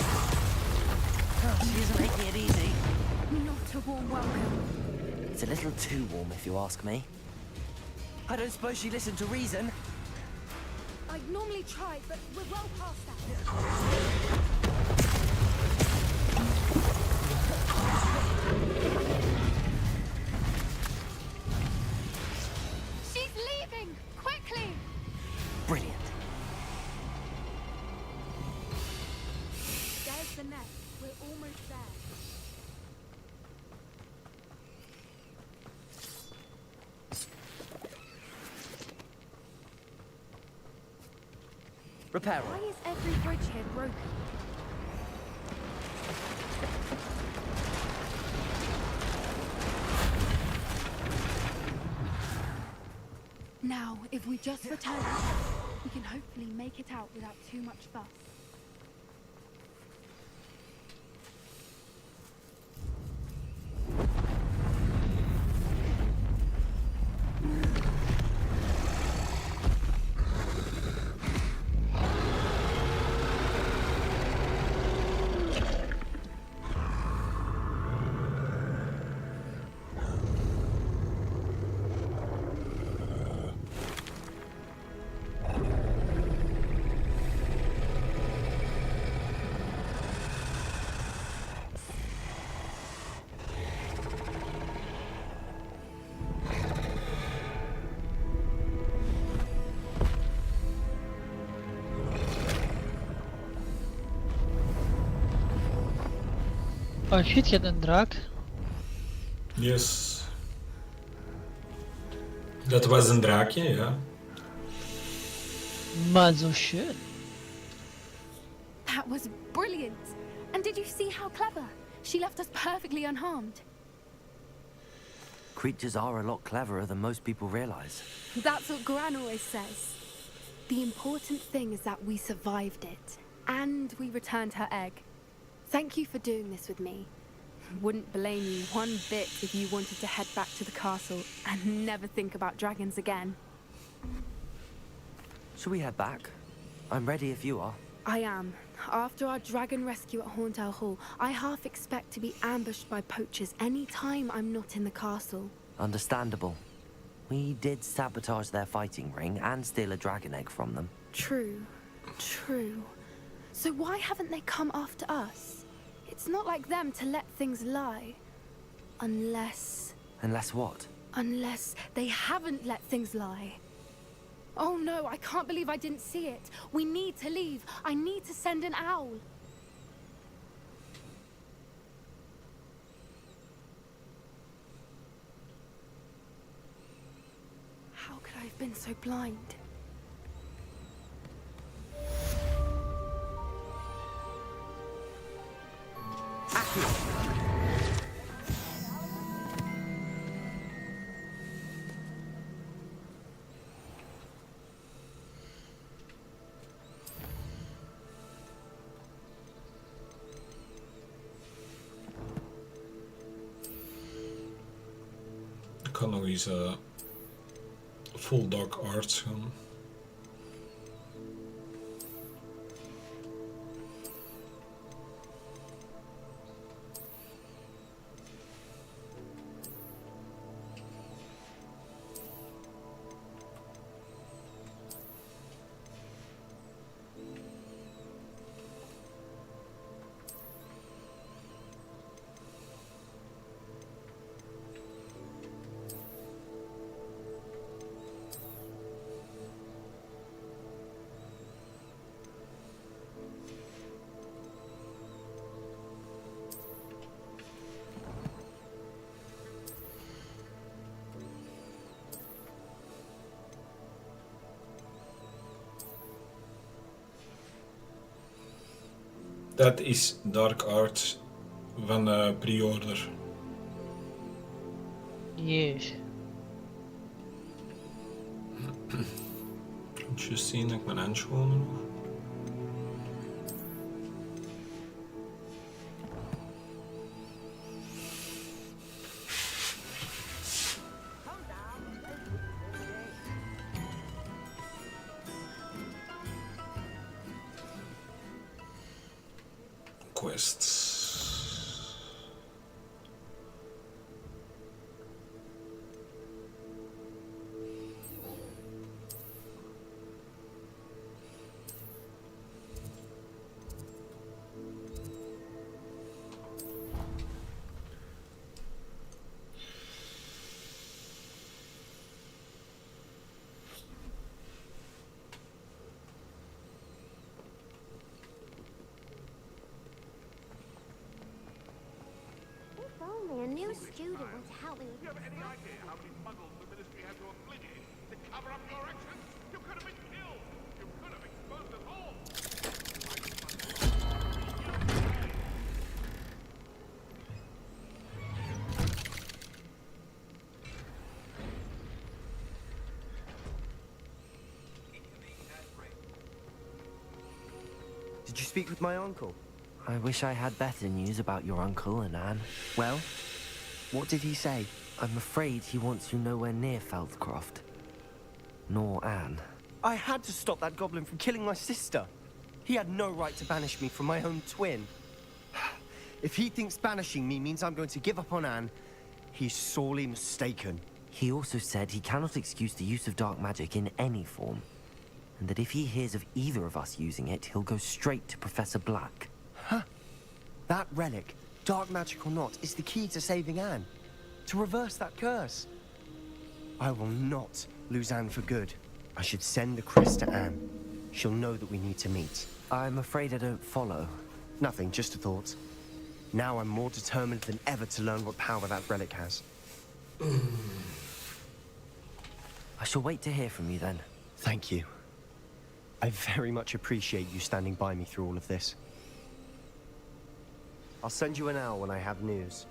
Oh, she isn't making it easy. Not a warm welcome. It's a little too warm, if you ask me. I don't suppose she listened to reason. I'd normally try, but we're well past that. She's leaving! Quickly! Brilliant. There's the nest. We're almost there. Repair. Why is every bridge here broken? Now, if we just return, we can hopefully make it out without too much fuss. Oh shit, je hebt een draak. Yes. Dat was een draakje, ja. Maar zo schön. That was brilliant! And did you see how clever? She left us perfectly unharmed. Creatures are a lot cleverer than most people realize. That's what Gran always says. The important thing is that we survived it. And we returned her egg. Thank you for doing this with me. Wouldn't blame you one bit if you wanted to head back to the castle and never think about dragons again. Shall we head back? I'm ready if you are. I am. After our dragon rescue at Horntail Hall, I half expect to be ambushed by poachers any time I'm not in the castle. Understandable. We did sabotage their fighting ring and steal a dragon egg from them. True. True. So why haven't they come after us? It's not like them to let things lie. Unless... Unless what? Unless they haven't let things lie. Oh no, I can't believe I didn't see it. We need to leave. I need to send an owl. How could I have been so blind? Ik kan nog eens full dark arts gaan. Dat is Dark Arts van pre-order. Yes. Just zien dat ik mijn handschoenen nog. quest. If only a new student were to help me with... Do you have any idea how many muggles the Ministry had to have bleeded to cover up your actions? You could have been killed! You could have exposed us all! Did you speak with my uncle? I wish I had better news about your uncle and Anne. Well, what did he say? I'm afraid he wants you nowhere near Feldcroft. Nor Anne. I had to stop that goblin from killing my sister. He had no right to banish me from my own twin. If he thinks banishing me means I'm going to give up on Anne, he's sorely mistaken. He also said he cannot excuse the use of dark magic in any form, and that if he hears of either of us using it, he'll go straight to Professor Black. Huh. That relic, dark magic or not, is the key to saving Anne. To reverse that curse. I will not lose Anne for good. I should send the crest to Anne. She'll know that we need to meet. I'm afraid I don't follow. Nothing, just a thought. Now I'm more determined than ever to learn what power that relic has. I shall wait to hear from you then. Thank you. I very much appreciate you standing by me through all of this. I'll send you an owl when I have news.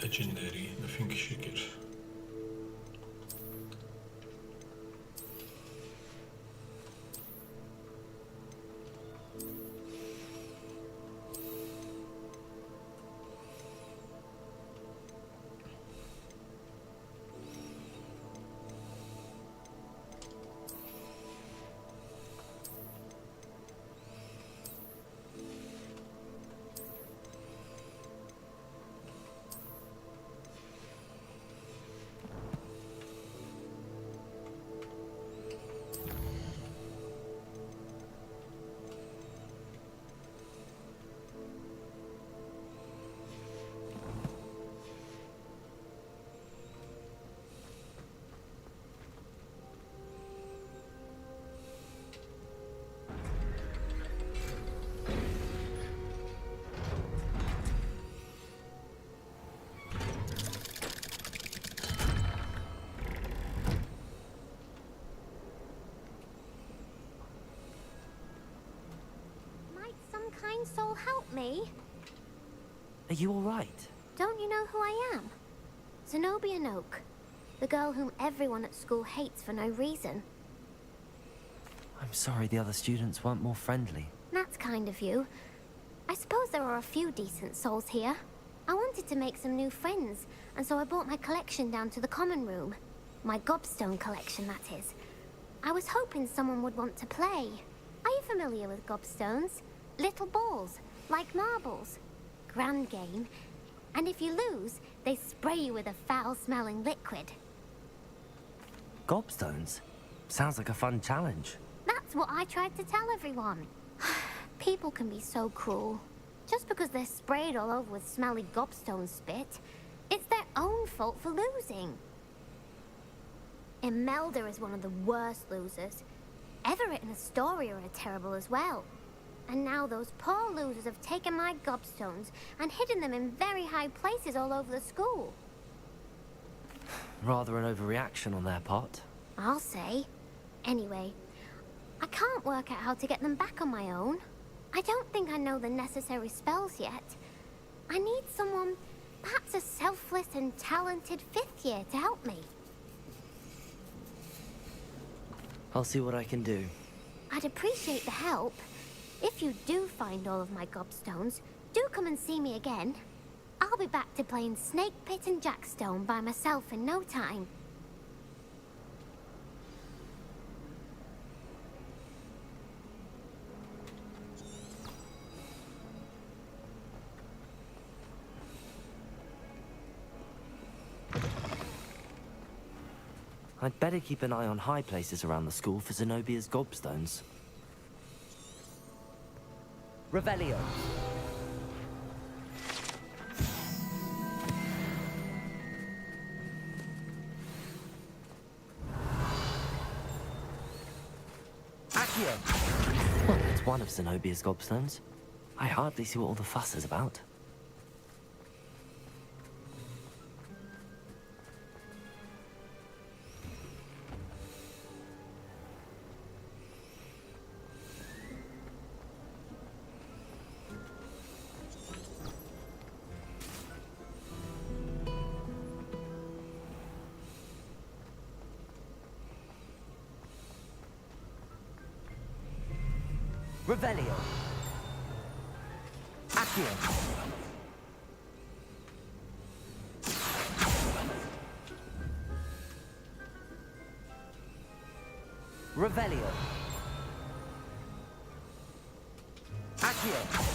Legendary, dat vind ik zeker. Kind soul help me? Are you all right? Don't you know who I am? Zenobia Noak, the girl whom everyone at school hates for no reason. I'm sorry the other students weren't more friendly. That's kind of you. I suppose there are a few decent souls here. I wanted to make some new friends, and so I brought my collection down to the common room. My gobstone collection, that is. I was hoping someone would want to play. Are you familiar with gobstones? Little balls, like marbles. Grand game. And if you lose, they spray you with a foul-smelling liquid. Gobstones? Sounds like a fun challenge. That's what I tried to tell everyone. People can be so cruel. Just because they're sprayed all over with smelly gobstone spit, it's their own fault for losing. Imelda is one of the worst losers. Everett and Astoria are terrible as well. And now those poor losers have taken my gobstones and hidden them in very high places all over the school. Rather an overreaction on their part. I'll say. Anyway, I can't work out how to get them back on my own. I don't think I know the necessary spells yet. I need someone, perhaps a selfless and talented 5th year to help me. I'll see what I can do. I'd appreciate the help. If you do find all of my gobstones, do come and see me again. I'll be back to playing Snake Pit and Jackstone by myself in no time. I'd better keep an eye on high places around the school for Zenobia's gobstones. Revelio. Accio. Well, it's one of Zenobia's gobstones. I hardly see what all the fuss is about. Revelio. Accio. Revelio. Accio.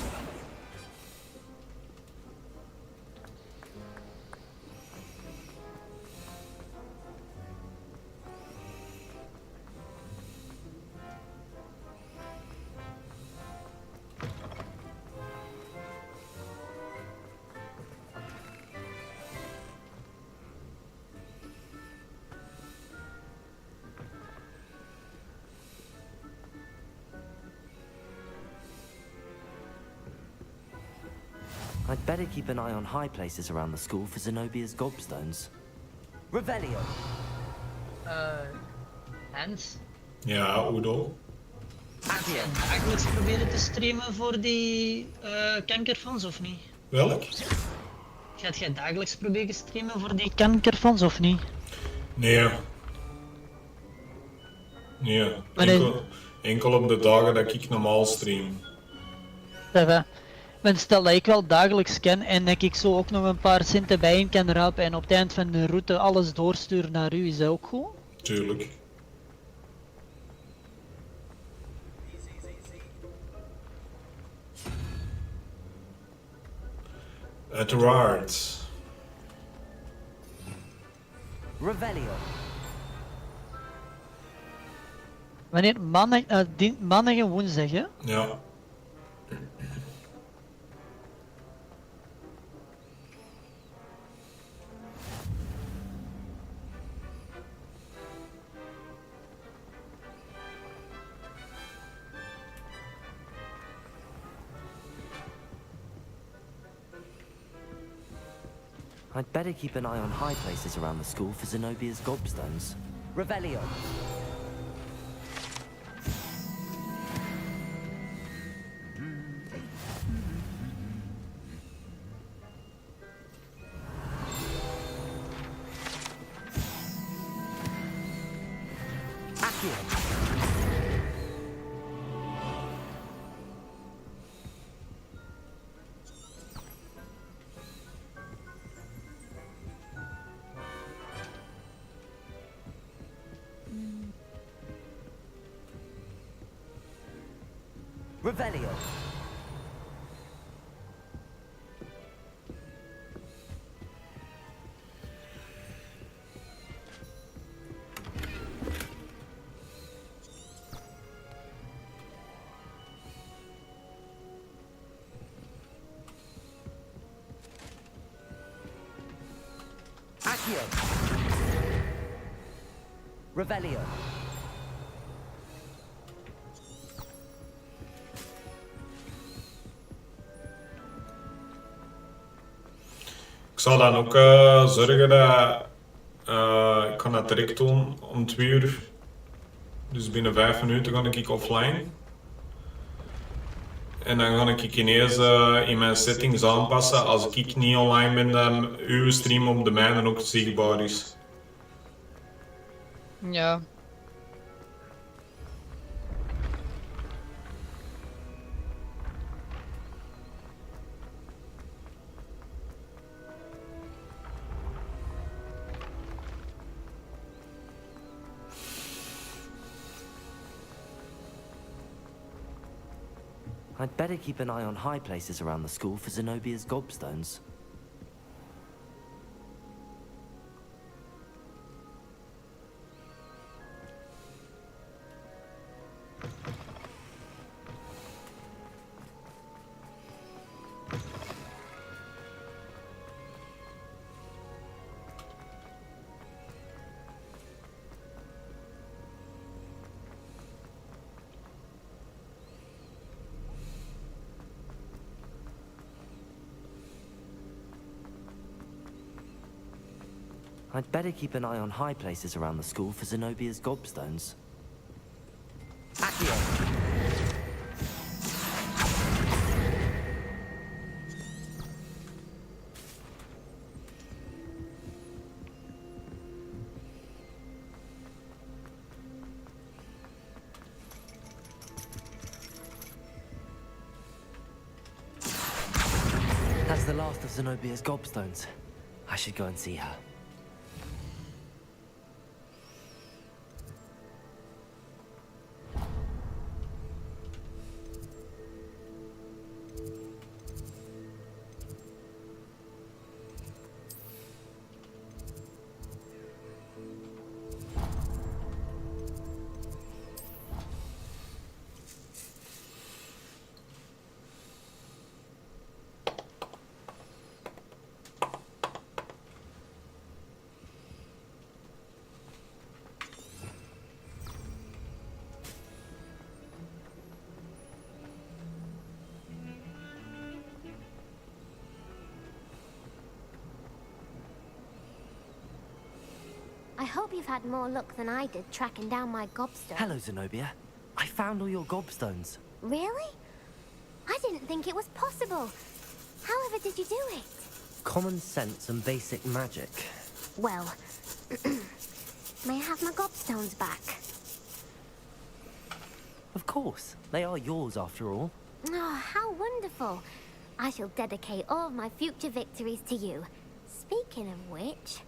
I'd better keep an eye on high places around the school for Zenobia's gobstones. Revelio. Hans? Ja, Udo. Gaat je dagelijks proberen te streamen voor die kankerfans of niet? Welk? Gaat jij dagelijks proberen te streamen voor die kankerfans of niet? Nee. Nee. Enkel op de dagen dat ik normaal stream. Maar stel dat ik wel dagelijks ken en dat ik zo ook nog een paar centen bijeen kan rapen en op het eind van de route alles doorsturen naar u, is dat ook goed? Tuurlijk. Uiteraard. Revelio. Wanneer? Maandag en woensdag, hè? Ja. I'd better keep an eye on high places around the school for Zenobia's gobstones. Revelio. Revelio. Accio. Revelio. Ik zal dan ook zorgen dat... ik kan dat direct doen om 2 uur. Dus binnen 5 minuten ga ik offline. En dan ga ik ineens in mijn settings aanpassen. Als ik niet online ben, dan uw stream op de mijne ook zichtbaar is. Ja. I'd better keep an eye on high places around the school for Zenobia's gobstones. I'd better keep an eye on high places around the school for Zenobia's gobstones. Accio! That's the last of Zenobia's gobstones. I should go and see her. I hope you've had more luck than I did tracking down my gobstone. Hello, Zenobia. I found all your gobstones. Really? I didn't think it was possible. However did you do it? Common sense and basic magic. Well, may I have my gobstones back? Of course. They are yours after all. Oh, how wonderful. I shall dedicate all of my future victories to you. Speaking of which,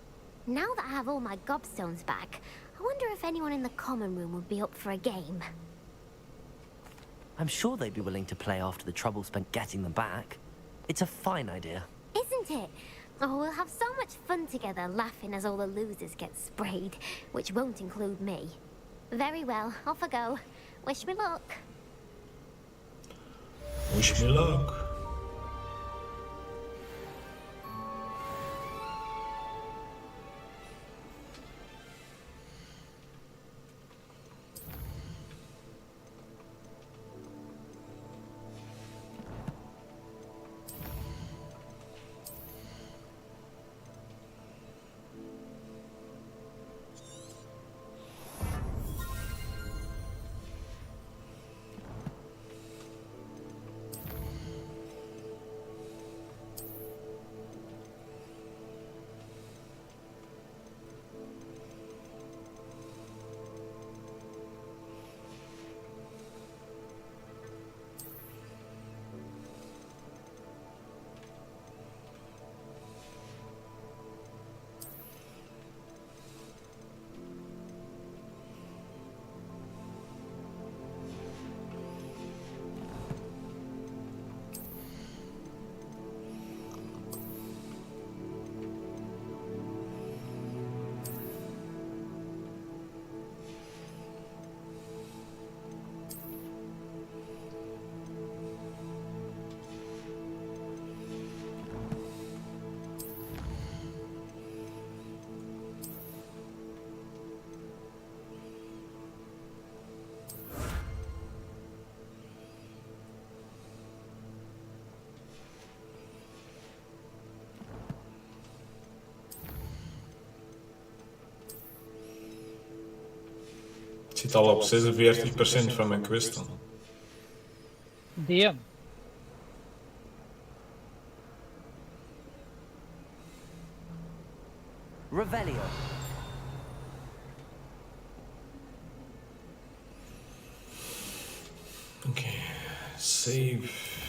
now that I have all my gobstones back, I wonder if anyone in the common room would be up for a game. I'm sure they'd be willing to play after the trouble spent getting them back. It's a fine idea. Isn't it? Oh, we'll have so much fun together laughing as all the losers get sprayed, which won't include me. Very well, off I go. Wish me luck. Wish me luck. Ik zit al op 46% van mijn quest dan. Damn. Revelio. Oké, save.